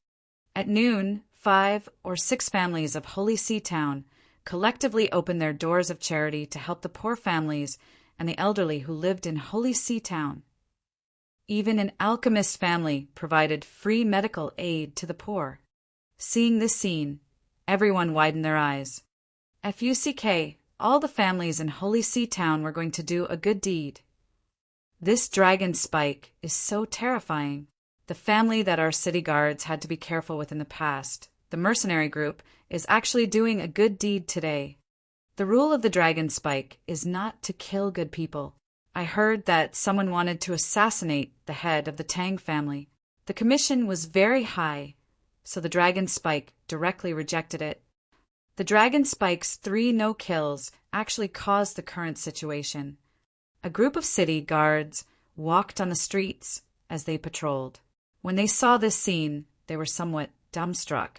At noon, 5 or 6 families of Holy See Town collectively opened their doors of charity to help the poor families and the elderly who lived in Holy See Town. Even an alchemist family provided free medical aid to the poor. Seeing this scene, everyone widened their eyes. FUCK, all the families in Holy See Town were going to do a good deed. This dragon spike is so terrifying. The family that our city guards had to be careful with in the past, the mercenary group, is actually doing a good deed today. The rule of the dragon spike is not to kill good people. I heard that someone wanted to assassinate the head of the Tang family. The commission was very high, so the dragon spike directly rejected it. The dragon spike's 3 no-kills actually caused the current situation. A group of city guards walked on the streets as they patrolled. When they saw this scene, they were somewhat dumbstruck.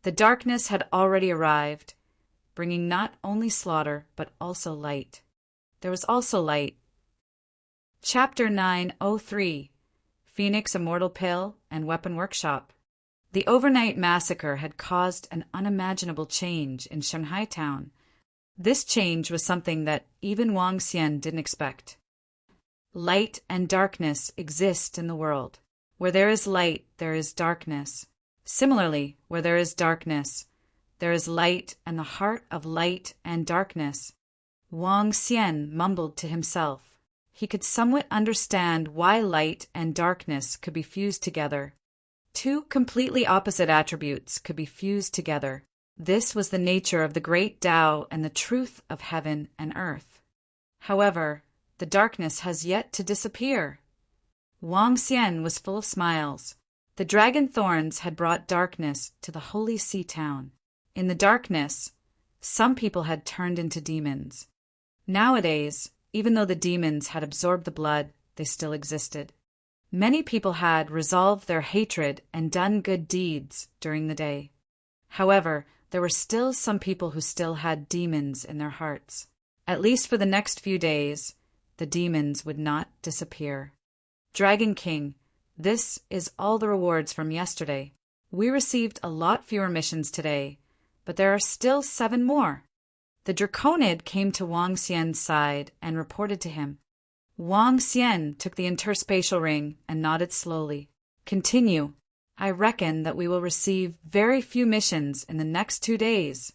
The darkness had already arrived, bringing not only slaughter but also light. There was also light. Chapter 903: Phoenix Immortal Pill and Weapon Workshop. The overnight massacre had caused an unimaginable change in Shanghai town. This change was something that even Wang Xian didn't expect. Light and darkness exist in the world. Where there is light, there is darkness. Similarly, where there is darkness, there is light, and the heart of light and darkness. Wang Xian mumbled to himself. He could somewhat understand why light and darkness could be fused together. 2 completely opposite attributes could be fused together. This was the nature of the great Tao and the truth of heaven and earth. However, the darkness has yet to disappear. Wang Xian was full of smiles. The dragon thorns had brought darkness to the holy sea town. In the darkness, some people had turned into demons. Nowadays, even though the demons had absorbed the blood, they still existed. Many people had resolved their hatred and done good deeds during the day. However, there were still some people who still had demons in their hearts. At least for the next few days, the demons would not disappear. Dragon King, this is all the rewards from yesterday. We received a lot fewer missions today, but there are still 7 more. The Draconid came to Wang Xian's side and reported to him. Wang Xian took the interspatial ring and nodded slowly. Continue. I reckon that we will receive very few missions in the next 2 days.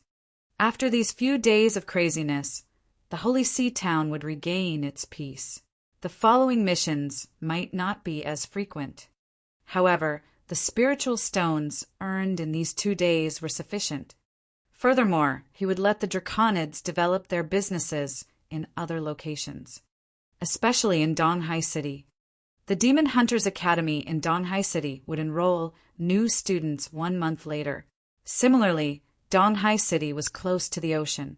After these few days of craziness, the Holy Sea Town would regain its peace. The following missions might not be as frequent. However, the spiritual stones earned in these 2 days were sufficient. Furthermore, he would let the Draconids develop their businesses in other locations, especially in Donghai City. The Demon Hunters Academy in Donghai City would enroll new students 1 month later. Similarly, Donghai City was close to the ocean.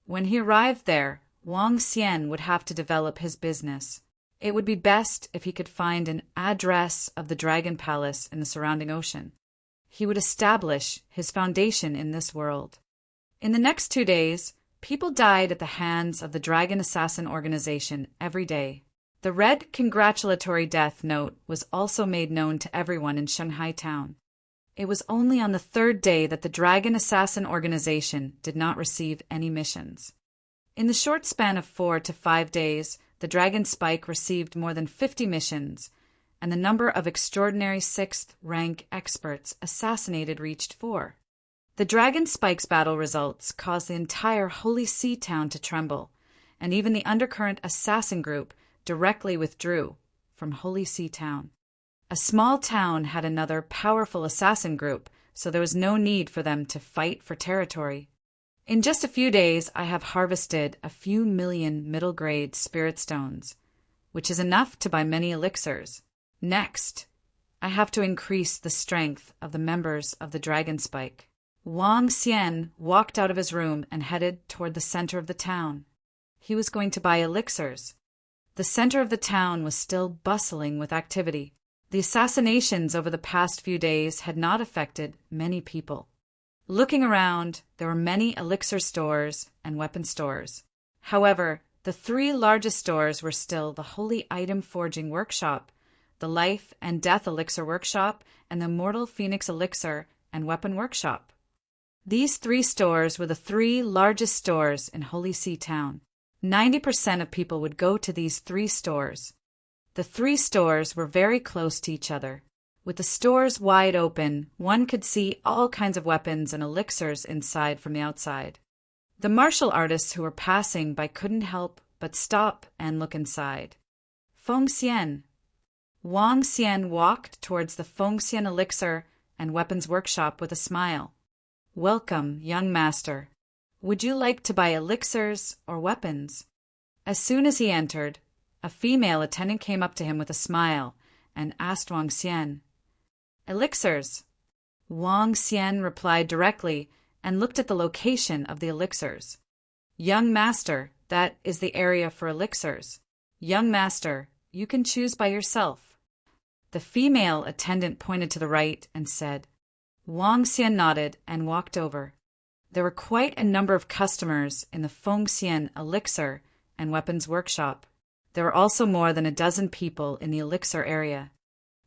When he arrived there, Wang Xian would have to develop his business. It would be best if he could find an address of the Dragon Palace in the surrounding ocean. He would establish his foundation in this world. In the next 2 days, people died at the hands of the Dragon Assassin organization every day. The red congratulatory death note was also made known to everyone in Shanghai town. It was only on the 3rd day that the Dragon Assassin organization did not receive any missions. In the short span of 4 to 5 days, the Dragon Spike received more than 50 missions, and the number of extraordinary 6th rank experts assassinated reached 4. The Dragon Spike's battle results caused the entire Holy Sea Town to tremble, and even the Undercurrent Assassin Group directly withdrew from Holy Sea Town. A small town had another powerful assassin group, so there was no need for them to fight for territory. In just a few days, I have harvested a few million middle-grade spirit stones, which is enough to buy many elixirs. Next, I have to increase the strength of the members of the Dragon Spike. Wang Xian walked out of his room and headed toward the center of the town. He was going to buy elixirs. The center of the town was still bustling with activity. The assassinations over the past few days had not affected many people. Looking around, there were many elixir stores and weapon stores. However, the 3 largest stores were still the Holy Item Forging Workshop, the Life and Death Elixir Workshop, and the Immortal Phoenix Elixir and Weapon Workshop. These 3 stores were the 3 largest stores in Holy Sea Town. 90% of people would go to these 3 stores. The 3 stores were very close to each other. With the stores wide open, one could see all kinds of weapons and elixirs inside from the outside. The martial artists who were passing by couldn't help but stop and look inside. Feng Xian. Wang Xian walked towards the Feng Xian elixir and weapons workshop with a smile. Welcome, young master. Would you like to buy elixirs or weapons? As soon as he entered, a female attendant came up to him with a smile and asked Wang Xian. Elixirs. Wang Xian replied directly and looked at the location of the elixirs. Young master, that is the area for elixirs. Young master, you can choose by yourself. The female attendant pointed to the right and said. Wang Xian nodded and walked over. There were quite a number of customers in the Feng Xian elixir and weapons workshop. There were also more than a dozen people in the elixir area.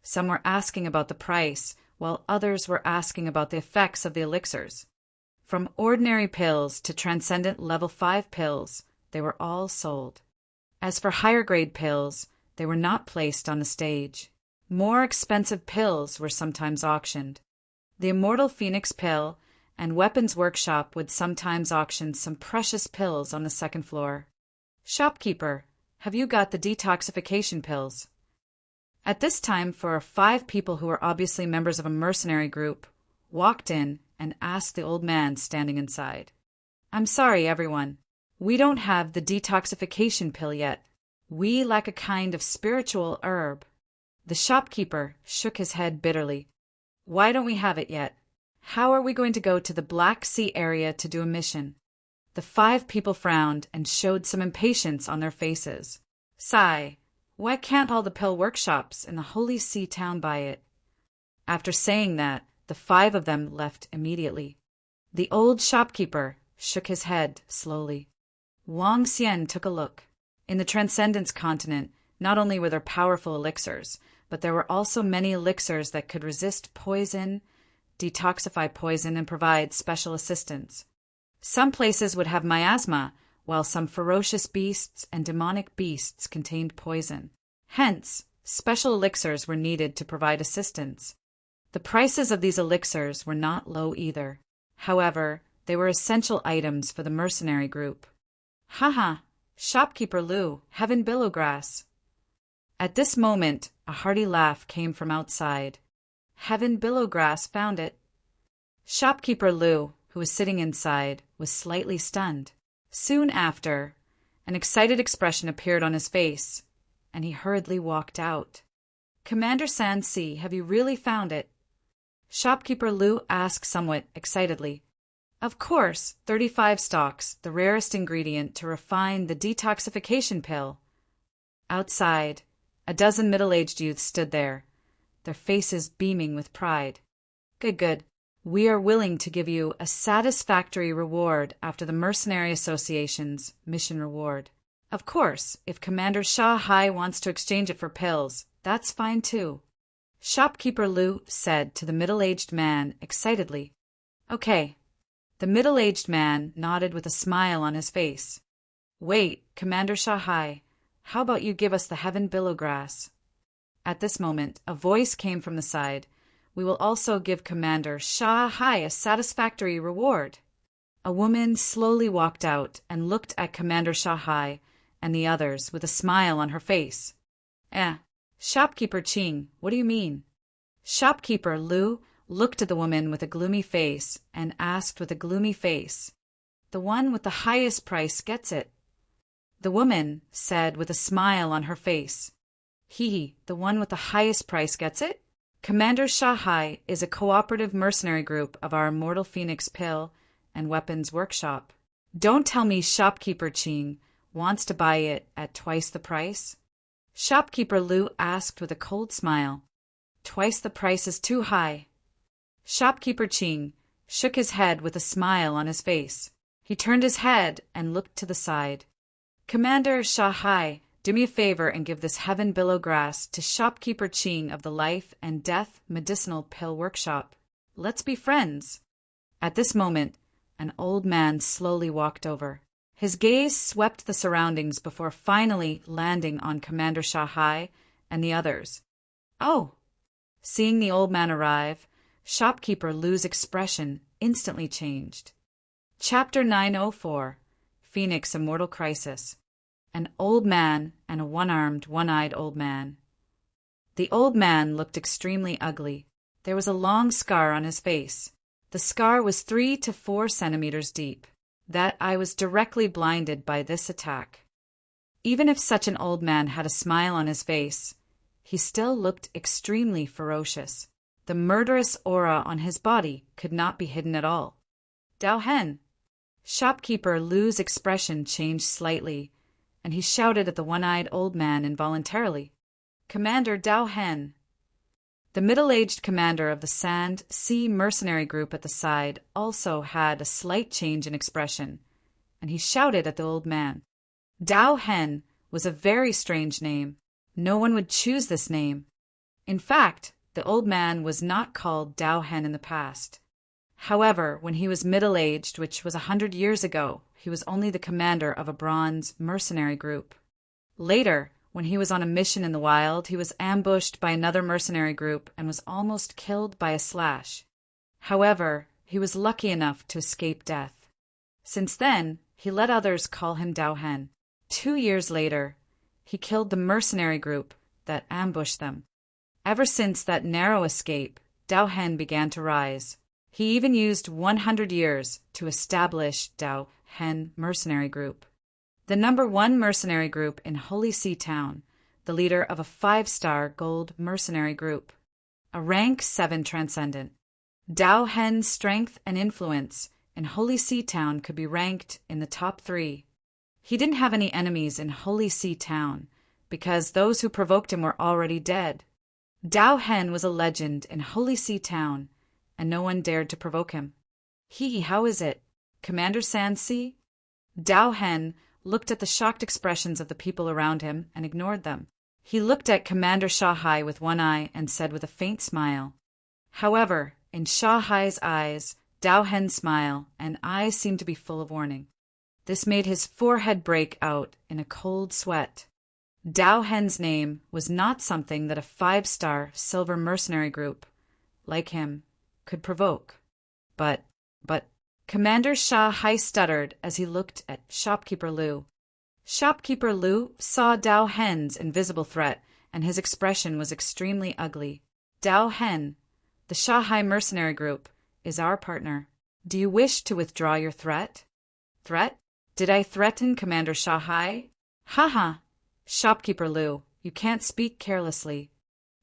Some were asking about the price, while others were asking about the effects of the elixirs. From ordinary pills to transcendent level 5 pills, they were all sold. As for higher grade pills, they were not placed on the stage. More expensive pills were sometimes auctioned. The Immortal Phoenix pill and Weapons Workshop would sometimes auction some precious pills on the second floor. Shopkeeper, have you got the detoxification pills? At this time, 5 people who were obviously members of a mercenary group walked in and asked the old man standing inside. I'm sorry, everyone. We don't have the detoxification pill yet. We lack a kind of spiritual herb. The shopkeeper shook his head bitterly. Why don't we have it yet? How are we going to go to the Black Sea area to do a mission? The 5 people frowned and showed some impatience on their faces. Sigh. Why can't all the pill workshops in the Holy See town buy it? After saying that, the 5 of them left immediately. The old shopkeeper shook his head slowly. Wang Xian took a look. In the Transcendence continent, not only were there powerful elixirs, but there were also many elixirs that could resist poison, detoxify poison, and provide special assistance. Some places would have miasma, while some ferocious beasts and demonic beasts contained poison. Hence, special elixirs were needed to provide assistance. The prices of these elixirs were not low either. However, they were essential items for the mercenary group. Haha, shopkeeper Lu, Heaven Billowgrass. At this moment, a hearty laugh came from outside. Heaven Billowgrass found it. Shopkeeper Lu, who was sitting inside, was slightly stunned. Soon after, an excited expression appeared on his face, and he hurriedly walked out. Commander Sansi, have you really found it? Shopkeeper Lu asked somewhat excitedly. Of course, 35 stalks, the rarest ingredient to refine the detoxification pill. Outside, a dozen middle-aged youths stood there, their faces beaming with pride. Good, good. We are willing to give you a satisfactory reward after the Mercenary Association's mission reward. Of course, if Commander Sha Hai wants to exchange it for pills, that's fine too. Shopkeeper Lu said to the middle-aged man excitedly. Okay. The middle-aged man nodded with a smile on his face. Wait, Commander Sha Hai, how about you give us the Heaven Billowgrass? At this moment, a voice came from the side. We will also give Commander Sha Hai a satisfactory reward. A woman slowly walked out and looked at Commander Sha Hai and the others with a smile on her face. Shopkeeper Qing, what do you mean? Shopkeeper Lu looked at the woman with a gloomy face and asked with a gloomy face. The one with the highest price gets it. The woman said with a smile on her face. The one with the highest price gets it? Commander Sha Hai is a cooperative mercenary group of our Immortal Phoenix pill and weapons workshop. Don't tell me Shopkeeper Qing wants to buy it at twice the price? Shopkeeper Lu asked with a cold smile. Twice the price is too high. Shopkeeper Qing shook his head with a smile on his face. He turned his head and looked to the side. Commander Sha Hai, do me a favor and give this Heaven Billowgrass to Shopkeeper Qing of the Life and Death Medicinal Pill Workshop. Let's be friends. At this moment, an old man slowly walked over. His gaze swept the surroundings before finally landing on Commander Sha Hai and the others. Oh! Seeing the old man arrive, Shopkeeper Lu's expression instantly changed. Chapter 904, Phoenix Immortal Crisis. an old man and a one-armed, one-eyed old man. The old man looked extremely ugly. There was a long scar on his face. The scar was 3 to 4 centimeters deep. That eye was directly blinded by this attack. Even if such an old man had a smile on his face, he still looked extremely ferocious. The murderous aura on his body could not be hidden at all. Dao Hen! Shopkeeper Lu's expression changed slightly, and he shouted at the one-eyed old man involuntarily. Commander Dao Hen! The middle-aged commander of the Sand Sea mercenary group at the side also had a slight change in expression, and he shouted at the old man. Dao Hen was a very strange name. No one would choose this name. In fact, the old man was not called Dao Hen in the past. However, when he was middle-aged, which was 100 years ago, he was only the commander of a bronze mercenary group. Later, when he was on a mission in the wild, he was ambushed by another mercenary group and was almost killed by a slash. However, he was lucky enough to escape death. Since then, he let others call him Dao Hen. 2 years later, he killed the mercenary group that ambushed them. Ever since that narrow escape, Dao Hen began to rise. He even used 100 years to establish Dao Hen mercenary group. The #1 mercenary group in Holy See Town, the leader of a 5-star gold mercenary group. A rank 7 transcendent. Dao Hen's strength and influence in Holy See Town could be ranked in the top 3. He didn't have any enemies in Holy See Town, because those who provoked him were already dead. Dao Hen was a legend in Holy See Town, and no one dared to provoke him. How is it, Commander Sandsea? Dao Hen looked at the shocked expressions of the people around him and ignored them. He looked at Commander Shanghai with one eye and said with a faint smile. However, in Shanghai's eyes, Dao Hen's smile and eyes seemed to be full of warning. This made his forehead break out in a cold sweat. Dao Hen's name was not something that a 5-star silver mercenary group, like him, could provoke. But, Commander Shanghai stuttered as he looked at Shopkeeper Lu. Shopkeeper Lu saw Dao Hen's invisible threat, and his expression was extremely ugly. Dao Hen, the Shanghai mercenary group, is our partner. Do you wish to withdraw your threat? Threat? Did I threaten Commander Shanghai? Haha! Shopkeeper Lu, you can't speak carelessly.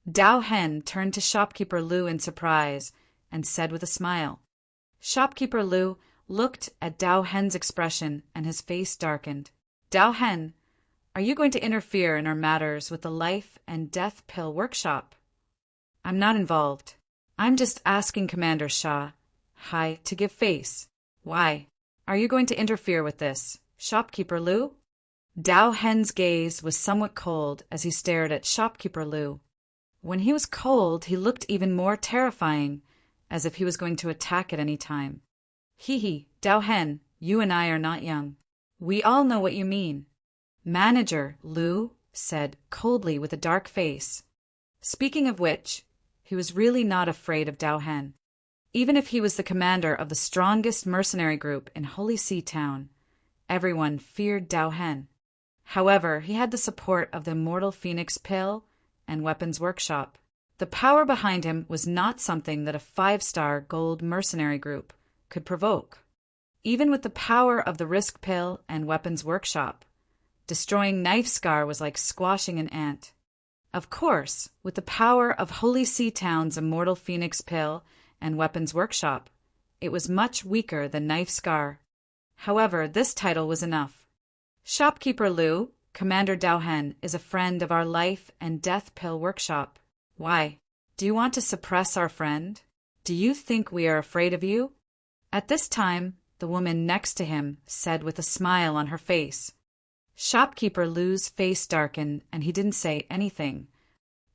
Dao Hen turned to Shopkeeper Lu in surprise and said with a smile. Shopkeeper Lu looked at Dao Hen's expression and his face darkened. Dao Hen, are you going to interfere in our matters with the Life and Death Pill Workshop? I'm not involved. I'm just asking Commander Shanghai to give face. Why? Are you going to interfere with this, Shopkeeper Lu? Dao Hen's gaze was somewhat cold as he stared at Shopkeeper Lu. When he was cold, he looked even more terrifying, as if he was going to attack at any time. Dao Hen, you and I are not young. We all know what you mean. Manager Lu said coldly with a dark face. Speaking of which, he was really not afraid of Dao Hen. Even if he was the commander of the strongest mercenary group in Holy See Town, everyone feared Dao Hen. However, he had the support of the Immortal Phoenix Pill and Weapons Workshop. The power behind him was not something that a 5-star gold mercenary group could provoke. Even with the power of the Risk Pill and Weapons Workshop, destroying Knife Scar was like squashing an ant. Of course, with the power of Holy See Town's Immortal Phoenix Pill and Weapons Workshop, it was much weaker than Knife Scar. However, this title was enough. Shopkeeper Lu, Commander Dao Hen, is a friend of our Life and Death Pill Workshop. Why? Do you want to suppress our friend? Do you think we are afraid of you? At this time, the woman next to him said with a smile on her face. Shopkeeper Lu's face darkened, and he didn't say anything.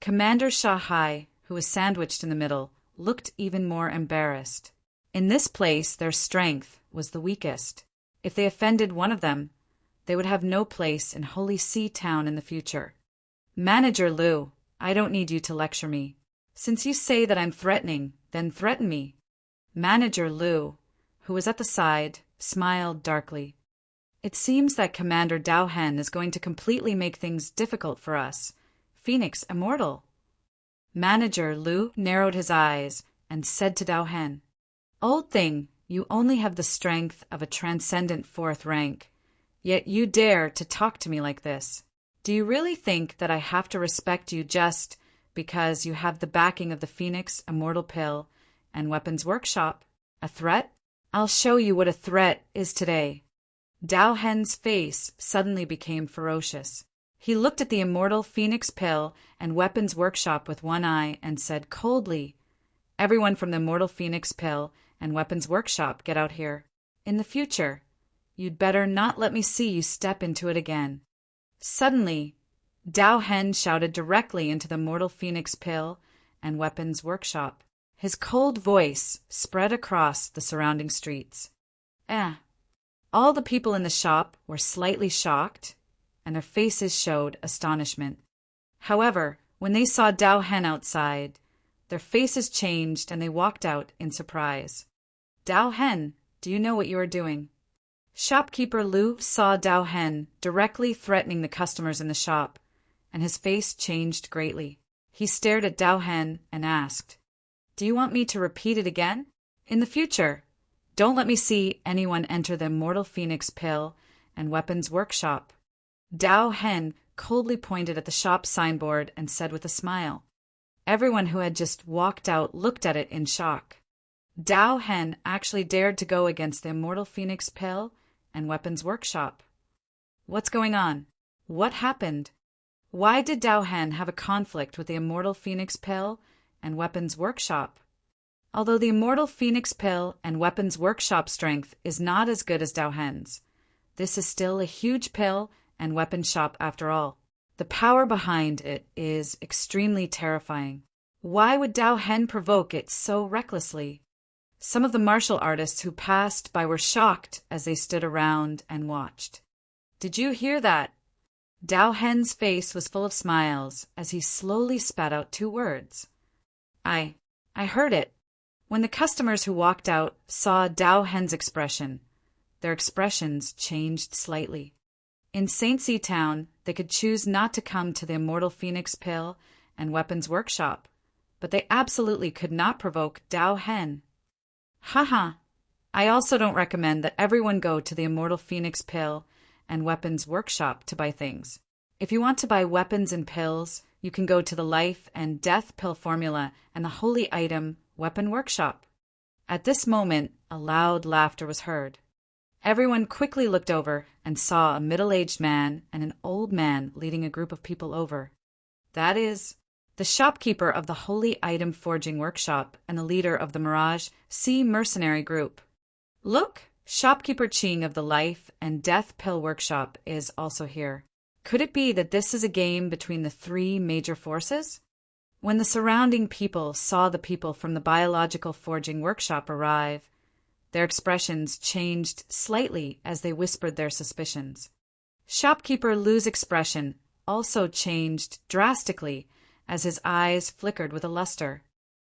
Commander Shanghai, who was sandwiched in the middle, looked even more embarrassed. In this place, their strength was the weakest. If they offended one of them, they would have no place in Holy See Town in the future. Manager Lu, I don't need you to lecture me. Since you say that I'm threatening, then threaten me. Manager Lu, who was at the side, smiled darkly. It seems that Commander Dao Hen is going to completely make things difficult for us. Phoenix Immortal. Manager Lu narrowed his eyes and said to Dao Hen, "Old thing, you only have the strength of a transcendent fourth rank, yet you dare to talk to me like this. Do you really think that I have to respect you just because you have the backing of the Phoenix Immortal Pill and Weapons Workshop? A threat? I'll show you what a threat is today." Dao Hen's face suddenly became ferocious. He looked at the Immortal Phoenix Pill and Weapons Workshop with one eye and said coldly, "Everyone from the Immortal Phoenix Pill and Weapons Workshop, get out here. In the future, you'd better not let me see you step into it again." Suddenly, Dao Hen shouted directly into the Immortal Phoenix Pill and Weapons Workshop. His cold voice spread across the surrounding streets. All the people in the shop were slightly shocked, and their faces showed astonishment. However, when they saw Dao Hen outside, their faces changed and they walked out in surprise. "Dao Hen, do you know what you are doing?" Shopkeeper Lu saw Dao Hen directly threatening the customers in the shop, and his face changed greatly. He stared at Dao Hen and asked, "Do you want me to repeat it again? In the future, don't let me see anyone enter the Immortal Phoenix Pill and Weapons Workshop." Dao Hen coldly pointed at the shop signboard and said with a smile. Everyone who had just walked out looked at it in shock. Dao Hen actually dared to go against the Immortal Phoenix Pill and Weapons Workshop. What's going on? What happened? Why did Dao Hen have a conflict with the Immortal Phoenix Pill and Weapons Workshop? Although the Immortal Phoenix Pill and Weapons Workshop strength is not as good as Dao Hen's, this is still a huge pill and weapon shop after all. The power behind it is extremely terrifying. Why would Dao Hen provoke it so recklessly? Some of the martial artists who passed by were shocked as they stood around and watched. "Did you hear that?" Dao Hen's face was full of smiles as he slowly spat out two words. I heard it." When the customers who walked out saw Dao Hen's expression, their expressions changed slightly. In St. C Town, they could choose not to come to the Immortal Phoenix Pill and Weapons Workshop, but they absolutely could not provoke Dao Hen. Haha, I also don't recommend that everyone go to the Immortal Phoenix Pill and Weapons Workshop to buy things. If you want to buy weapons and pills, you can go to the Life and Death Pill Formula and the Holy Item Weapon Workshop. At this moment, a loud laughter was heard. Everyone quickly looked over and saw a middle-aged man and an old man leading a group of people over. That is, the shopkeeper of the Holy Item Forging Workshop and the leader of the Mirage Sea Mercenary Group. Look, shopkeeper Ching of the Life and Death Pill Workshop is also here. Could it be that this is a game between the three major forces? When the surrounding people saw the people from the Biological Forging Workshop arrive, their expressions changed slightly as they whispered their suspicions. Shopkeeper Lu's expression also changed drastically as his eyes flickered with a luster.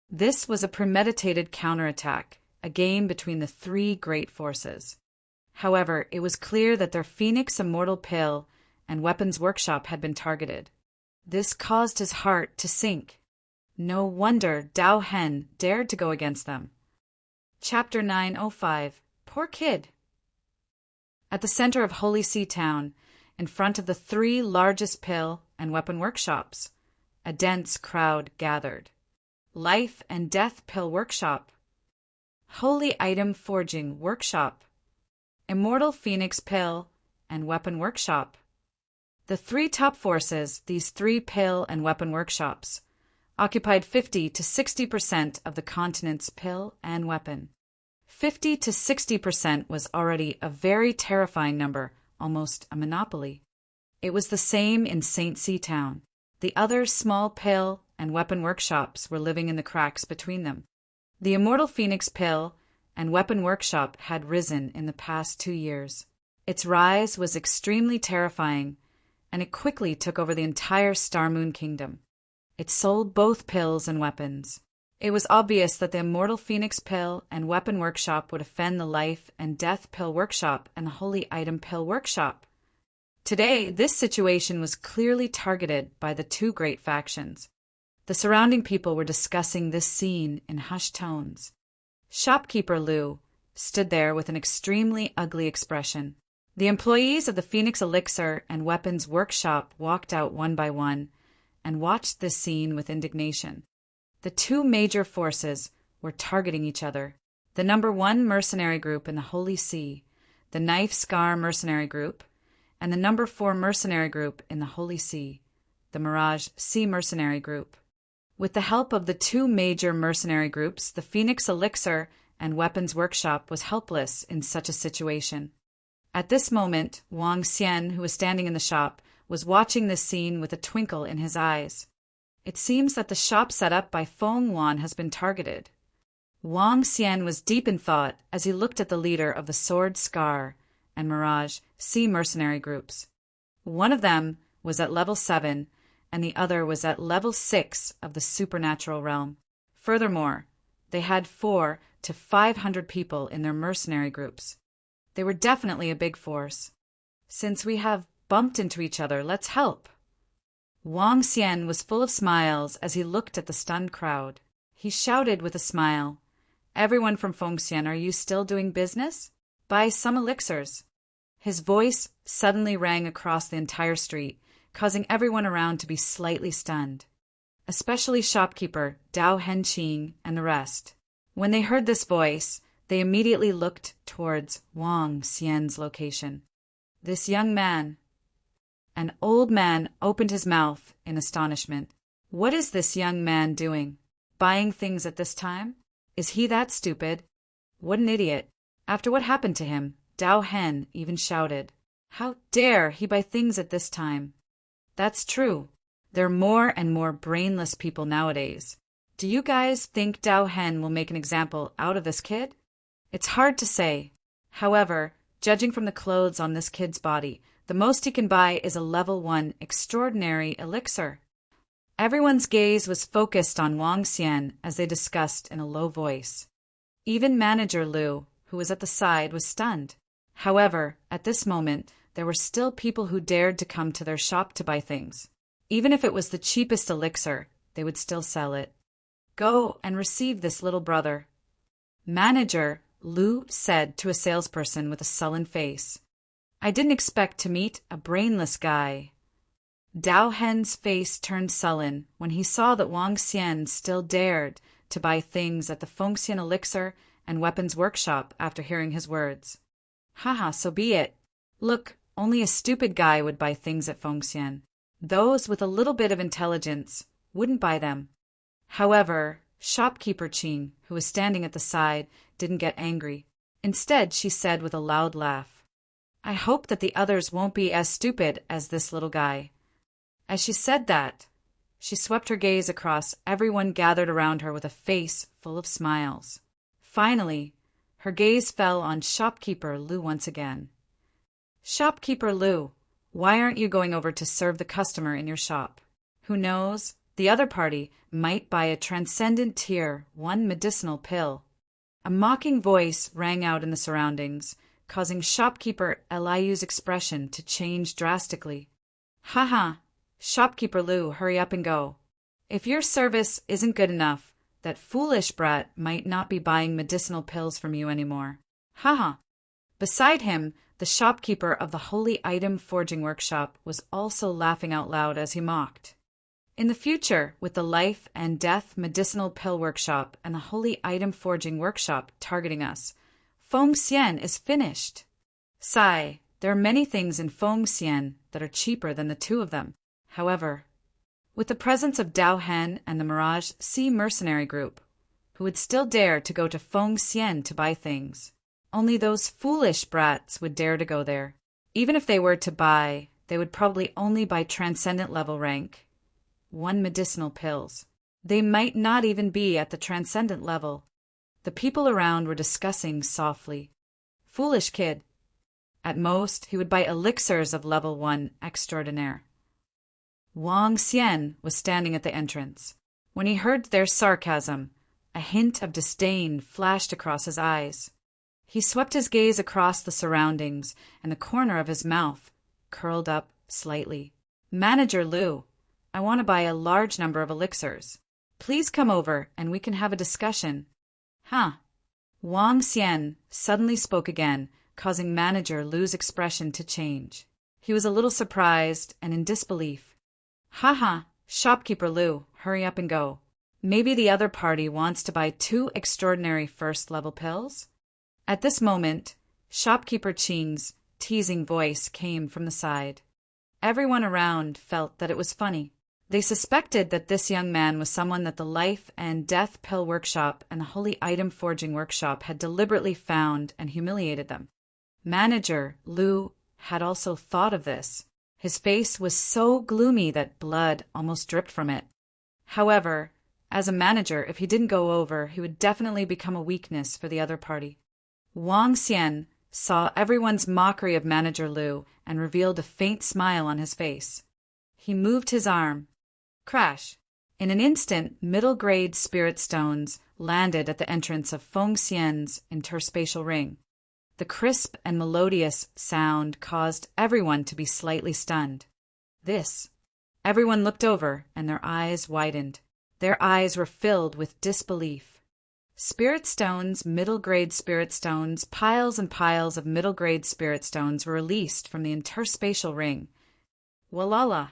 This was a premeditated counterattack, a game between the three great forces. However, it was clear that their Phoenix Immortal Pill and Weapons Workshop had been targeted. This caused his heart to sink. No wonder Dao Hen dared to go against them. Chapter 905. Poor Kid. At the center of Holy Sea Town, in front of the three largest pill and weapon workshops, a dense crowd gathered. Life and Death Pill Workshop, Holy Item Forging Workshop, Immortal Phoenix Pill and Weapon Workshop. The three top forces, these three pill and weapon workshops, occupied 50 to 60% of the continent's pill and weapon. 50 to 60% was already a very terrifying number, almost a monopoly. It was the same in St. C Town. The other small pill and weapon workshops were living in the cracks between them. The Immortal Phoenix Pill and Weapon Workshop had risen in the past 2 years. Its rise was extremely terrifying, and it quickly took over the entire Star Moon Kingdom. It sold both pills and weapons. It was obvious that the Immortal Phoenix Pill and Weapon Workshop would offend the Life and Death Pill Workshop and the Holy Item Pill Workshop. Today, this situation was clearly targeted by the two great factions. The surrounding people were discussing this scene in hushed tones. Shopkeeper Lou stood there with an extremely ugly expression. The employees of the Phoenix Elixir and Weapons Workshop walked out one by one and watched this scene with indignation. The two major forces were targeting each other. The number 1 mercenary group in the Holy See, the Knife Scar mercenary group, and the number 4 mercenary group in the Holy See, the Mirage Sea mercenary group. With the help of the two major mercenary groups, the Phoenix Elixir and Weapons Workshop was helpless in such a situation. At this moment, Wang Xian, who was standing in the shop, was watching this scene with a twinkle in his eyes. It seems that the shop set up by Feng Wan has been targeted. Wang Xian was deep in thought as he looked at the leader of the Sword Scar and Mirage Sea mercenary groups. One of them was at level 7, and the other was at level 6 of the supernatural realm. Furthermore, they had 400 to 500 people in their mercenary groups. They were definitely a big force. Since we have bumped into each other, let's help. Wang Xian was full of smiles as he looked at the stunned crowd. He shouted with a smile, "Everyone from Fengxian, are you still doing business? Buy some elixirs." His voice suddenly rang across the entire street, causing everyone around to be slightly stunned, especially shopkeeper Dao Henqing and the rest. When they heard this voice, they immediately looked towards Wang Xian's location. This young man, an old man, opened his mouth in astonishment. What is this young man doing? Buying things at this time? Is he that stupid? What an idiot. After what happened to him, Dao Hen even shouted, "How dare he buy things at this time?" That's true. There are more and more brainless people nowadays. Do you guys think Dao Hen will make an example out of this kid? It's hard to say. However, judging from the clothes on this kid's body, the most he can buy is a level 1 extraordinary elixir. Everyone's gaze was focused on Wang Xian as they discussed in a low voice. Even manager Liu, who was at the side, was stunned. However, at this moment, there were still people who dared to come to their shop to buy things. Even if it was the cheapest elixir, they would still sell it. Go and receive this little brother. Manager Liu said to a salesperson with a sullen face. I didn't expect to meet a brainless guy. Dao Hen's face turned sullen when he saw that Wang Xian still dared to buy things at the Fengxian Elixir and Weapons Workshop after hearing his words. Haha, so be it. Look, only a stupid guy would buy things at Fengxian. Those with a little bit of intelligence wouldn't buy them. However, shopkeeper Qing, who was standing at the side, didn't get angry. Instead, she said with a loud laugh, I hope that the others won't be as stupid as this little guy. As she said that, she swept her gaze across everyone gathered around her with a face full of smiles. Finally, her gaze fell on shopkeeper Liu once again. Shopkeeper Liu, why aren't you going over to serve the customer in your shop? Who knows, the other party might buy a transcendent tier 1 medicinal pill. A mocking voice rang out in the surroundings, causing shopkeeper Eliu's expression to change drastically. Haha, shopkeeper Liu, hurry up and go. If your service isn't good enough, that foolish brat might not be buying medicinal pills from you anymore. Haha. Beside him, the shopkeeper of the Holy Item Forging Workshop was also laughing out loud as he mocked. In the future, with the Life and Death Medicinal Pill Workshop and the Holy Item Forging Workshop targeting us, Fengxian is finished. Sigh, there are many things in Fengxian that are cheaper than the two of them. However, with the presence of Dao Hen and the Mirage Sea mercenary group, who would still dare to go to Fengxian to buy things, only those foolish brats would dare to go there. Even if they were to buy, they would probably only buy transcendent level rank 1 medicinal pills. They might not even be at the transcendent level. The people around were discussing softly. Foolish kid. At most, he would buy elixirs of level 1 extraordinaire. Wang Xian was standing at the entrance. When he heard their sarcasm, A hint of disdain flashed across his eyes. He swept his gaze across the surroundings, and the corner of his mouth curled up slightly. "Manager Liu, I want to buy a large number of elixirs. Please come over and we can have a discussion." "Huh." Wang Xian suddenly spoke again, causing Manager Liu's expression to change. He was a little surprised and in disbelief. "Haha, shopkeeper Liu, hurry up and go. Maybe the other party wants to buy 2 extraordinary first-level pills?" At this moment, shopkeeper Qing's teasing voice came from the side. Everyone around felt that it was funny. They suspected that this young man was someone that the Life and Death Pill Workshop and the Holy Item Forging Workshop had deliberately found and humiliated them. Manager Liu had also thought of this. His face was so gloomy that blood almost dripped from it. However, as a manager, if he didn't go over, he would definitely become a weakness for the other party. Wang Xian saw everyone's mockery of Manager Liu and revealed a faint smile on his face. He moved his arm. Crash! In an instant, middle-grade spirit stones landed at the entrance of Feng Xian's interspatial ring. The crisp and melodious sound caused everyone to be slightly stunned. This. Everyone looked over, and their eyes widened. Their eyes were filled with disbelief. Spirit stones, middle-grade spirit stones, piles and piles of middle-grade spirit stones were released from the interspatial ring. Walala!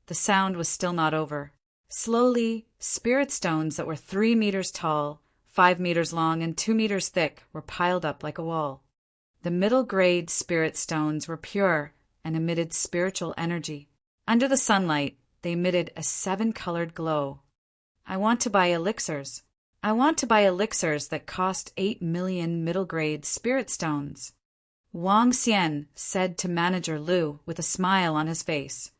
The sound was still not over. Slowly, spirit stones that were 3 meters tall, 5 meters long, and 2 meters thick were piled up like a wall. The middle-grade spirit stones were pure and emitted spiritual energy. Under the sunlight, they emitted a 7-colored glow. "I want to buy elixirs. I want to buy elixirs that cost 8 million middle-grade spirit stones," Wang Xian said to Manager Liu with a smile on his face.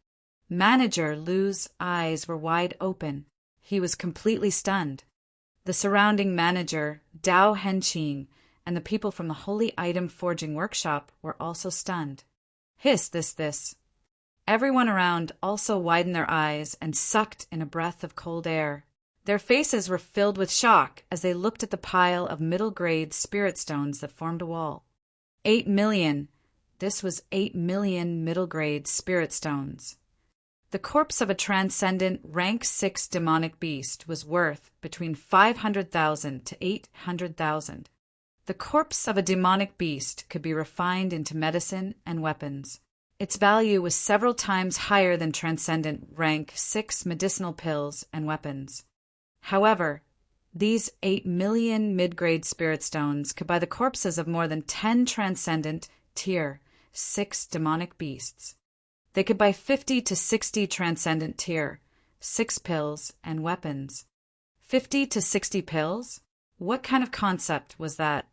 Manager Liu's eyes were wide open. He was completely stunned. The surrounding manager, Dao Henqing, and the people from the Holy Item Forging Workshop were also stunned. Hiss, this. Everyone around also widened their eyes and sucked in a breath of cold air. Their faces were filled with shock as they looked at the pile of middle-grade spirit stones that formed a wall. 8 million. This was 8 million middle-grade spirit stones. The corpse of a transcendent rank 6 demonic beast was worth between 500,000 to 800,000. The corpse of a demonic beast could be refined into medicine and weapons. Its value was several times higher than transcendent rank 6 medicinal pills and weapons. However, these 8 million mid-grade spirit stones could buy the corpses of more than 10 transcendent tier 6 demonic beasts. They could buy 50 to 60 transcendent tier 6 pills and weapons. 50 to 60 pills? What kind of concept was that?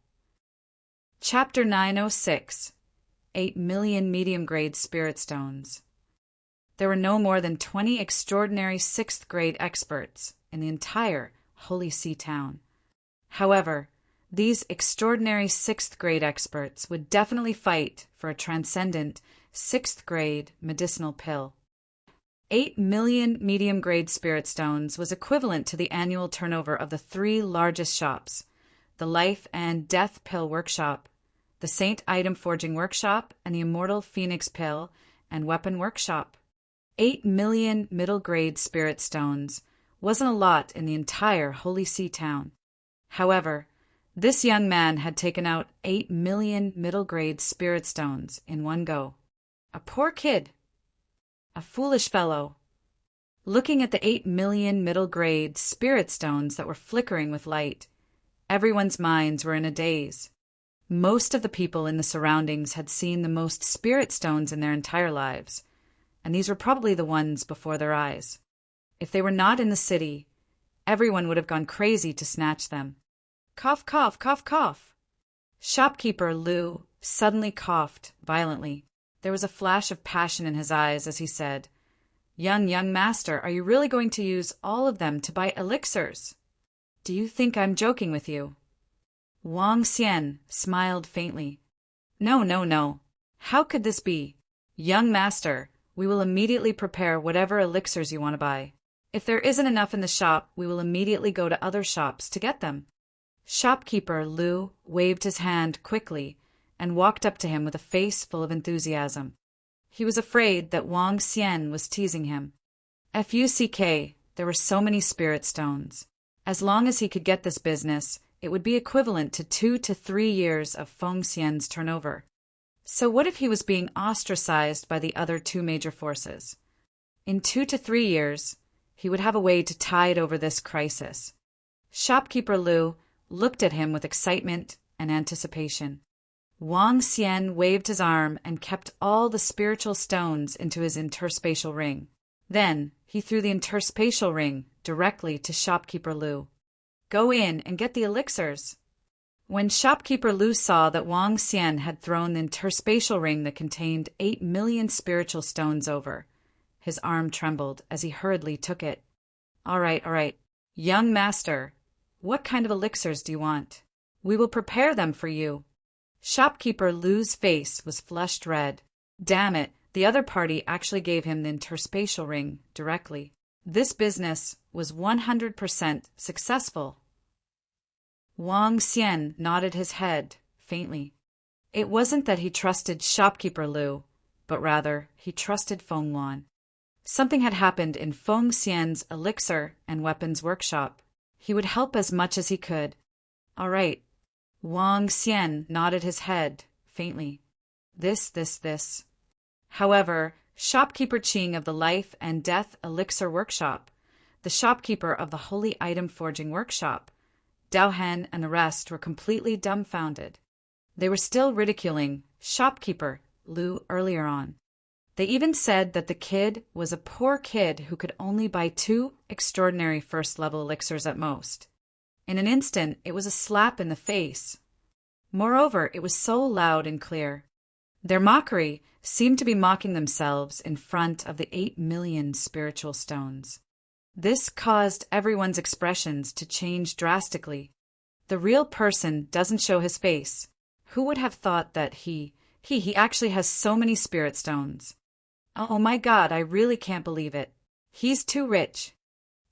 Chapter 906. 8 million medium-grade spirit stones. There were no more than 20 extraordinary 6th-grade experts in the entire Holy See town. However, these extraordinary 6th-grade experts would definitely fight for a transcendent 6th-grade medicinal pill. 8 million medium-grade spirit stones was equivalent to the annual turnover of the 3 largest shops, the Life and Death Pill Workshop, the Saint Item Forging Workshop, and the Immortal Phoenix Pill and Weapon Workshop. 8 million middle-grade spirit stones wasn't a lot in the entire Holy See town. However, this young man had taken out 8 million middle-grade spirit stones in one go. A poor kid. A foolish fellow. Looking at the 8 million middle-grade spirit stones that were flickering with light, everyone's minds were in a daze. Most of the people in the surroundings had seen the most spirit stones in their entire lives, and these were probably the ones before their eyes. If they were not in the city, everyone would have gone crazy to snatch them. Cough, cough, cough, cough. Shopkeeper Liu suddenly coughed violently. There was a flash of passion in his eyes as he said, young master, are you really going to use all of them to buy elixirs? Do you think I'm joking with you?" Wang Xian smiled faintly. No. How could this be? Young master, we will immediately prepare whatever elixirs you want to buy. If there isn't enough in the shop, we will immediately go to other shops to get them." Shopkeeper Lu waved his hand quickly and walked up to him with a face full of enthusiasm. He was afraid that Wang Xian was teasing him. Fuck, there were so many spirit stones. As long as he could get this business, it would be equivalent to 2 to 3 years of Feng Xian's turnover. So what if he was being ostracized by the other two major forces? In 2 to 3 years, he would have a way to tide over this crisis. Shopkeeper Lu looked at him with excitement and anticipation. Wang Xian waved his arm and kept all the spiritual stones into his interspatial ring. Then he threw the interspatial ring directly to Shopkeeper Lu. "Go in and get the elixirs." When Shopkeeper Lu saw that Wang Xian had thrown the interspatial ring that contained 8 million spiritual stones over, his arm trembled as he hurriedly took it. All right. Young master, what kind of elixirs do you want? We will prepare them for you." Shopkeeper Lu's face was flushed red. Damn it, the other party actually gave him the interspatial ring directly. This business was 100% successful. Wang Xian nodded his head faintly. It wasn't that he trusted Shopkeeper Lu, but rather he trusted Feng Yuan. Something had happened in Feng Xian's elixir and weapons workshop. He would help as much as he could. All right. Wang Xian nodded his head faintly. This. However, Shopkeeper Qing of the Life and Death Elixir Workshop, the shopkeeper of the Holy Item Forging Workshop, Dao Hen and the rest were completely dumbfounded. They were still ridiculing Shopkeeper Lu earlier on. They even said that the kid was a poor kid who could only buy 2 extraordinary first-level elixirs at most. In an instant, it was a slap in the face. Moreover, it was so loud and clear. Their mockery seemed to be mocking themselves in front of the 8 million spiritual stones. This caused everyone's expressions to change drastically. The real person doesn't show his face. Who would have thought that he actually has so many spirit stones? Oh my God, I really can't believe it. He's too rich.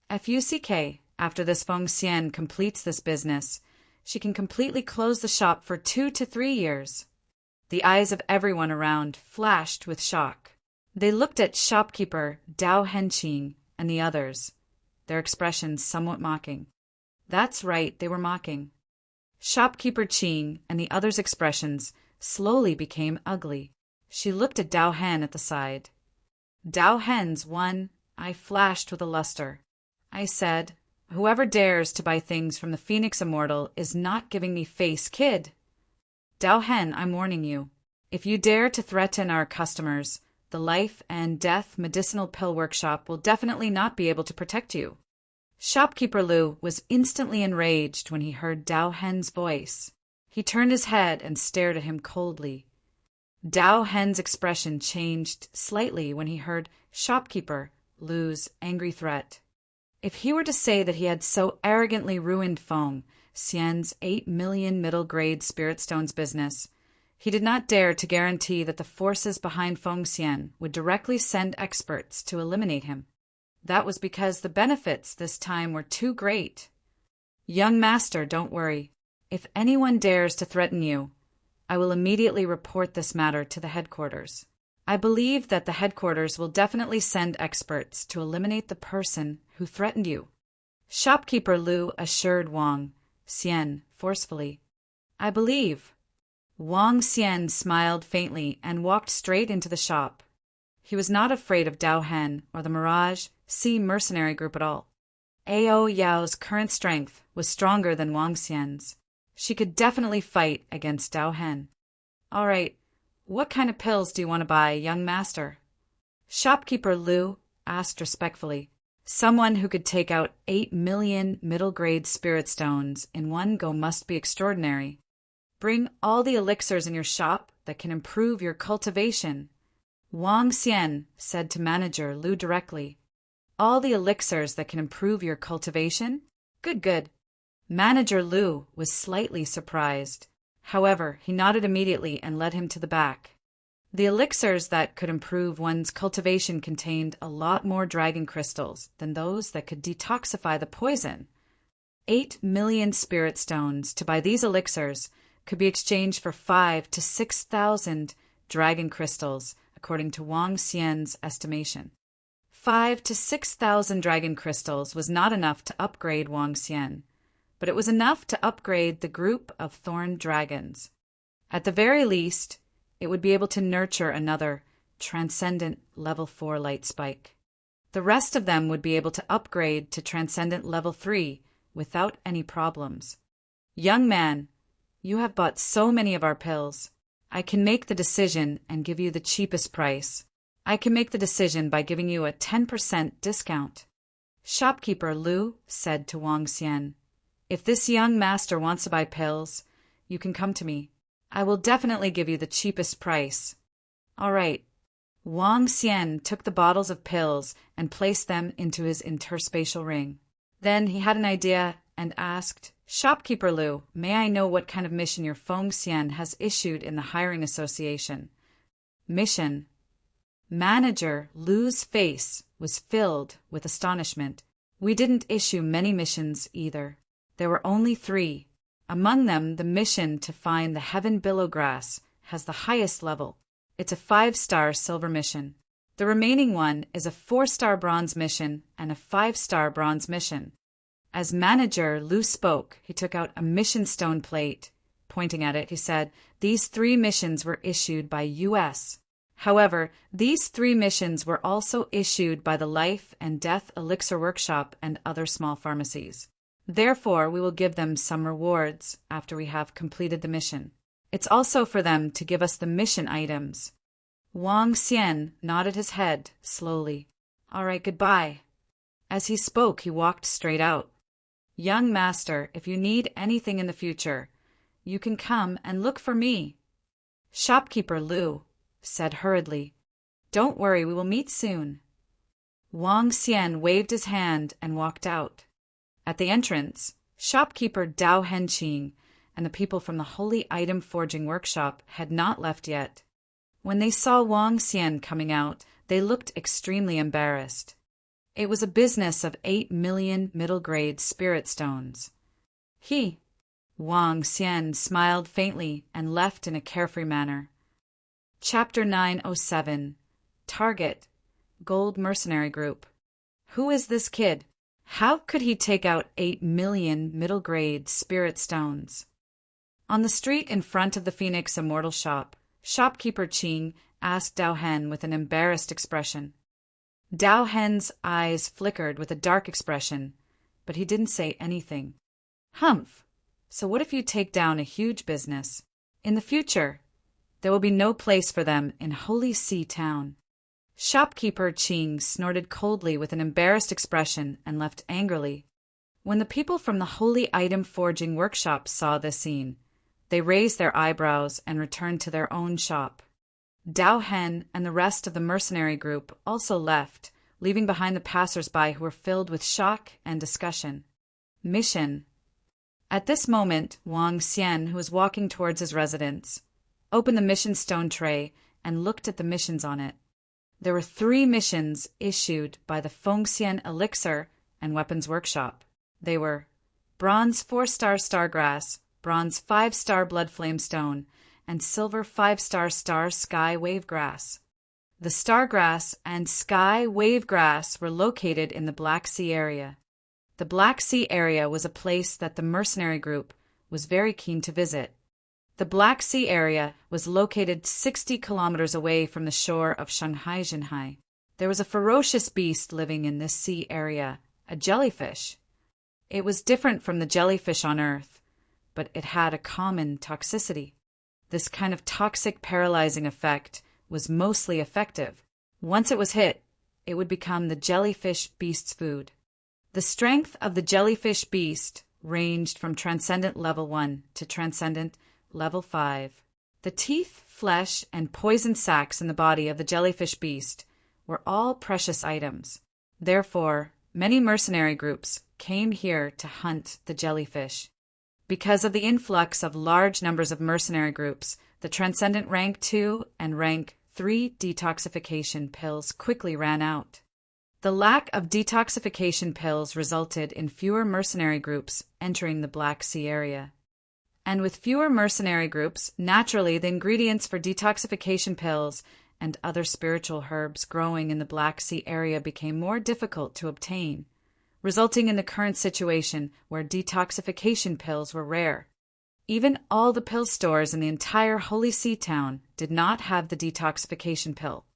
Fuck, after this Feng Xian completes this business, she can completely close the shop for 2 to 3 years. The eyes of everyone around flashed with shock. They looked at shopkeeper Dao Henqing and the others, their expressions somewhat mocking. That's right, they were mocking. Shopkeeper Qing and the others' expressions slowly became ugly. She looked at Dao Hen at the side. Dao Hen's one eye flashed with a luster. I said, "Whoever dares to buy things from the Phoenix Immortal is not giving me face, kid." Dao Hen, I'm warning you. If you dare to threaten our customers, the Life and Death Medicinal Pill Workshop will definitely not be able to protect you. Shopkeeper Lu was instantly enraged when he heard Dao Hen's voice. He turned his head and stared at him coldly. Dao Hen's expression changed slightly when he heard Shopkeeper Lu's angry threat. If he were to say that he had so arrogantly ruined Feng Xian's 8 million middle-grade spirit stones business, he did not dare to guarantee that the forces behind Feng Xian would directly send experts to eliminate him. That was because the benefits this time were too great. Young master, don't worry. If anyone dares to threaten you, I will immediately report this matter to the headquarters. I believe that the headquarters will definitely send experts to eliminate the person who threatened you. Shopkeeper Lu assured Wang Xian forcefully. I believe. Wang Xian smiled faintly and walked straight into the shop. He was not afraid of Dao Hen or the Mirage Sea mercenary group at all. Ao Yao's current strength was stronger than Wang Xian's. She could definitely fight against Dao Hen. All right, what kind of pills do you want to buy, young master? Shopkeeper Lu asked respectfully. Someone who could take out 8 million middle-grade spirit stones in one go must be extraordinary. Bring all the elixirs in your shop that can improve your cultivation. Wang Xian said to manager Lu directly. All the elixirs that can improve your cultivation? Good. Manager Lu was slightly surprised. However, he nodded immediately and led him to the back. The elixirs that could improve one's cultivation contained a lot more dragon crystals than those that could detoxify the poison. 8 million spirit stones to buy these elixirs could be exchanged for 5,000 to 6,000 dragon crystals, according to Wang Xian's estimation. 5,000 to 6,000 dragon crystals was not enough to upgrade Wang Xian, but it was enough to upgrade the group of thorn dragons. At the very least, it would be able to nurture another transcendent level 4 light spike. The rest of them would be able to upgrade to transcendent level 3 without any problems. Young man, you have bought so many of our pills. I can make the decision and give you the cheapest price. I can make the decision by giving you a 10% discount. Shopkeeper Lu said to Wang Xian, if this young master wants to buy pills, you can come to me. I will definitely give you the cheapest price. All right. Wang Xian took the bottles of pills and placed them into his interspatial ring. Then he had an idea and asked, Shopkeeper Lu, may I know what kind of mission your Feng Xian has issued in the hiring association? Mission. Manager Lu's face was filled with astonishment. We didn't issue many missions either. There were only 3. Among them, the mission to find the Heaven Billow Grass has the highest level. It's a 5-star silver mission. The remaining one is a 4-star bronze mission and a 5-star bronze mission. As manager Lu spoke, he took out a mission stone plate. Pointing at it, he said, these 3 missions were issued by U.S. However, these 3 missions were also issued by the Life and Death Elixir Workshop and other small pharmacies. Therefore, we will give them some rewards after we have completed the mission. It's also for them to give us the mission items. Wang Xian nodded his head slowly. All right, goodbye. As he spoke, he walked straight out. Young master, if you need anything in the future, you can come and look for me. Shopkeeper Lu said hurriedly, don't worry, we will meet soon. Wang Xian waved his hand and walked out. At the entrance, shopkeeper Dao Henqing and the people from the Holy Item Forging Workshop had not left yet. When they saw Wang Xian coming out, they looked extremely embarrassed. It was a business of 8 million middle-grade spirit stones. Wang Xian smiled faintly and left in a carefree manner. Chapter 907. Target. Gold Mercenary Group. Who is this kid? How could he take out 8 million middle-grade spirit stones? On the street in front of the Phoenix Immortal Shop, shopkeeper Qing asked Dao Hen with an embarrassed expression. Dao Hen's eyes flickered with a dark expression, but he didn't say anything. Humph! So what if you take down a huge business? In the future, there will be no place for them in Holy See Town. Shopkeeper Qing snorted coldly with an embarrassed expression and left angrily. When the people from the Holy Item Forging Workshop saw this scene, they raised their eyebrows and returned to their own shop. Dao Hen and the rest of the mercenary group also left, leaving behind the passers-by who were filled with shock and discussion. Mission. At this moment, Wang Xian, who was walking towards his residence, opened the mission stone tray and looked at the missions on it. There were 3 missions issued by the Fengxian Elixir and Weapons Workshop. They were Bronze 4-star Stargrass, Bronze 5-star Bloodflame Stone, and Silver 5-star Star Sky Wavegrass. The Stargrass and Sky Wavegrass were located in the Black Sea area. The Black Sea area was a place that the mercenary group was very keen to visit. The Black Sea area was located 60 kilometers away from the shore of Shanghai Jinhai. There was a ferocious beast living in this sea area, a jellyfish. It was different from the jellyfish on Earth, but it had a common toxicity. This kind of toxic paralyzing effect was mostly effective. Once it was hit, it would become the jellyfish beast's food. The strength of the jellyfish beast ranged from Transcendent Level 1 to Transcendent Level 5. The teeth, flesh, and poison sacs in the body of the jellyfish beast were all precious items. Therefore, many mercenary groups came here to hunt the jellyfish. Because of the influx of large numbers of mercenary groups, the Transcendent Rank 2 and Rank 3 detoxification pills quickly ran out. The lack of detoxification pills resulted in fewer mercenary groups entering the Black Sea area. And with fewer mercenary groups, naturally the ingredients for detoxification pills and other spiritual herbs growing in the Black Sea area became more difficult to obtain, resulting in the current situation where detoxification pills were rare. Even all the pill stores in the entire Holy See town did not have the detoxification pill.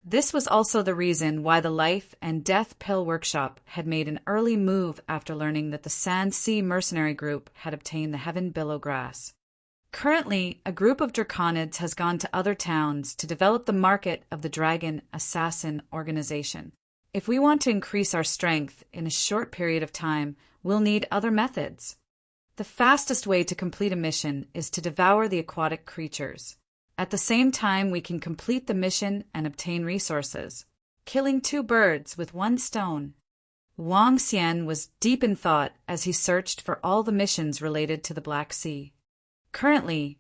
This was also the reason why the Life and Death Pill Workshop had made an early move after learning that the Sand Sea mercenary group had obtained the Heaven Billow Grass. Currently, a group of Draconids has gone to other towns to develop the market of the Dragon Assassin organization. If we want to increase our strength in a short period of time, we'll need other methods. The fastest way to complete a mission is to devour the aquatic creatures. At the same time, we can complete the mission and obtain resources, killing 2 birds with 1 stone. Wang Xian was deep in thought as he searched for all the missions related to the Black Sea. Currently,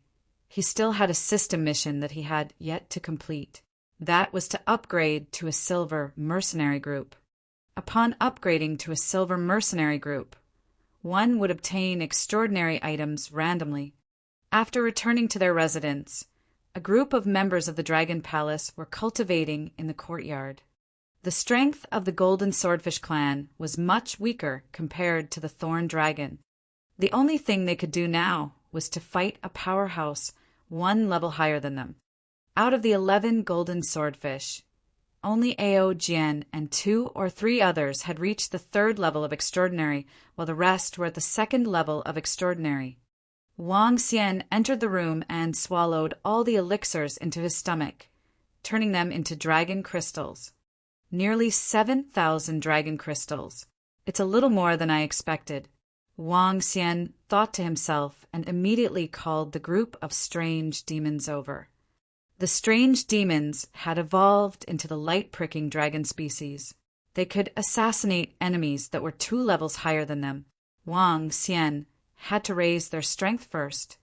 he still had a system mission that he had yet to complete. That was to upgrade to a silver mercenary group. Upon upgrading to a silver mercenary group, one would obtain extraordinary items randomly. After returning to their residence, a group of members of the Dragon Palace were cultivating in the courtyard. The strength of the Golden Swordfish clan was much weaker compared to the Thorn Dragon. The only thing they could do now was to fight a powerhouse 1 level higher than them. Out of the 11 Golden Swordfish, only Ao Jian and 2 or 3 others had reached the 3rd level of Extraordinary, while the rest were at the 2nd level of Extraordinary. Wang Xian entered the room and swallowed all the elixirs into his stomach, turning them into dragon crystals. Nearly 7,000 dragon crystals. It's a little more than I expected. Wang Xian thought to himself and immediately called the group of strange demons over. The strange demons had evolved into the light-pricking dragon species. They could assassinate enemies that were 2 levels higher than them. Wang Xian had to raise their strength first.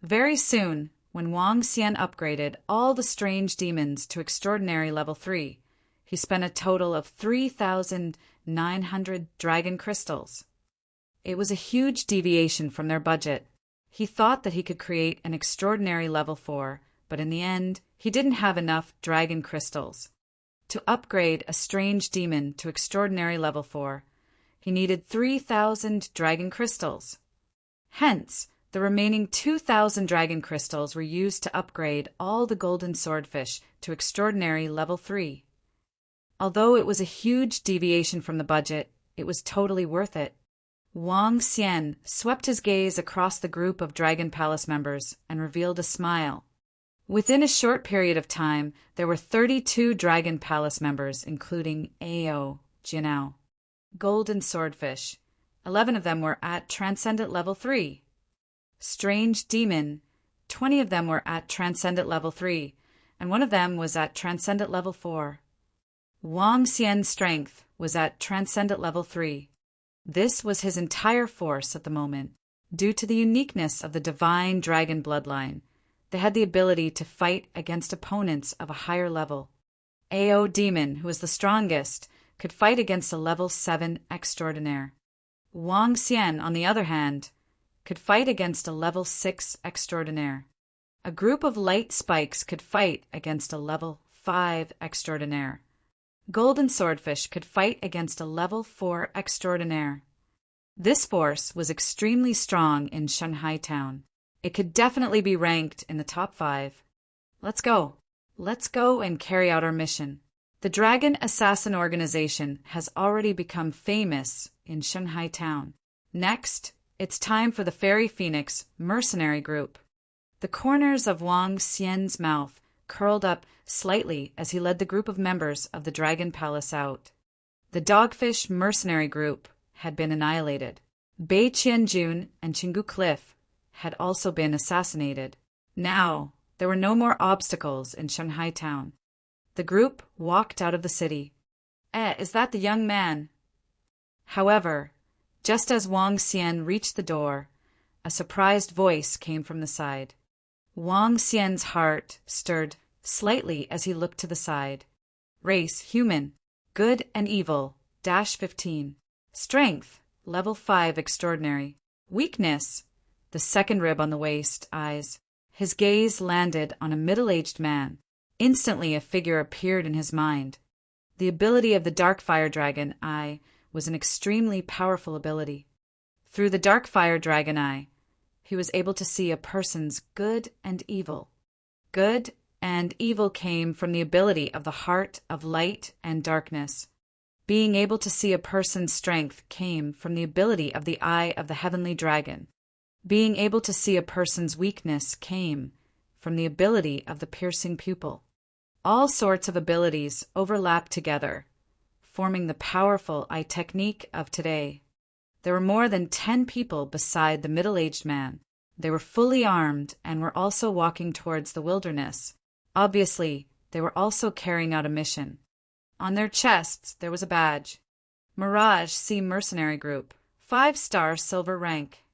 Very soon, when Wang Xian upgraded all the strange demons to Extraordinary Level 3, he spent a total of 3,900 dragon crystals. It was a huge deviation from their budget. He thought that he could create an Extraordinary Level 4, but in the end, he didn't have enough dragon crystals. To upgrade a strange demon to Extraordinary Level 4, he needed 3,000 dragon crystals. Hence, the remaining 2,000 dragon crystals were used to upgrade all the Golden Swordfish to Extraordinary Level 3. Although it was a huge deviation from the budget, it was totally worth it. Wang Xian swept his gaze across the group of Dragon Palace members and revealed a smile. Within a short period of time, there were 32 Dragon Palace members, including Ao Jianao. Golden Swordfish. 11 of them were at Transcendent Level 3. Strange Demon. 20 of them were at Transcendent Level 3, and 1 of them was at Transcendent Level 4. Wang Xian's strength was at Transcendent Level 3. This was his entire force at the moment. Due to the uniqueness of the divine dragon bloodline, they had the ability to fight against opponents of a higher level. Ao Demon, who was the strongest, could fight against a Level 7 Extraordinaire. Wang Xian, on the other hand, could fight against a Level 6 Extraordinaire. A group of light spikes could fight against a Level 5 Extraordinaire. Golden Swordfish could fight against a Level 4 Extraordinaire. This force was extremely strong in Shanghai town. It could definitely be ranked in the top 5. Let's go. Let's go and carry out our mission. The Dragon Assassin organization has already become famous in Shanghai town. Next, it's time for the Fairy Phoenix mercenary group. The corners of Wang Xian's mouth curled up slightly as he led the group of members of the Dragon Palace out. The Dogfish mercenary group had been annihilated. Bei Qianjun and Qinggu Cliff had also been assassinated. Now, there were no more obstacles in Shanghai town. The group walked out of the city. Is that the young man? However, just as Wang Xian reached the door, a surprised voice came from the side. Wang Xian's heart stirred slightly as he looked to the side. Race, human. Good and evil, -15. Strength, level 5 extraordinary. Weakness, the second rib on the waist, eyes. His gaze landed on a middle-aged man. Instantly a figure appeared in his mind. The ability of the Dark Fire Dragon Eye was an extremely powerful ability. Through the Dark Fire Dragon Eye, he was able to see a person's good and evil. Good and evil came from the ability of the heart of light and darkness. Being able to see a person's strength came from the ability of the eye of the heavenly dragon. Being able to see a person's weakness came from the ability of the piercing pupil. All sorts of abilities overlap together, forming the powerful eye technique of today. There were more than 10 people beside the middle-aged man. They were fully armed and were also walking towards the wilderness. Obviously, they were also carrying out a mission. On their chests, there was a badge. Mirage Sea Mercenary Group, 5-star silver rank.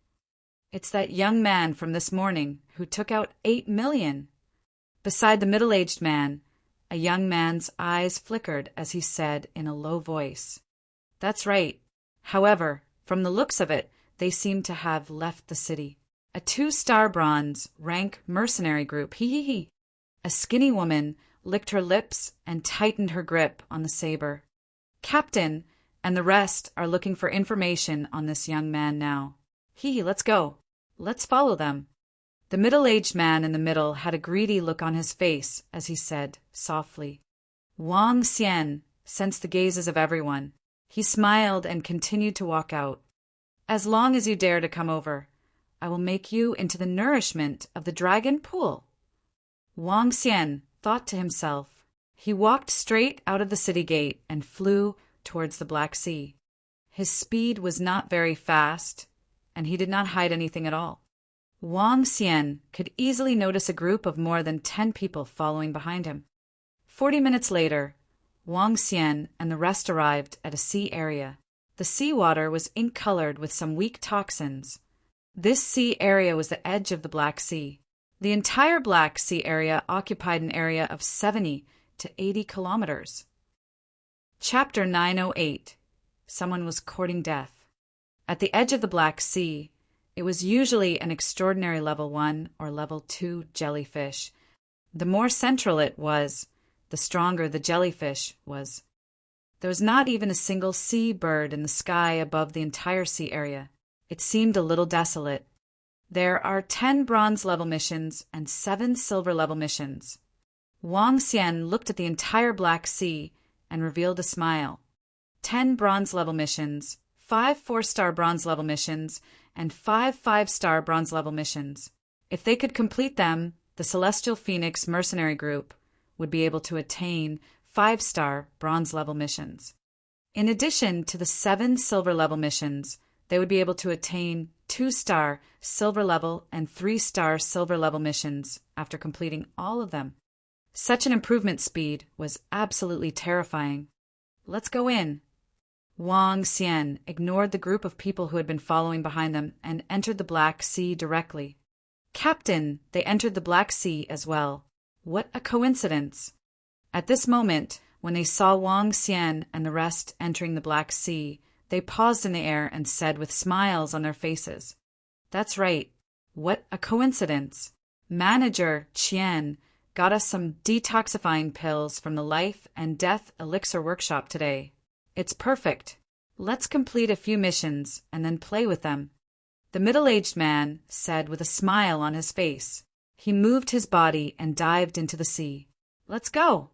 It's that young man from this morning who took out 8 million. Beside the middle-aged man, a young man's eyes flickered as he said in a low voice, "That's right. However, from the looks of it, they seem to have left the city. A 2-star bronze rank mercenary group, hee. A skinny woman licked her lips and tightened her grip on the saber. Captain and the rest are looking for information on this young man now. Let's go. Let's follow them." The middle-aged man in the middle had a greedy look on his face as he said, softly. Wang Xian sensed the gazes of everyone. He smiled and continued to walk out. "As long as you dare to come over, I will make you into the nourishment of the dragon pool." Wang Xian thought to himself. He walked straight out of the city gate and flew towards the Black Sea. His speed was not very fast, and he did not hide anything at all. Wang Xian could easily notice a group of more than 10 people following behind him. 40 minutes later, Wang Xian and the rest arrived at a sea area. The seawater was ink-colored with some weak toxins. This sea area was the edge of the Black Sea. The entire Black Sea area occupied an area of 70 to 80 kilometers. Chapter 908. Someone was courting death. At the edge of the Black Sea, it was usually an extraordinary level 1 or level 2 jellyfish. The more central it was, the stronger the jellyfish was. There was not even a single sea bird in the sky above the entire sea area. It seemed a little desolate. There are 10 bronze-level missions and 7 silver-level missions. Wang Xian looked at the entire Black Sea and revealed a smile. 10 bronze-level missions, 5 4-star bronze-level missions, and 5 5-star bronze-level missions. If they could complete them, the Celestial Phoenix Mercenary Group would be able to attain 5-star bronze-level missions. In addition to the 7 silver-level missions, they would be able to attain 2-star silver-level and 3-star silver-level missions after completing all of them. Such an improvement speed was absolutely terrifying. "Let's go in." Wang Xian ignored the group of people who had been following behind them and entered the Black Sea directly. "Captain," they entered the Black Sea as well. What a coincidence! At this moment, when they saw Wang Xian and the rest entering the Black Sea, they paused in the air and said with smiles on their faces, "That's right. What a coincidence. Manager Qian got us some detoxifying pills from the Life and Death Elixir Workshop today. It's perfect. Let's complete a few missions and then play with them." The middle-aged man said with a smile on his face. He moved his body and dived into the sea. "Let's go."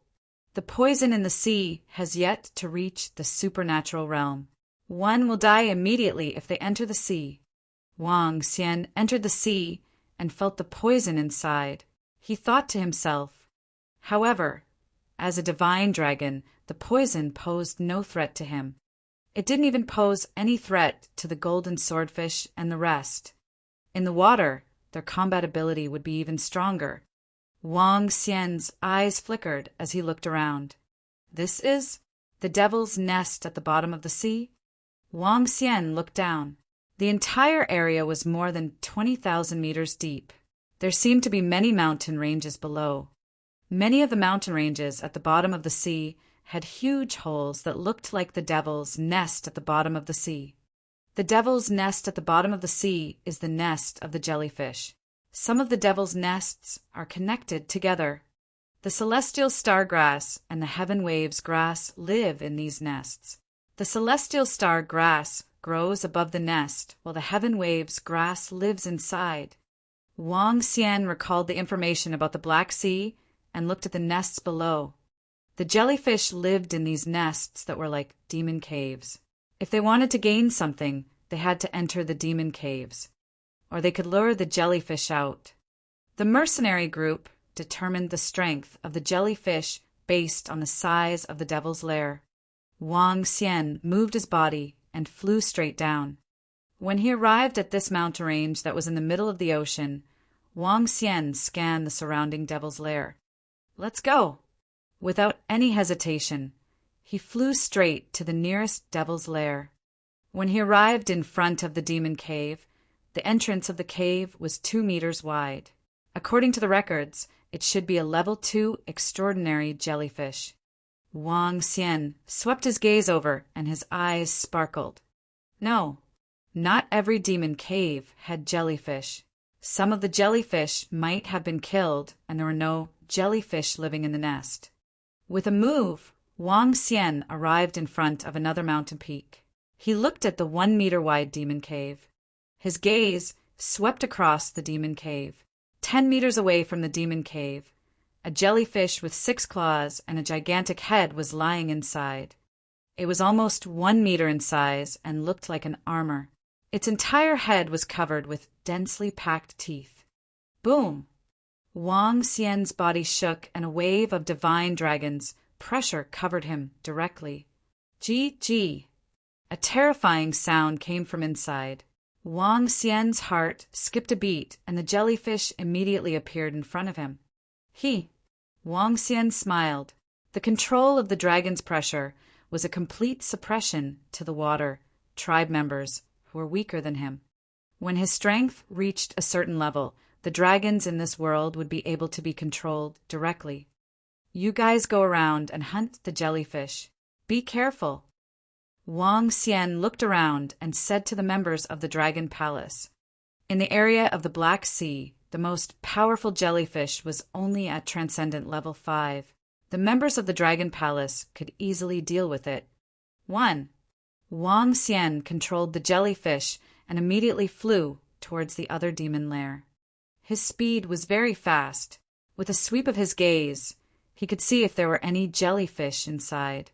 The poison in the sea has yet to reach the supernatural realm. One will die immediately if they enter the sea. Wang Xian entered the sea and felt the poison inside. He thought to himself. However, as a divine dragon, the poison posed no threat to him. It didn't even pose any threat to the golden swordfish and the rest. In the water, their combat ability would be even stronger. Wang Xian's eyes flickered as he looked around. This is the devil's nest at the bottom of the sea? Wang Xian looked down. The entire area was more than 20,000 meters deep. There seemed to be many mountain ranges below. Many of the mountain ranges at the bottom of the sea had huge holes that looked like the devil's nest at the bottom of the sea. The devil's nest at the bottom of the sea is the nest of the jellyfish. Some of the devil's nests are connected together. The celestial star grass and the heaven waves grass live in these nests. The celestial star grass grows above the nest, while the heaven waves grass lives inside. Wang Xian recalled the information about the Black Sea and looked at the nests below. The jellyfish lived in these nests that were like demon caves. If they wanted to gain something, they had to enter the demon caves, or they could lure the jellyfish out. The mercenary group determined the strength of the jellyfish based on the size of the devil's lair. Wang Xian moved his body and flew straight down. When he arrived at this mountain range that was in the middle of the ocean, Wang Xian scanned the surrounding devil's lair. "Let's go!" Without any hesitation, he flew straight to the nearest devil's lair. When he arrived in front of the demon cave, the entrance of the cave was 2 meters wide. According to the records, it should be a level 2 extraordinary jellyfish. Wang Xian swept his gaze over and his eyes sparkled. No, not every demon cave had jellyfish. Some of the jellyfish might have been killed and there were no jellyfish living in the nest. With a move, Wang Xian arrived in front of another mountain peak. He looked at the 1 meter wide demon cave. His gaze swept across the demon cave. 10 meters away from the demon cave, a jellyfish with 6 claws and a gigantic head was lying inside. It was almost 1 meter in size and looked like an armor. Its entire head was covered with densely packed teeth. Boom! Wang Xian's body shook and a wave of divine dragon's pressure covered him directly. Gee! A terrifying sound came from inside. Wang Xian's heart skipped a beat and the jellyfish immediately appeared in front of him. Wang Xian smiled. The control of the dragon's pressure was a complete suppression to the water tribe members who were weaker than him. When his strength reached a certain level, the dragons in this world would be able to be controlled directly. You guys go around and hunt the jellyfish. Be careful. Wang Xian looked around and said to the members of the Dragon Palace. In the area of the Black Sea, the most powerful jellyfish was only at Transcendent Level 5. The members of the Dragon Palace could easily deal with it. 1. Wang Xian controlled the jellyfish and immediately flew towards the other demon lair. His speed was very fast. With a sweep of his gaze, he could see if there were any jellyfish inside.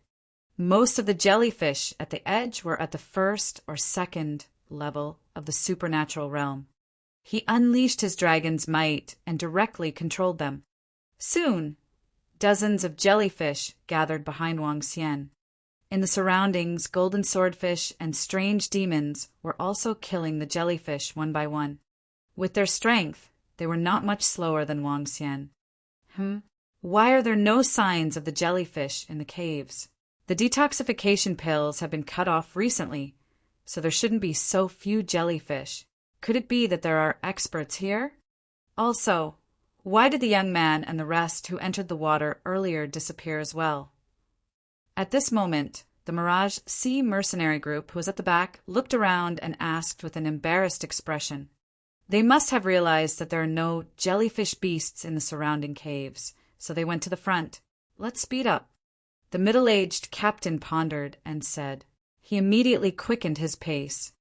Most of the jellyfish at the edge were at the 1st or 2nd level of the supernatural realm. He unleashed his dragon's might and directly controlled them. Soon, dozens of jellyfish gathered behind Wang Xian. In the surroundings, golden swordfish and strange demons were also killing the jellyfish one by one. With their strength, they were not much slower than Wang Xian. Why are there no signs of the jellyfish in the caves? The detoxification pills have been cut off recently, so there shouldn't be so few jellyfish. Could it be that there are experts here? Also, why did the young man and the rest who entered the water earlier disappear as well? At this moment, the Mirage Sea mercenary group who was at the back looked around and asked with an embarrassed expression. They must have realized that there are no jellyfish beasts in the surrounding caves, so they went to the front. Let's speed up. The middle-aged captain pondered and said. He immediately quickened his pace.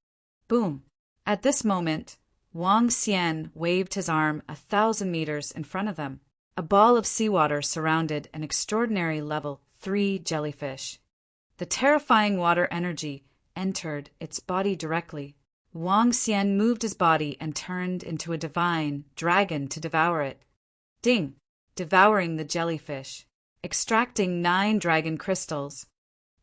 Boom! At this moment, Wang Xian waved his arm 1,000 meters in front of them. A ball of seawater surrounded an extraordinary level 3 jellyfish. The terrifying water energy entered its body directly. Wang Xian moved his body and turned into a divine dragon to devour it. Ding! Devouring the jellyfish. Extracting 9 dragon crystals.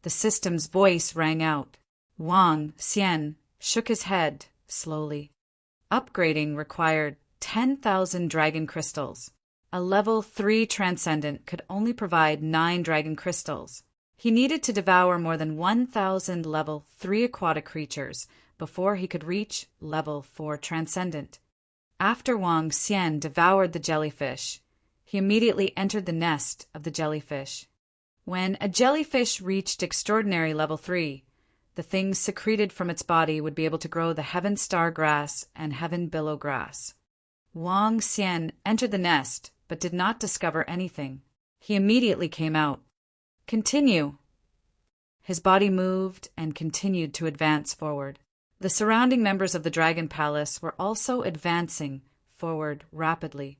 The system's voice rang out. Wang Xian shook his head slowly. Upgrading required 10,000 dragon crystals. A level 3 transcendent could only provide 9 dragon crystals. He needed to devour more than 1,000 level 3 aquatic creatures before he could reach level 4 transcendent. After Wang Xian devoured the jellyfish, He immediately entered the nest of the jellyfish. When a jellyfish reached extraordinary level 3, the things secreted from its body would be able to grow the heaven star grass and heaven billow grass. Wang Xian entered the nest, but did not discover anything. He immediately came out. Continue. His body moved and continued to advance forward. The surrounding members of the Dragon Palace were also advancing forward rapidly.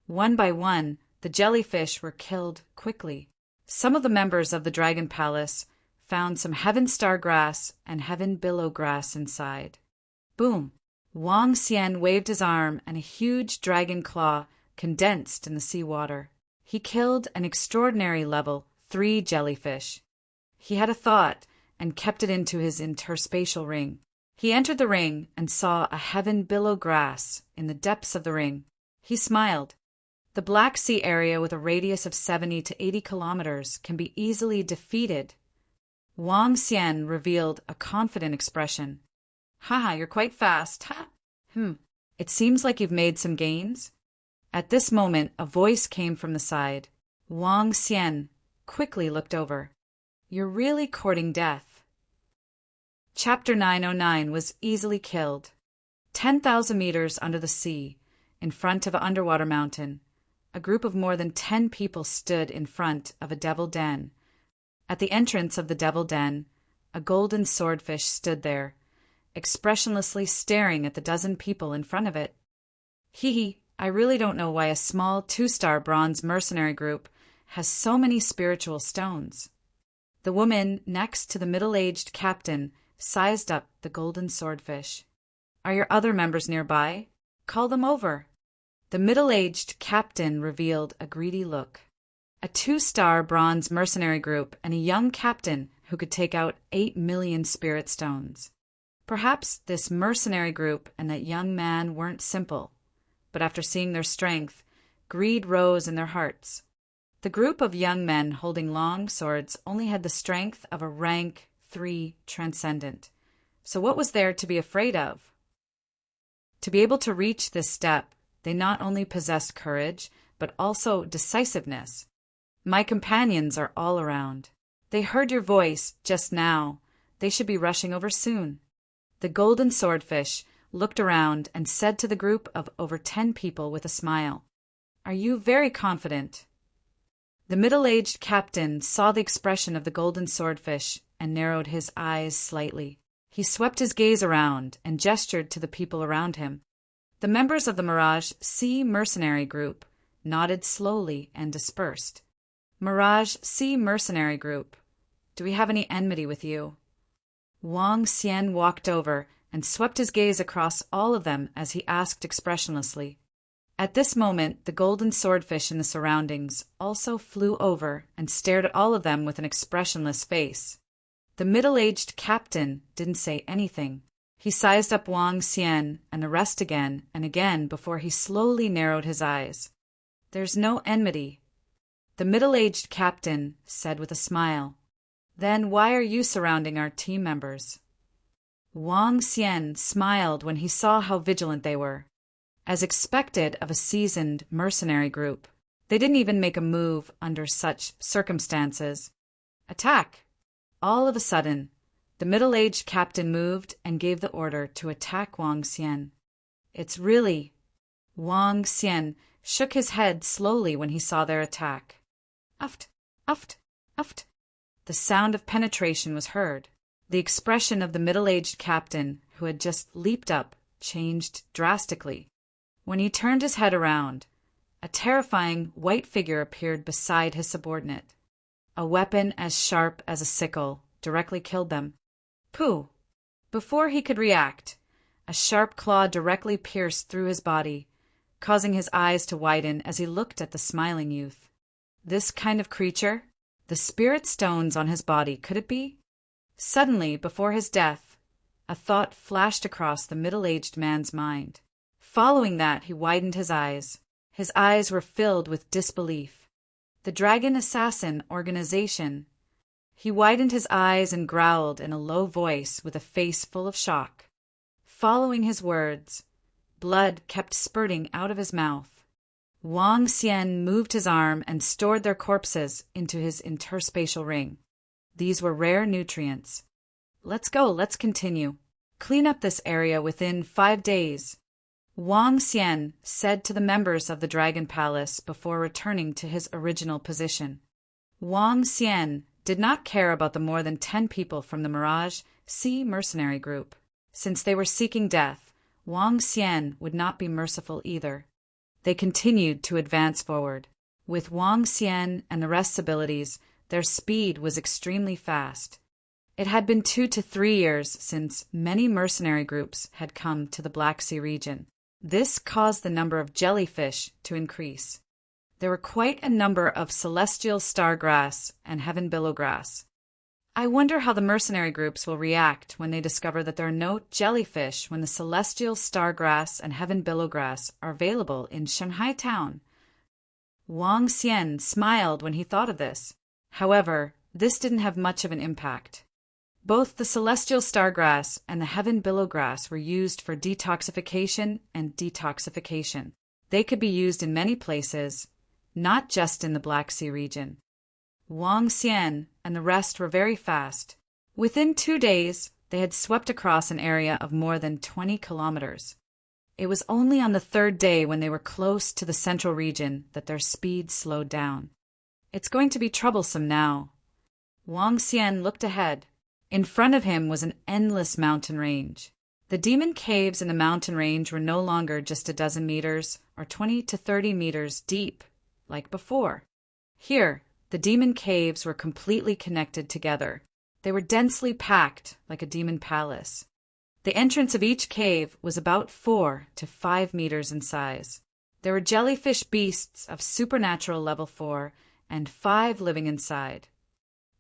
One by one, the jellyfish were killed quickly. Some of the members of the Dragon Palace found some heaven star grass and heaven billow grass inside. Boom! Wang Xian waved his arm and a huge dragon claw condensed in the seawater. He killed an extraordinary level 3 jellyfish. He had a thought and kept it into his interspatial ring. He entered the ring and saw a heaven billow grass in the depths of the ring. He smiled. The Black Sea area with a radius of 70 to 80 kilometers can be easily defeated. Wang Xian revealed a confident expression. Haha, you're quite fast. Ha! It seems like you've made some gains. At this moment, a voice came from the side. Wang Xian quickly looked over. You're really courting death. Chapter 909 was easily killed. 10,000 meters under the sea, in front of an underwater mountain, a group of more than 10 people stood in front of a devil den. At the entrance of the devil den, a golden swordfish stood there, expressionlessly staring at the dozen people in front of it. Hee, I really don't know why a small 2-star bronze mercenary group has so many spiritual stones. The woman next to the middle-aged captain sized up the golden swordfish. Are your other members nearby? Call them over. The middle-aged captain revealed a greedy look. A 2-star bronze mercenary group and a young captain who could take out 8 million spirit stones. Perhaps this mercenary group and that young man weren't simple, but after seeing their strength, greed rose in their hearts. The group of young men holding long swords only had the strength of a rank 3 transcendent. So what was there to be afraid of? To be able to reach this step, they not only possessed courage, but also decisiveness. My companions are all around. They heard your voice just now. They should be rushing over soon. The golden swordfish looked around and said to the group of over 10 people with a smile, Are you very confident? The middle-aged captain saw the expression of the golden swordfish and narrowed his eyes slightly. He swept his gaze around and gestured to the people around him. The members of the Mirage Sea Mercenary Group nodded slowly and dispersed. Mirage Sea Mercenary Group, do we have any enmity with you? Wang Xian walked over and swept his gaze across all of them as he asked expressionlessly. At this moment, the golden swordfish in the surroundings also flew over and stared at all of them with an expressionless face. The middle-aged captain didn't say anything. He sized up Wang Xian and the rest again and again before he slowly narrowed his eyes. There's no enmity. The middle-aged captain said with a smile. Then why are you surrounding our team members? Wang Xian smiled when he saw how vigilant they were. As expected of a seasoned mercenary group, they didn't even make a move under such circumstances. Attack! All of a sudden, the middle-aged captain moved and gave the order to attack Wang Xian. It's really... Wang Xian shook his head slowly when he saw their attack. Uft, uft, uft. The sound of penetration was heard. The expression of the middle-aged captain, who had just leaped up, changed drastically. When he turned his head around, a terrifying white figure appeared beside his subordinate. A weapon as sharp as a sickle directly killed them. Pooh! Before he could react, a sharp claw directly pierced through his body, causing his eyes to widen as he looked at the smiling youth. This kind of creature? The spirit stones on his body, could it be? Suddenly, before his death, a thought flashed across the middle-aged man's mind. Following that, he widened his eyes. His eyes were filled with disbelief. The Dragon Assassin Organization. He widened his eyes and growled in a low voice with a face full of shock. Following his words, blood kept spurting out of his mouth. Wang Xian moved his arm and stored their corpses into his interspatial ring. These were rare nutrients. Let's go, let's continue. Clean up this area within 5 days, Wang Xian said to the members of the Dragon Palace before returning to his original position. Wang Xian did not care about the more than 10 people from the Mirage Sea mercenary group. Since they were seeking death, Wang Xian would not be merciful either. They continued to advance forward. With Wang Xian and the rest's abilities, their speed was extremely fast. It had been 2 to 3 years since many mercenary groups had come to the Black Sea region. This caused the number of jellyfish to increase. There were quite a number of celestial stargrass and heaven billowgrass. I wonder how the mercenary groups will react when they discover that there are no jellyfish when the celestial stargrass and heaven billowgrass are available in Shanghai town. Wang Xian smiled when he thought of this. However, this didn't have much of an impact. Both the celestial stargrass and the heaven billowgrass were used for detoxification and detoxification. They could be used in many places, not just in the Black Sea region. Wang Xian and the rest were very fast. Within 2 days, they had swept across an area of more than 20 kilometers. It was only on the 3rd day when they were close to the central region that their speed slowed down. It's going to be troublesome now. Wang Xian looked ahead. In front of him was an endless mountain range. The demon caves in the mountain range were no longer just a dozen meters or 20 to 30 meters deep, like before. Here, the demon caves were completely connected together. They were densely packed like a demon palace. The entrance of each cave was about 4 to 5 meters in size. There were jellyfish beasts of supernatural level 4 and 5 living inside.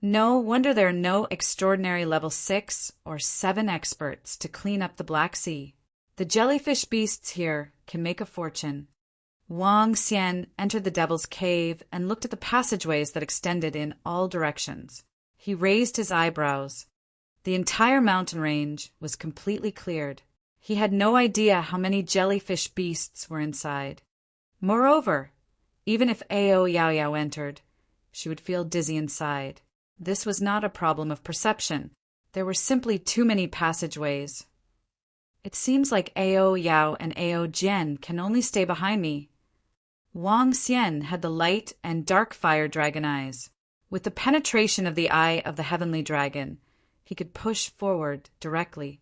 No wonder there are no extraordinary level 6 or 7 experts to clean up the Black Sea. The jellyfish beasts here can make a fortune. Wang Xian entered the Devil's Cave and looked at the passageways that extended in all directions. He raised his eyebrows. The entire mountain range was completely cleared. He had no idea how many jellyfish beasts were inside. Moreover, even if Ao Yao Yao entered, she would feel dizzy inside. This was not a problem of perception. There were simply too many passageways. It seems like Ao Yao and Ao Jian can only stay behind me. Wang Xian had the light and dark fire dragon eyes. With the penetration of the eye of the heavenly dragon, he could push forward directly.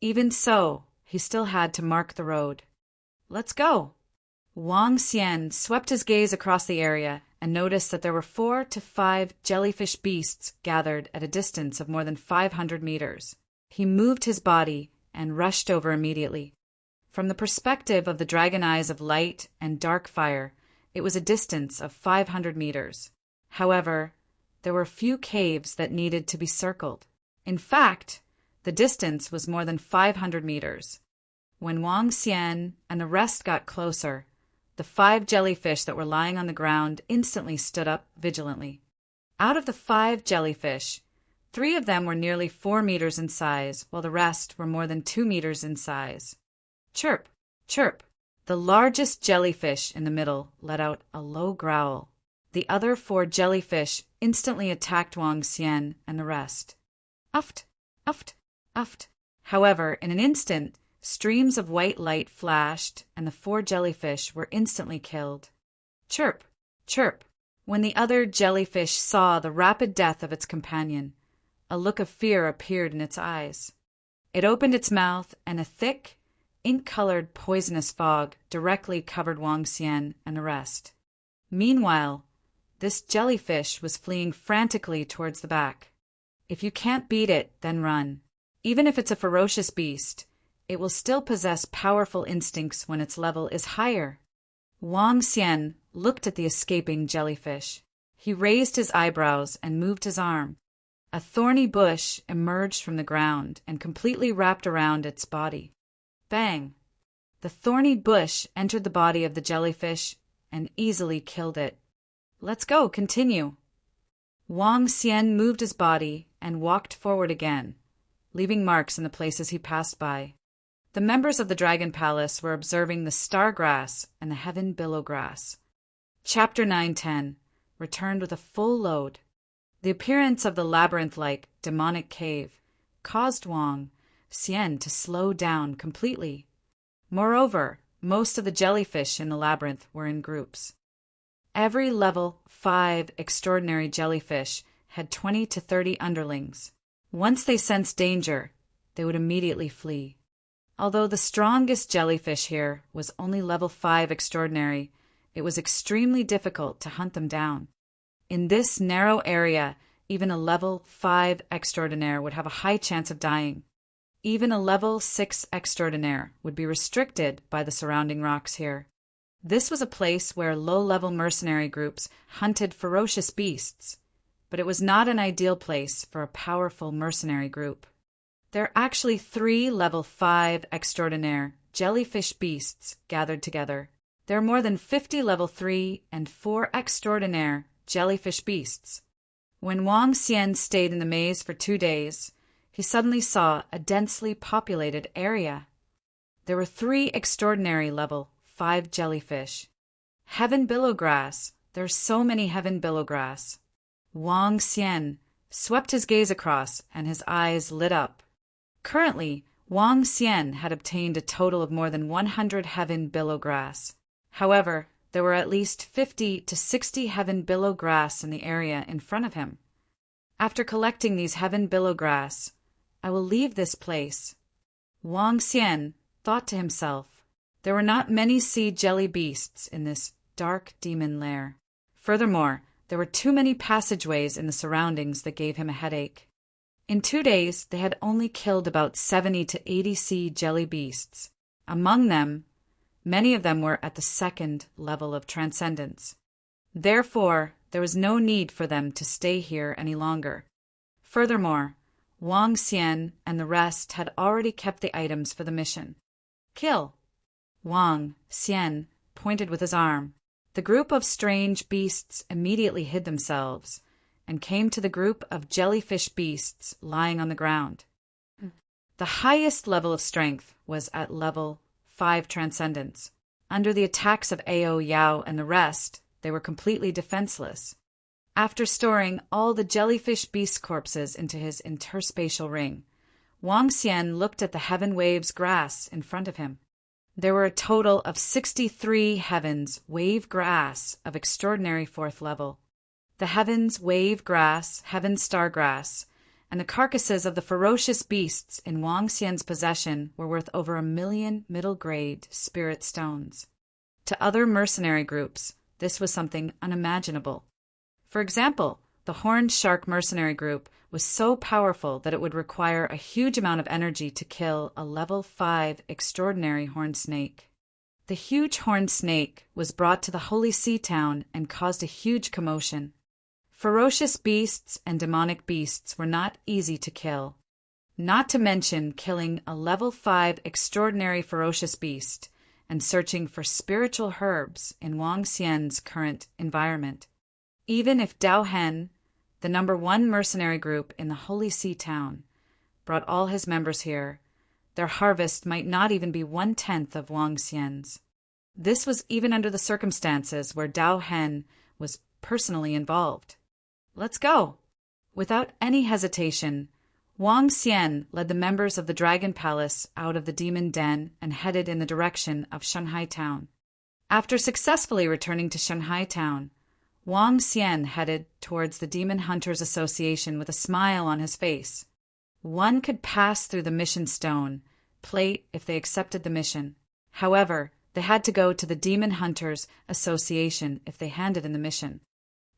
Even so, he still had to mark the road. Let's go. Wang Xian swept his gaze across the area and noticed that there were 4 to 5 jellyfish beasts gathered at a distance of more than 500 meters. He moved his body and rushed over immediately. From the perspective of the dragon eyes of light and dark fire, it was a distance of 500 meters. However, there were few caves that needed to be circled. In fact, the distance was more than 500 meters. When Wang Xian and the rest got closer, the 5 jellyfish that were lying on the ground instantly stood up vigilantly. Out of the 5 jellyfish, 3 of them were nearly 4 meters in size, while the rest were more than 2 meters in size. Chirp, chirp. The largest jellyfish in the middle let out a low growl. The other 4 jellyfish instantly attacked Wang Xian and the rest. Uft, uft, uft. However, in an instant, streams of white light flashed, and the 4 jellyfish were instantly killed. Chirp, chirp. When the other jellyfish saw the rapid death of its companion, a look of fear appeared in its eyes. It opened its mouth, and a thick, ink-colored poisonous fog directly covered Wang Xian and the rest. Meanwhile, this jellyfish was fleeing frantically towards the back. If you can't beat it, then run. Even if it's a ferocious beast, it will still possess powerful instincts when its level is higher. Wang Xian looked at the escaping jellyfish. He raised his eyebrows and moved his arm. A thorny bush emerged from the ground and completely wrapped around its body. Bang! The thorny bush entered the body of the jellyfish and easily killed it. Let's go, continue. Wang Xian moved his body and walked forward again, leaving marks in the places he passed by. The members of the Dragon Palace were observing the star grass and the heaven billow grass. Chapter 910 returned with a full load. The appearance of the labyrinth-like demonic cave caused Wang Xian to slow down completely. Moreover, most of the jellyfish in the labyrinth were in groups. Every level 5 extraordinary jellyfish had 20 to 30 underlings. Once they sensed danger, they would immediately flee. Although the strongest jellyfish here was only level 5 extraordinary, it was extremely difficult to hunt them down. In this narrow area, even a level 5 extraordinaire would have a high chance of dying. Even a level 6 extraordinaire would be restricted by the surrounding rocks here. This was a place where low-level mercenary groups hunted ferocious beasts, but it was not an ideal place for a powerful mercenary group. There are actually 3 level 5 extraordinaire jellyfish beasts gathered together. There are more than 50 level 3 and 4 extraordinaire jellyfish beasts. When Wang Xian stayed in the maze for 2 days, he suddenly saw a densely populated area. There were 3 extraordinary level 5 jellyfish. Heaven billow grass. There are so many heaven billow grass. Wang Xian swept his gaze across, and his eyes lit up. Currently, Wang Xian had obtained a total of more than 100 heaven billow grass. However, there were at least 50 to 60 heaven billow grass in the area in front of him. After collecting these heaven billow grass, I will leave this place. Wang Xian thought to himself. There were not many sea jelly beasts in this dark demon lair. Furthermore, there were too many passageways in the surroundings that gave him a headache. In 2 days, they had only killed about 70 to 80 sea jelly beasts. Among them, many of them were at the 2nd level of transcendence. Therefore, there was no need for them to stay here any longer. Furthermore, Wang Xian and the rest had already kept the items for the mission. Kill! Wang Xian pointed with his arm. The group of strange beasts immediately hid themselves and came to the group of jellyfish beasts lying on the ground. The highest level of strength was at level 5 transcendence. Under the attacks of Ao Yao and the rest, they were completely defenseless. After storing all the jellyfish beast corpses into his interspatial ring, Wang Xian looked at the heaven waves grass in front of him. There were a total of 63 heavens wave grass of extraordinary 4th level. The heavens wave grass, heaven star grass, and the carcasses of the ferocious beasts in Wang Xian's possession were worth over 1 million middle-grade spirit stones. To other mercenary groups, this was something unimaginable. For example, the Horned Shark mercenary group was so powerful that it would require a huge amount of energy to kill a level 5 extraordinary horned snake. The huge horned snake was brought to the Holy Sea town and caused a huge commotion. Ferocious beasts and demonic beasts were not easy to kill, not to mention killing a level 5 extraordinary ferocious beast and searching for spiritual herbs in Wang Xian's current environment. Even if Dao Hen, the number 1 mercenary group in the Holy See town, brought all his members here, their harvest might not even be 1/10 of Wang Xian's. This was even under the circumstances where Dao Hen was personally involved. Let's go! Without any hesitation, Wang Xian led the members of the Dragon Palace out of the demon den and headed in the direction of Shanghai town. After successfully returning to Shanghai town, Wang Xian headed towards the Demon Hunters Association with a smile on his face. One could pass through the mission stone plate if they accepted the mission. However, they had to go to the Demon Hunters Association if they handed in the mission.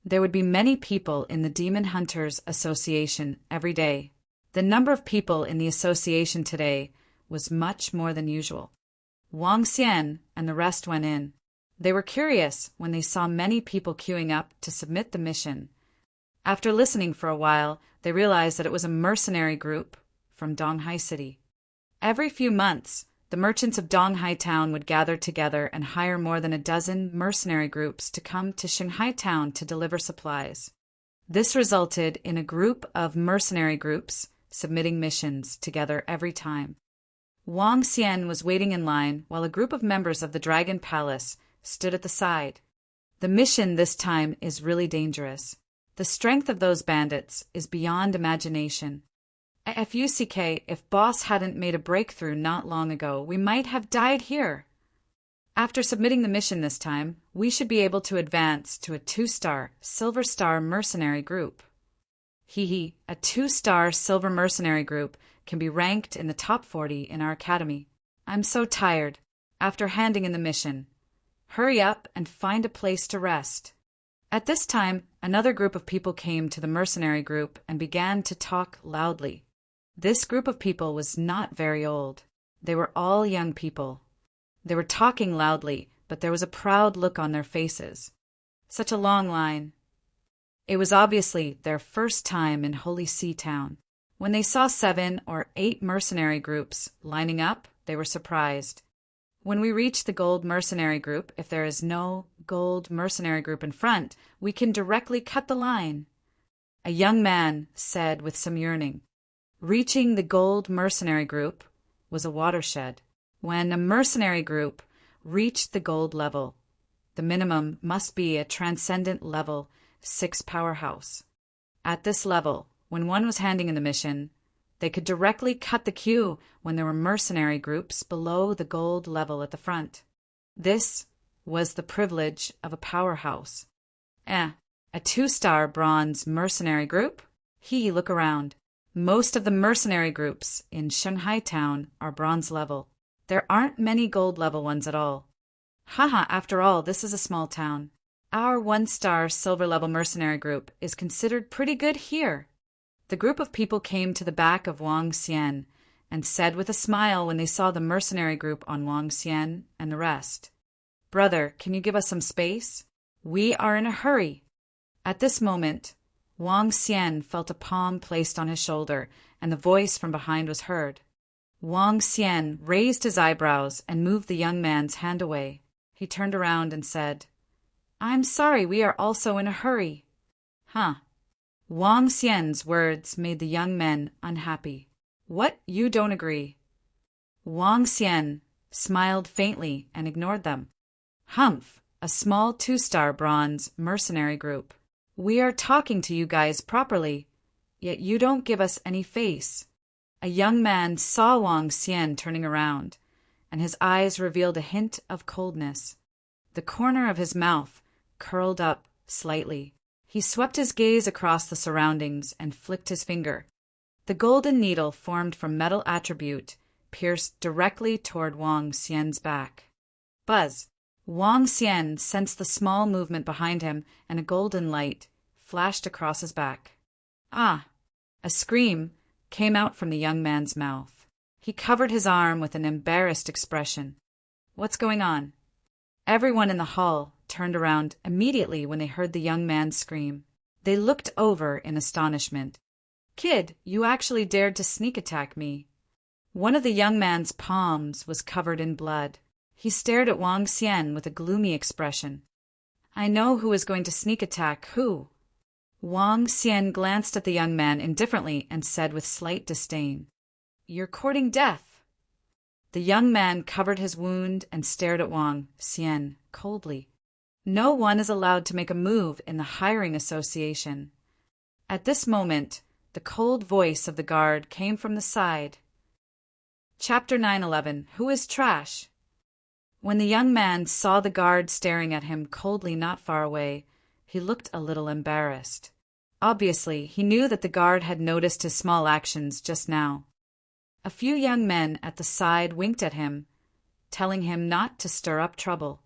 There would be many people in the Demon Hunters Association every day. The number of people in the association today was much more than usual. Wang Xian and the rest went in. They were curious when they saw many people queuing up to submit the mission. After listening for a while, they realized that it was a mercenary group from Donghai City. Every few months, the merchants of Donghai Town would gather together and hire more than a dozen mercenary groups to come to Shanghai Town to deliver supplies. This resulted in a group of mercenary groups submitting missions together every time. Wang Xian was waiting in line while a group of members of the Dragon Palace stood at the side. The mission this time is really dangerous. The strength of those bandits is beyond imagination. FUCK, if Boss hadn't made a breakthrough not long ago, we might have died here. After submitting the mission this time, we should be able to advance to a 2-star Silver Star mercenary group. A 2-star Silver mercenary group can be ranked in the top 40 in our academy. I'm so tired after handing in the mission. Hurry up and find a place to rest. At this time, another group of people came to the mercenary group and began to talk loudly. This group of people was not very old. They were all young people. They were talking loudly, but there was a proud look on their faces. Such a long line. It was obviously their first time in Holy Sea Town. When they saw 7 or 8 mercenary groups lining up, they were surprised. When we reach the gold mercenary group, if there is no gold mercenary group in front, we can directly cut the line. A young man said with some yearning. Reaching the gold mercenary group was a watershed. When a mercenary group reached the gold level, the minimum must be a transcendent level 6 powerhouse. At this level, when one was handing in the mission, they could directly cut the queue when there were mercenary groups below the gold level at the front. This was the privilege of a powerhouse. A 2-star bronze mercenary group? Look around. Most of the mercenary groups in Shanghai Town are bronze level. There aren't many gold level ones at all. After all, this is a small town. Our 1-star silver level mercenary group is considered pretty good here. The group of people came to the back of Wang Xian and said with a smile when they saw the mercenary group on Wang Xian and the rest, "Brother, can you give us some space? We are in a hurry." At this moment, Wang Xian felt a palm placed on his shoulder, and the voice from behind was heard. Wang Xian raised his eyebrows and moved the young man's hand away. He turned around and said, "I'm sorry, we are also in a hurry." Wang Xian's words made the young men unhappy. "What, you don't agree?" Wang Xian smiled faintly and ignored them. "Humph, a small 2-star bronze mercenary group. We are talking to you guys properly, yet you don't give us any face." A young man saw Wang Xian turning around, and his eyes revealed a hint of coldness. The corner of his mouth curled up slightly. He swept his gaze across the surroundings and flicked his finger. The golden needle formed from metal attribute pierced directly toward Wang Xian's back. Buzz! Wang Xian sensed the small movement behind him, and a golden light flashed across his back. A scream came out from the young man's mouth. He covered his arm with an embarrassed expression. "What's going on?" Everyone in the hall turned around immediately when they heard the young man scream. They looked over in astonishment. "Kid, you actually dared to sneak attack me." One of the young man's palms was covered in blood. He stared at Wang Xian with a gloomy expression. "I know who is going to sneak attack who." Wang Xian glanced at the young man indifferently and said with slight disdain, "You're courting death." The young man covered his wound and stared at Wang Xian coldly. No one is allowed to make a move in the hiring association. At this moment, the cold voice of the guard came from the side. Chapter 911. Who is Trash? When the young man saw the guard staring at him coldly not far away, he looked a little embarrassed. Obviously, he knew that the guard had noticed his small actions just now. A few young men at the side winked at him, telling him not to stir up trouble.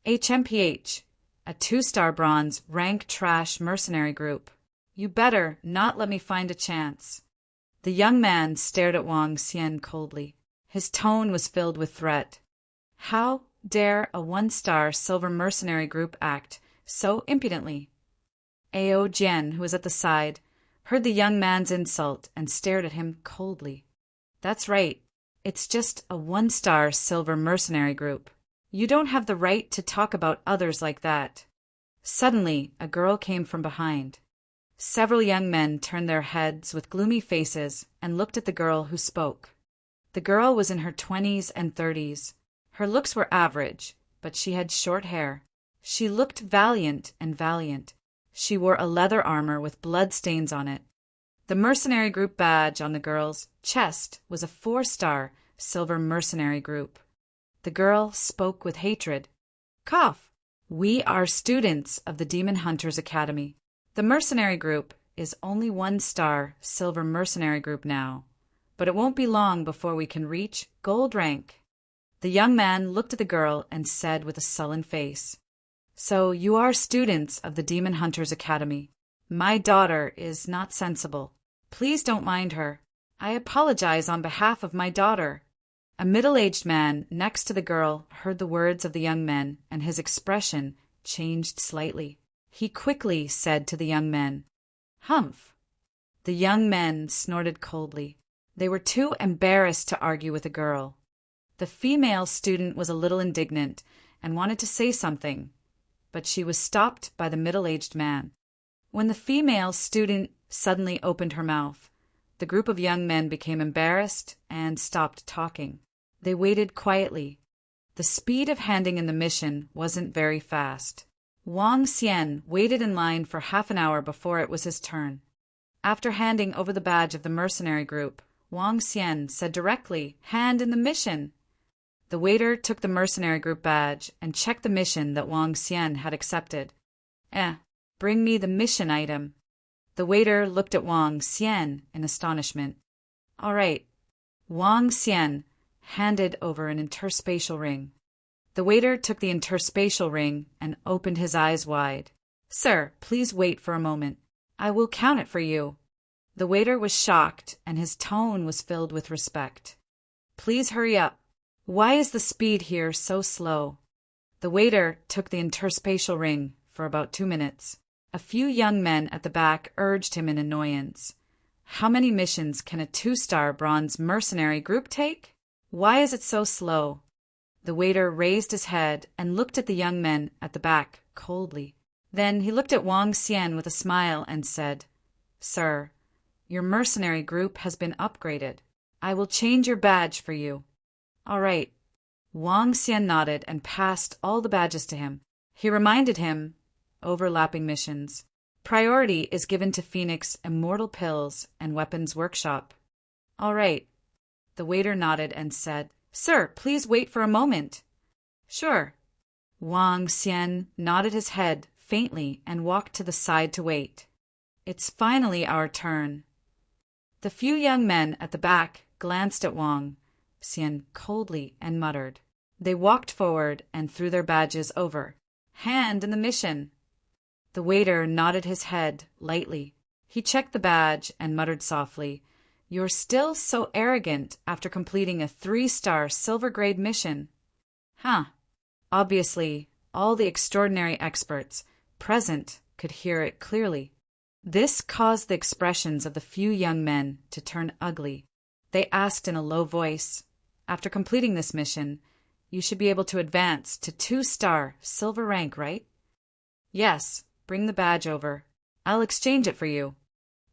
HMPH, a 2-star bronze rank trash mercenary group. You better not let me find a chance. The young man stared at Wang Xian coldly. His tone was filled with threat. How dare a 1-star silver mercenary group act so impudently? Ao Jian, who was at the side, heard the young man's insult and stared at him coldly. That's right. It's just a 1-star silver mercenary group. You don't have the right to talk about others like that. Suddenly, a girl came from behind. Several young men turned their heads with gloomy faces and looked at the girl who spoke. The girl was in her 20s and 30s. Her looks were average, but she had short hair. She looked valiant and valiant. She wore a leather armor with blood stains on it. The mercenary group badge on the girl's chest was a 4-star silver mercenary group. The girl spoke with hatred. Cough! We are students of the Demon Hunters Academy. The mercenary group is only 1-star silver mercenary group now, but it won't be long before we can reach gold rank. The young man looked at the girl and said with a sullen face, So you are students of the Demon Hunters Academy. My daughter is not sensible. Please don't mind her. I apologize on behalf of my daughter. A middle-aged man next to the girl heard the words of the young men, and his expression changed slightly. He quickly said to the young men, Humph! The young men snorted coldly. They were too embarrassed to argue with a girl. The female student was a little indignant and wanted to say something, but she was stopped by the middle-aged man. When the female student suddenly opened her mouth, the group of young men became embarrassed and stopped talking. They waited quietly. The speed of handing in the mission wasn't very fast. Wang Xian waited in line for half an hour before it was his turn. After handing over the badge of the mercenary group, Wang Xian said directly, Hand in the mission. The waiter took the mercenary group badge and checked the mission that Wang Xian had accepted. Bring me the mission item. The waiter looked at Wang Xian in astonishment. All right. Wang Xian handed over an interspatial ring. The waiter took the interspatial ring and opened his eyes wide. Sir, please wait for a moment. I will count it for you. The waiter was shocked, and his tone was filled with respect. Please hurry up. Why is the speed here so slow? The waiter took the interspatial ring for about 2 minutes. A few young men at the back urged him in annoyance. How many missions can a 2-star bronze mercenary group take? Why is it so slow? The waiter raised his head and looked at the young men at the back coldly. Then he looked at Wang Xian with a smile and said, Sir, your mercenary group has been upgraded. I will change your badge for you. All right. Wang Xian nodded and passed all the badges to him. He reminded him, overlapping missions. Priority is given to Phoenix Immortal Pills and Weapons Workshop. All right. The waiter nodded and said, Sir, please wait for a moment. Sure. Wang Xian nodded his head faintly and walked to the side to wait. It's finally our turn. The few young men at the back glanced at Wang Xian coldly and muttered. They walked forward and threw their badges over. Hand in the mission. The waiter nodded his head lightly. He checked the badge and muttered softly, You're still so arrogant after completing a 3-star silver-grade mission. Obviously, all the extraordinary experts present could hear it clearly. This caused the expressions of the few young men to turn ugly. They asked in a low voice, After completing this mission, you should be able to advance to 2-star silver rank, right? Yes, bring the badge over. I'll exchange it for you.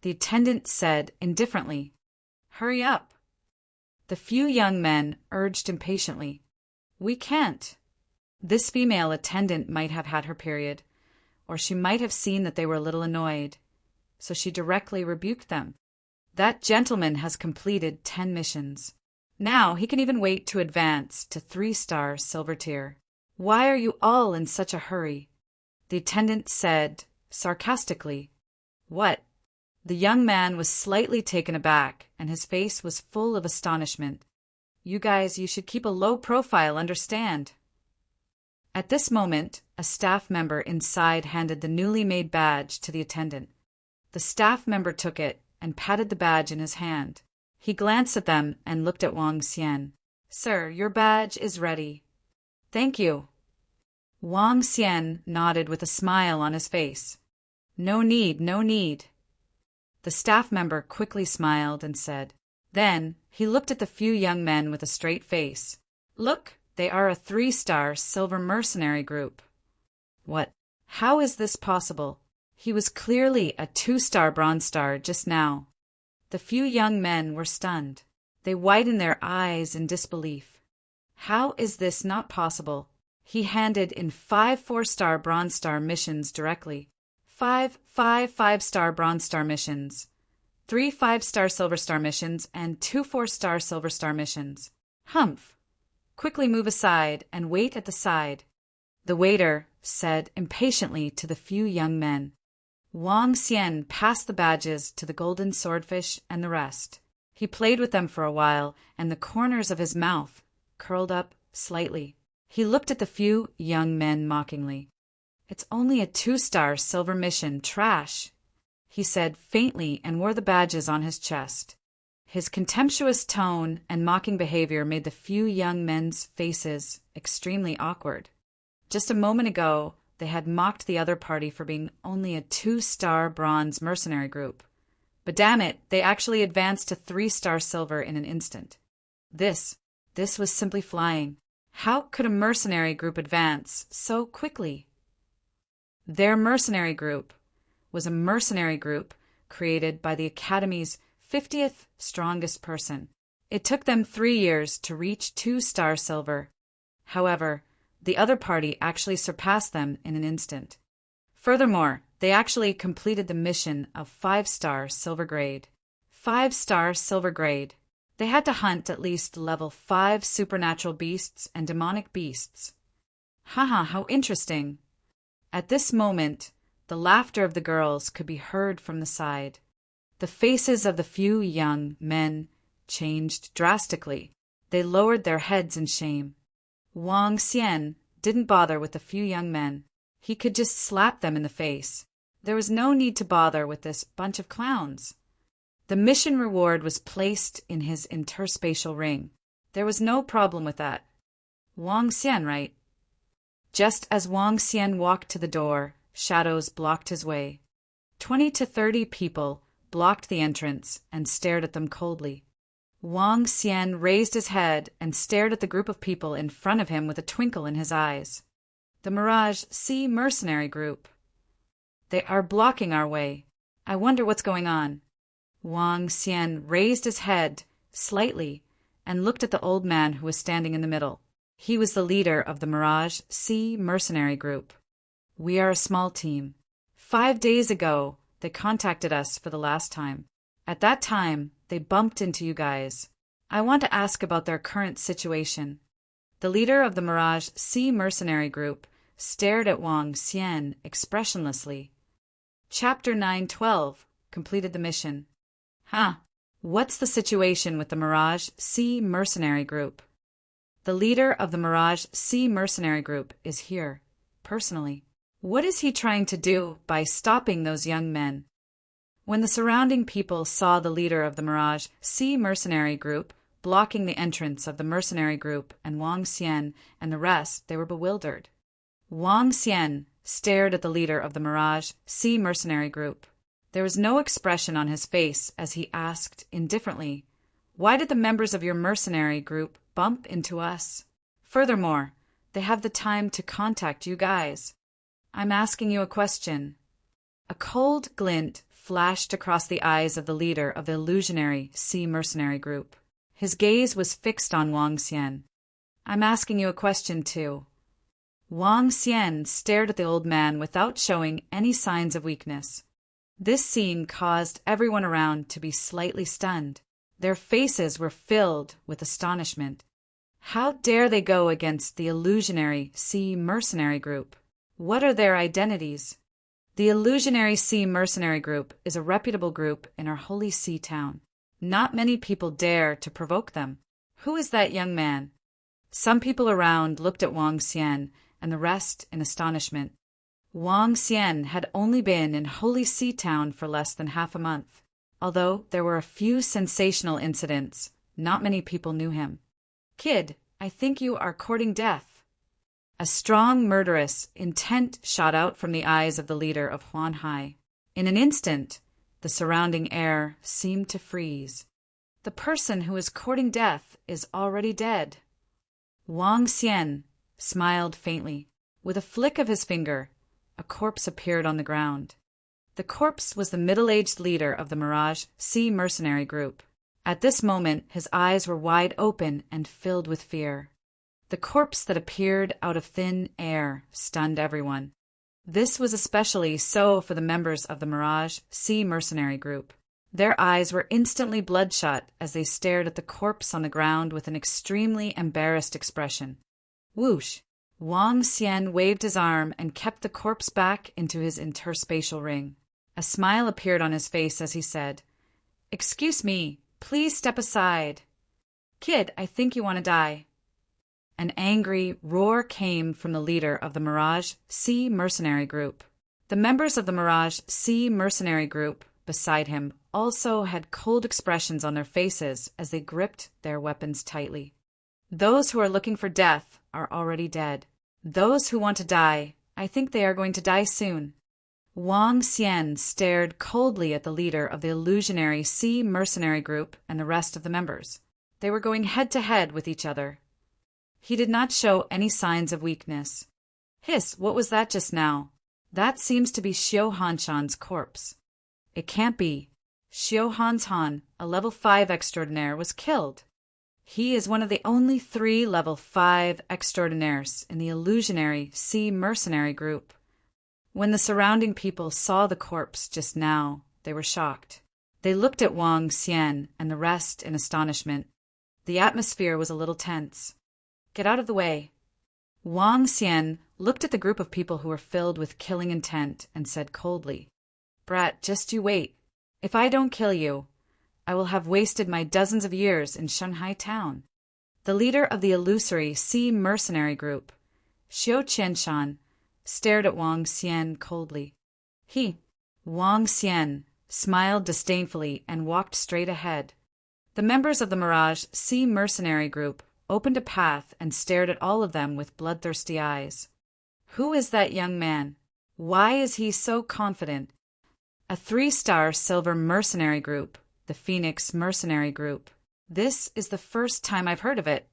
The attendant said indifferently. Hurry up. The few young men urged impatiently. We can't. This female attendant might have had her period, or she might have seen that they were a little annoyed, so she directly rebuked them. That gentleman has completed 10 missions. Now he can even wait to advance to 3-star silver tier. Why are you all in such a hurry? The attendant said sarcastically. What? The young man was slightly taken aback, and his face was full of astonishment. You guys, you should keep a low profile, understand? At this moment, a staff member inside handed the newly made badge to the attendant. The staff member took it and patted the badge in his hand. He glanced at them and looked at Wang Xian. Sir, your badge is ready. Thank you. Wang Xian nodded with a smile on his face. No need, no need. The staff member quickly smiled and said. Then he looked at the few young men with a straight face. Look, they are a 3-star silver mercenary group. What? How is this possible? He was clearly a 2-star bronze star just now. The few young men were stunned. They widened their eyes in disbelief. How is this not possible? He handed in 5 4-star Bronze Star missions directly, 5 5-star Bronze Star missions, 3 5-star Silver Star missions, and 2 4-star Silver Star missions. Humph! Quickly move aside and wait at the side, the waiter said impatiently to the few young men. Wang Xian passed the badges to the golden swordfish and the rest. He played with them for a while, and the corners of his mouth curled up slightly. He looked at the few young men mockingly. "It's only a 2-star silver mission, trash," he said faintly, and wore the badges on his chest. His contemptuous tone and mocking behavior made the few young men's faces extremely awkward. Just a moment ago, they had mocked the other party for being only a 2-star bronze mercenary group. But damn it, they actually advanced to 3-star silver in an instant. This was simply flying. How could a mercenary group advance so quickly? Their mercenary group was a mercenary group created by the Academy's 50th strongest person. It took them 3 years to reach 2-star silver. However, the other party actually surpassed them in an instant. Furthermore, they actually completed the mission of 5-star silver grade. 5-star silver grade. They had to hunt at least level 5 supernatural beasts and demonic beasts. Haha, how interesting. At this moment, the laughter of the girls could be heard from the side. The faces of the few young men changed drastically. They lowered their heads in shame. Wang Xian didn't bother with the few young men. He could just slap them in the face. There was no need to bother with this bunch of clowns. The mission reward was placed in his interspatial ring. There was no problem with that. Wang Xian, right? Just as Wang Xian walked to the door, shadows blocked his way. 20 to 30 people blocked the entrance and stared at them coldly. Wang Xian raised his head and stared at the group of people in front of him with a twinkle in his eyes. The Mirage Sea mercenary group. They are blocking our way. I wonder what's going on. Wang Xian raised his head slightly and looked at the old man who was standing in the middle. He was the leader of the Mirage Sea mercenary group. We are a small team. 5 days ago, they contacted us for the last time. At that time, they bumped into you guys. I want to ask about their current situation. The leader of the Mirage Sea mercenary group stared at Wang Xian expressionlessly. Chapter 912 completed the mission. What's the situation with the Mirage Sea mercenary group? The leader of the Mirage Sea mercenary group is here, personally. What is he trying to do by stopping those young men? When the surrounding people saw the leader of the Mirage Sea mercenary group blocking the entrance of the mercenary group and Wang Xian and the rest, they were bewildered. Wang Xian stared at the leader of the Mirage Sea mercenary group. There was no expression on his face as he asked indifferently, "Why did the members of your mercenary group bump into us? Furthermore, they have the time to contact you guys. I'm asking you a question." A cold glint flashed across the eyes of the leader of the illusionary Sea mercenary group. His gaze was fixed on Wang Xian. "I'm asking you a question too." Wang Xian stared at the old man without showing any signs of weakness. This scene caused everyone around to be slightly stunned. Their faces were filled with astonishment. How dare they go against the illusionary Sea mercenary group? What are their identities? The illusionary Sea mercenary group is a reputable group in our holy sea town. Not many people dare to provoke them. Who is that young man? Some people around looked at Wang Xian and the rest in astonishment. Wang Xian had only been in Holy Sea Town for less than half a month. Although there were a few sensational incidents, not many people knew him. "Kid, I think you are courting death." A strong, murderous intent shot out from the eyes of the leader of Huanhai. In an instant, the surrounding air seemed to freeze. The person who is courting death is already dead. Wang Xian smiled faintly. With a flick of his finger, a corpse appeared on the ground. The corpse was the middle-aged leader of the Mirage Sea mercenary group. At this moment, his eyes were wide open and filled with fear. The corpse that appeared out of thin air stunned everyone. This was especially so for the members of the Mirage Sea Mercenary Group. Their eyes were instantly bloodshot as they stared at the corpse on the ground with an extremely embarrassed expression. Whoosh! Wang Xian waved his arm and kept the corpse back into his interspatial ring. A smile appeared on his face as he said, "Excuse me, please step aside. Kid, I think you want to die." An angry roar came from the leader of the Mirage Sea Mercenary Group. The members of the Mirage Sea Mercenary Group beside him also had cold expressions on their faces as they gripped their weapons tightly. Those who are looking for death are already dead. Those who want to die, I think they are going to die soon. Wang Xian stared coldly at the leader of the illusionary Sea Mercenary Group and the rest of the members. They were going head-to-head with each other. He did not show any signs of weakness. "Hiss, what was that just now? That seems to be Xiu Hanshan's corpse." "It can't be. Xiu Hanshan, a level 5 extraordinaire, was killed. He is one of the only 3 level 5 extraordinaires in the illusionary Sea Mercenary Group." When the surrounding people saw the corpse just now, they were shocked. They looked at Wang Xian and the rest in astonishment. The atmosphere was a little tense. "Get out of the way." Wang Xian looked at the group of people who were filled with killing intent and said coldly, "Brat, just you wait. If I don't kill you, I will have wasted my dozens of years in Shanghai town." The leader of the illusory Sea Mercenary Group, Xiu Qianshan, stared at Wang Xian coldly. Wang Xian smiled disdainfully and walked straight ahead. The members of the Mirage Sea Mercenary Group opened a path and stared at all of them with bloodthirsty eyes. Who is that young man? Why is he so confident? A 3-star silver mercenary group, the Phoenix Mercenary Group. This is the first time I've heard of it.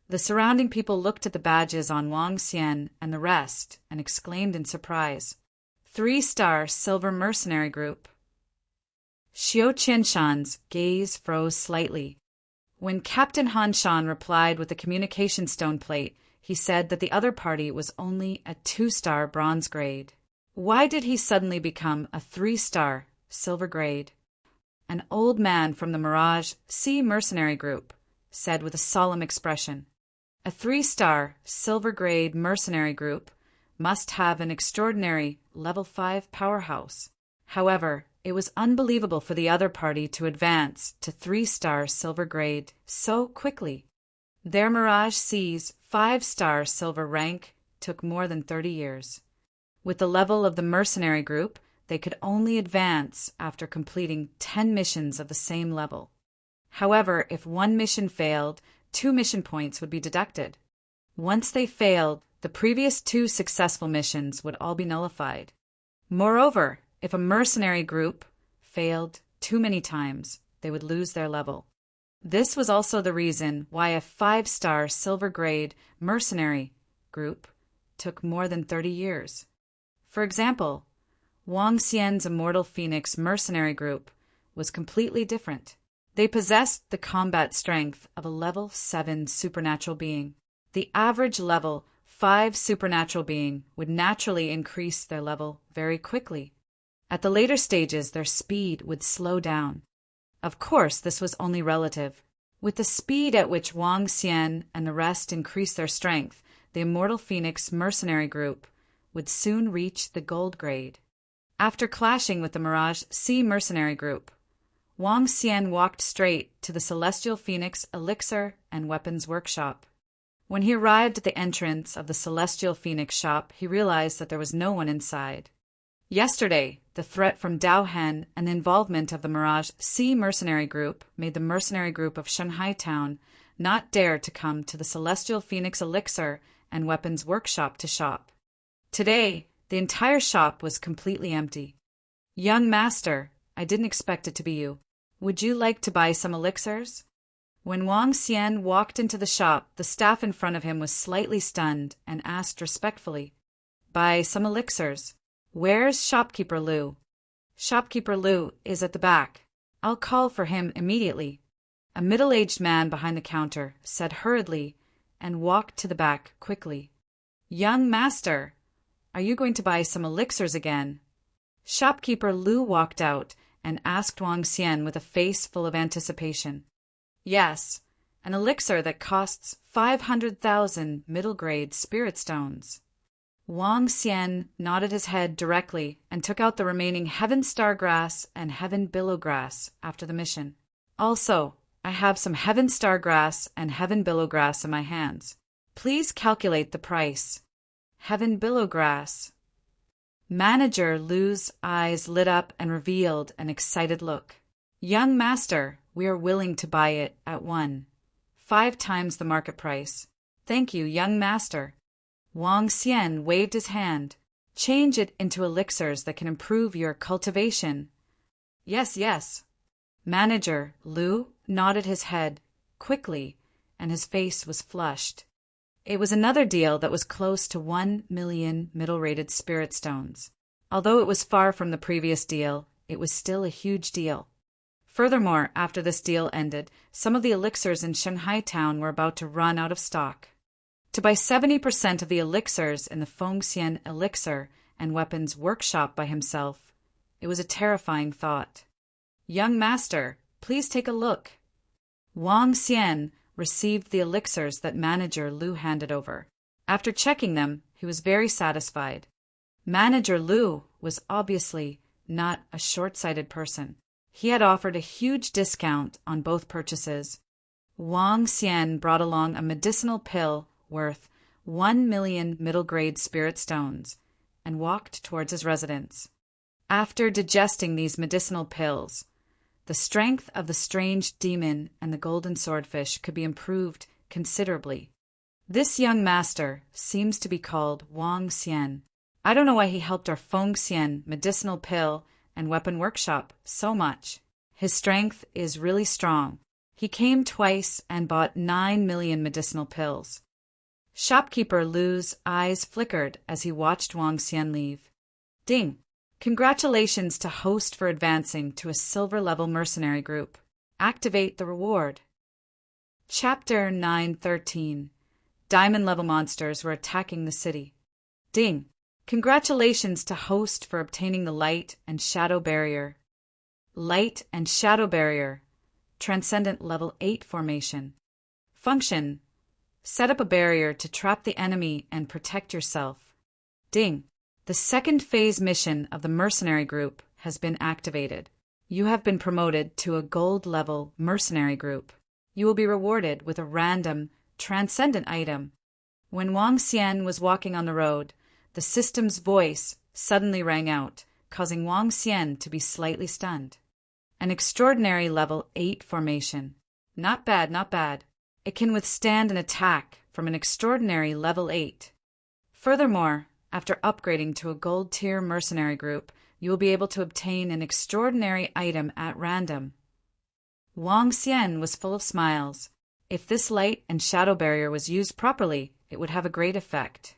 The surrounding people looked at the badges on Wang Xian and the rest and exclaimed in surprise. 3-star silver mercenary group. Xiu Qianshan's gaze froze slightly. When Captain Han Shan replied with the communication stone plate, he said that the other party was only a 2-star bronze grade. Why did he suddenly become a 3-star silver grade? An old man from the Mirage Sea Mercenary Group said with a solemn expression, "A 3-star silver grade mercenary group must have an extraordinary level 5 powerhouse." However, it was unbelievable for the other party to advance to 3-star silver grade so quickly. Their Mirage Sea's 5-star silver rank took more than 30 years. With the level of the mercenary group, they could only advance after completing 10 missions of the same level. However, if one mission failed, 2 mission points would be deducted. Once they failed, the previous 2 successful missions would all be nullified. Moreover, if a mercenary group failed too many times, they would lose their level. This was also the reason why a 5-star silver grade mercenary group took more than 30 years. For example, Wang Xian's Immortal Phoenix Mercenary Group was completely different. They possessed the combat strength of a level 7 supernatural being. The average level 5 supernatural being would naturally increase their level very quickly. At the later stages, their speed would slow down. Of course, this was only relative. With the speed at which Wang Xian and the rest increased their strength, the Immortal Phoenix Mercenary Group would soon reach the gold grade. After clashing with the Mirage Sea Mercenary Group, Wang Xian walked straight to the Celestial Phoenix Elixir and Weapons Workshop. When he arrived at the entrance of the Celestial Phoenix shop, he realized that there was no one inside. Yesterday, the threat from Dao Hen and the involvement of the Mirage Sea Mercenary Group made the Mercenary Group of Shanghai Town not dare to come to the Celestial Phoenix Elixir and Weapons Workshop to shop. Today, the entire shop was completely empty. "Young master, I didn't expect it to be you. Would you like to buy some elixirs?" When Wang Xian walked into the shop, the staff in front of him was slightly stunned and asked respectfully, "Buy some elixirs. Where's Shopkeeper Liu?" "Shopkeeper Liu is at the back. I'll call for him immediately." A middle-aged man behind the counter said hurriedly and walked to the back quickly. "Young master, are you going to buy some elixirs again?" Shopkeeper Lu walked out and asked Wang Xian with a face full of anticipation. "Yes, an elixir that costs 500,000 middle-grade spirit stones." Wang Xian nodded his head directly and took out the remaining Heaven Star Grass and Heaven Billow Grass after the mission. "Also, I have some Heaven Star Grass and Heaven Billow Grass in my hands. Please calculate the price." Heaven Billow Grass. Manager Lu's eyes lit up and revealed an excited look. "Young master, we are willing to buy it at 5 times the market price. Thank you, young master." Wang Xian waved his hand. "Change it into elixirs that can improve your cultivation." "Yes, yes." Manager Lu nodded his head quickly, and his face was flushed. It was another deal that was close to 1 million middle-rated spirit stones. Although it was far from the previous deal, it was still a huge deal. Furthermore, after this deal ended, some of the elixirs in Shanghai town were about to run out of stock. To buy 70% of the elixirs in the Fengxian Elixir and Weapons Workshop by himself, it was a terrifying thought. "Young master, please take a look." Wang Xian received the elixirs that Manager Lu handed over. After checking them, he was very satisfied. Manager Lu was obviously not a short-sighted person. He had offered a huge discount on both purchases. Wang Xian brought along a medicinal pill worth 1 million middle-grade spirit stones and walked towards his residence. After digesting these medicinal pills, the strength of the strange demon and the golden swordfish could be improved considerably. This young master seems to be called Wang Xian. I don't know why he helped our Fengxian medicinal pill and weapon workshop so much. His strength is really strong. He came twice and bought 9 million medicinal pills. Shopkeeper Lu's eyes flickered as he watched Wang Xian leave. "Ding! Congratulations to host for advancing to a silver-level mercenary group. Activate the reward." Chapter 913. Diamond-level monsters were attacking the city. "Ding! Congratulations to host for obtaining the Light and Shadow Barrier." Light and Shadow Barrier. Transcendent Level 8 formation. Function: set up a barrier to trap the enemy and protect yourself. Ding! The second phase mission of the mercenary group has been activated. You have been promoted to a gold-level mercenary group. You will be rewarded with a random, transcendent item. When Wang Xian was walking on the road, the system's voice suddenly rang out, causing Wang Xian to be slightly stunned. An extraordinary level 8 formation. Not bad, not bad. It can withstand an attack from an extraordinary level 8. Furthermore, after upgrading to a gold-tier mercenary group, you will be able to obtain an extraordinary item at random. Wang Xian was full of smiles. If this light and shadow barrier was used properly, it would have a great effect.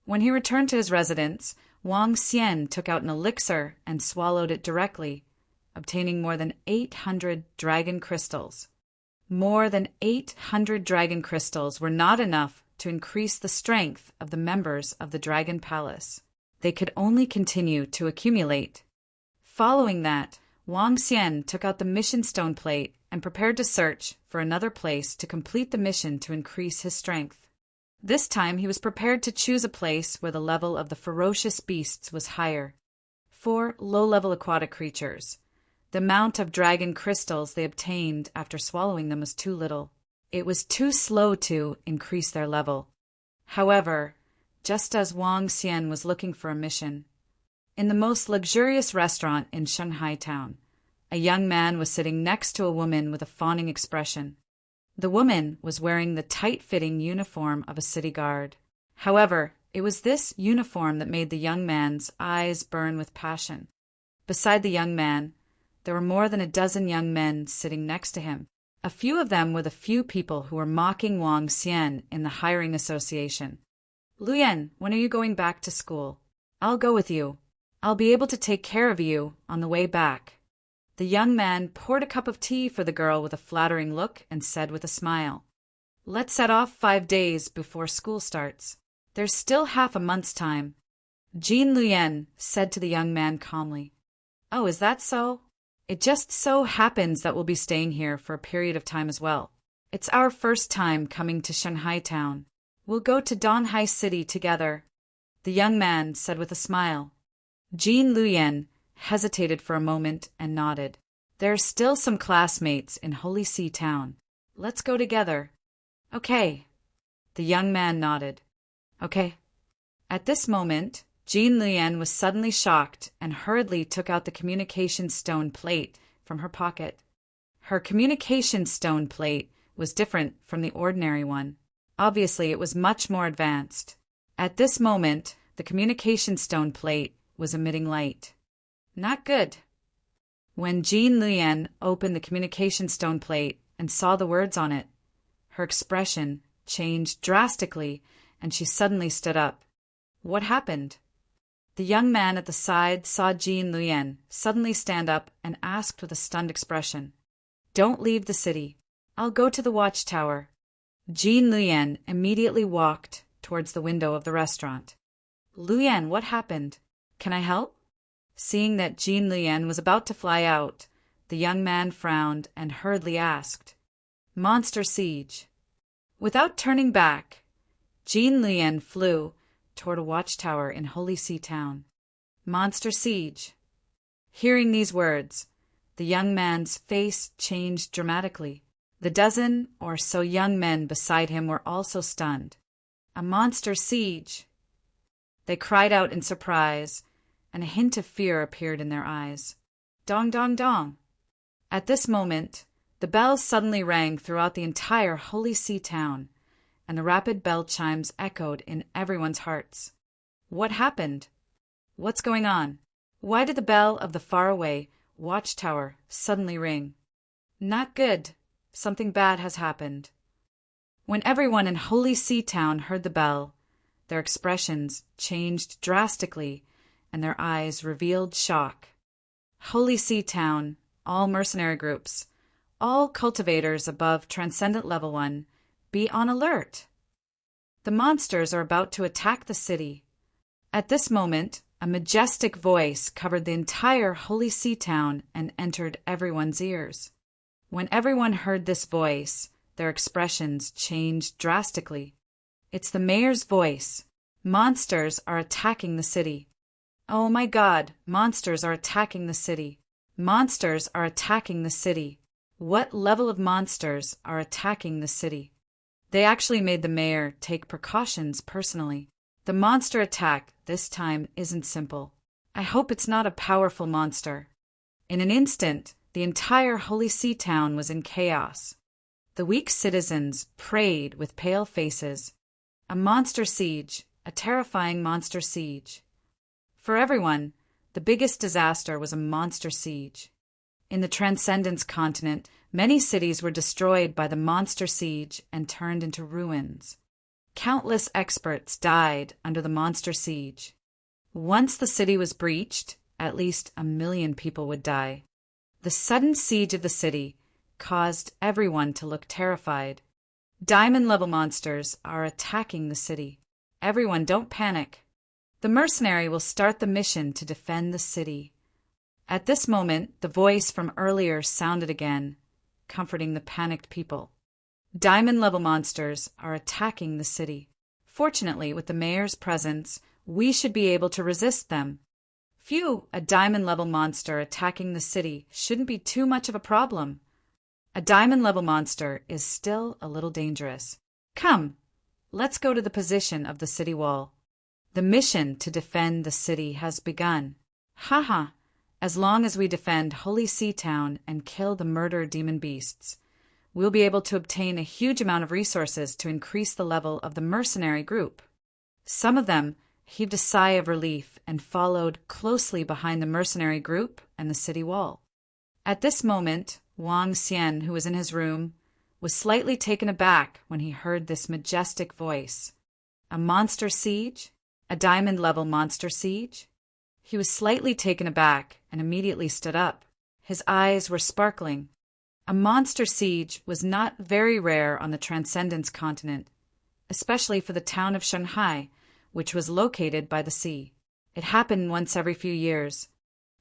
When he returned to his residence, Wang Xian took out an elixir and swallowed it directly, obtaining more than 800 dragon crystals. More than 800 dragon crystals were not enough to increase the strength of the members of the Dragon Palace. They could only continue to accumulate. Following that, Wang Xian took out the mission stone plate and prepared to search for another place to complete the mission to increase his strength. This time he was prepared to choose a place where the level of the ferocious beasts was higher. 4 low-level aquatic creatures. The amount of dragon crystals they obtained after swallowing them was too little. It was too slow to increase their level. However, just as Wang Xian was looking for a mission, in the most luxurious restaurant in Shanghai town, a young man was sitting next to a woman with a fawning expression. The woman was wearing the tight-fitting uniform of a city guard. However, it was this uniform that made the young man's eyes burn with passion. Beside the young man, there were more than a dozen young men sitting next to him. A few of them were the few people who were mocking Wang Xian in the hiring association. "Luyan, when are you going back to school?" "I'll go with you. I'll be able to take care of you on the way back." The young man poured a cup of tea for the girl with a flattering look and said with a smile, "Let's set off 5 days before school starts. There's still half a month's time." Jean Luyen said to the young man calmly, "Oh, is that so? It just so happens that we'll be staying here for a period of time as well. It's our first time coming to Shanghai town. We'll go to Donghai City together," the young man said with a smile. Jean Luyen hesitated for a moment and nodded. "There are still some classmates in Holy See town. Let's go together." "Okay." The young man nodded. "Okay." At this moment, Jean Luyen was suddenly shocked and hurriedly took out the communication stone plate from her pocket. Her communication stone plate was different from the ordinary one. Obviously, it was much more advanced. At this moment, the communication stone plate was emitting light. Not good. When Jean Luyen opened the communication stone plate and saw the words on it, her expression changed drastically and she suddenly stood up. What happened? The young man at the side saw Jean Luyen suddenly stand up and asked with a stunned expression, "Don't leave the city. I'll go to the watchtower." Jean Luyen immediately walked towards the window of the restaurant. "Luyen, what happened? Can I help?" Seeing that Jean Luyen was about to fly out, the young man frowned and hurriedly asked, "Monster siege." Without turning back, Jean Luyen flew toward a watchtower in Holy See town. Monster siege. Hearing these words, the young man's face changed dramatically. The dozen or so young men beside him were also stunned. A monster siege! They cried out in surprise, and a hint of fear appeared in their eyes. Dong, dong, dong! At this moment, the bells suddenly rang throughout the entire Holy See town, and the rapid bell chimes echoed in everyone's hearts. What happened? What's going on? Why did the bell of the faraway watchtower suddenly ring? Not good. Something bad has happened. When everyone in Holy See town heard the bell, their expressions changed drastically and their eyes revealed shock. Holy See town, all mercenary groups, all cultivators above Transcendent Level 1, be on alert. The monsters are about to attack the city. At this moment, a majestic voice covered the entire Holy See town and entered everyone's ears. When everyone heard this voice, their expressions changed drastically. It's the mayor's voice. Monsters are attacking the city. Oh my God, monsters are attacking the city. Monsters are attacking the city. What level of monsters are attacking the city? They actually made the mayor take precautions personally. The monster attack this time isn't simple. I hope it's not a powerful monster. In an instant, the entire Holy See town was in chaos. The weak citizens prayed with pale faces. A monster siege, a terrifying monster siege. For everyone, the biggest disaster was a monster siege. In the Transcendence continent, many cities were destroyed by the monster siege and turned into ruins. Countless experts died under the monster siege. Once the city was breached, at least 1 million people would die. The sudden siege of the city caused everyone to look terrified. Diamond-level monsters are attacking the city. Everyone, don't panic. The mercenary will start the mission to defend the city. At this moment, the voice from earlier sounded again, comforting the panicked people. Diamond-level monsters are attacking the city. Fortunately, with the mayor's presence, we should be able to resist them. Phew, a diamond-level monster attacking the city shouldn't be too much of a problem. A diamond-level monster is still a little dangerous. Come, let's go to the position of the city wall. The mission to defend the city has begun. Haha, as long as we defend Holy See town and kill the murder demon beasts, we'll be able to obtain a huge amount of resources to increase the level of the mercenary group. Some of them heaved a sigh of relief and followed closely behind the mercenary group and the city wall. At this moment, Wang Xian, who was in his room, was slightly taken aback when he heard this majestic voice. A monster siege? A diamond-level monster siege? He was slightly taken aback and immediately stood up. His eyes were sparkling. A monster siege was not very rare on the Transcendence continent, especially for the town of Shanghai, which was located by the sea. It happened once every few years.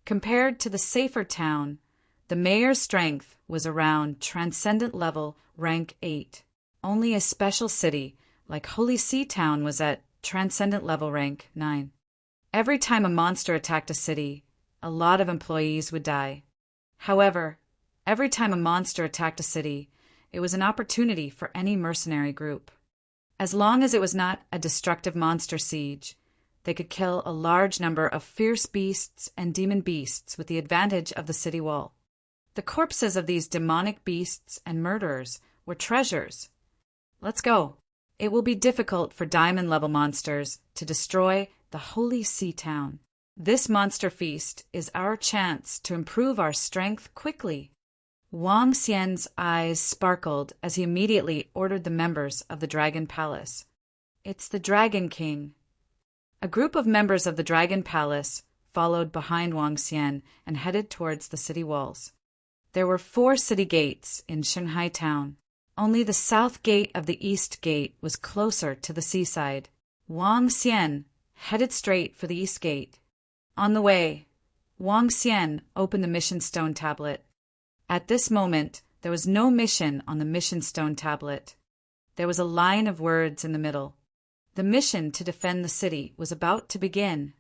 Compared to the safer town, the mayor's strength was around Transcendent level rank 8. Only a special city, like Holy See Town, was at Transcendent level rank 9. Every time a monster attacked a city, a lot of employees would die. However, every time a monster attacked a city, it was an opportunity for any mercenary group. As long as it was not a destructive monster siege, they could kill a large number of fierce beasts and demon beasts with the advantage of the city wall. The corpses of these demonic beasts and murderers were treasures. Let's go. It will be difficult for diamond-level monsters to destroy the Holy See Town. This monster feast is our chance to improve our strength quickly. Wang Xian's eyes sparkled as he immediately ordered the members of the Dragon Palace. It's the Dragon King. A group of members of the Dragon Palace followed behind Wang Xian and headed towards the city walls. There were 4 city gates in Shanghai town. Only the south gate of the east gate was closer to the seaside. Wang Xian headed straight for the east gate. On the way, Wang Xian opened the mission stone tablet. At this moment, there was no mission on the mission stone tablet. There was a line of words in the middle. The mission to defend the city was about to begin.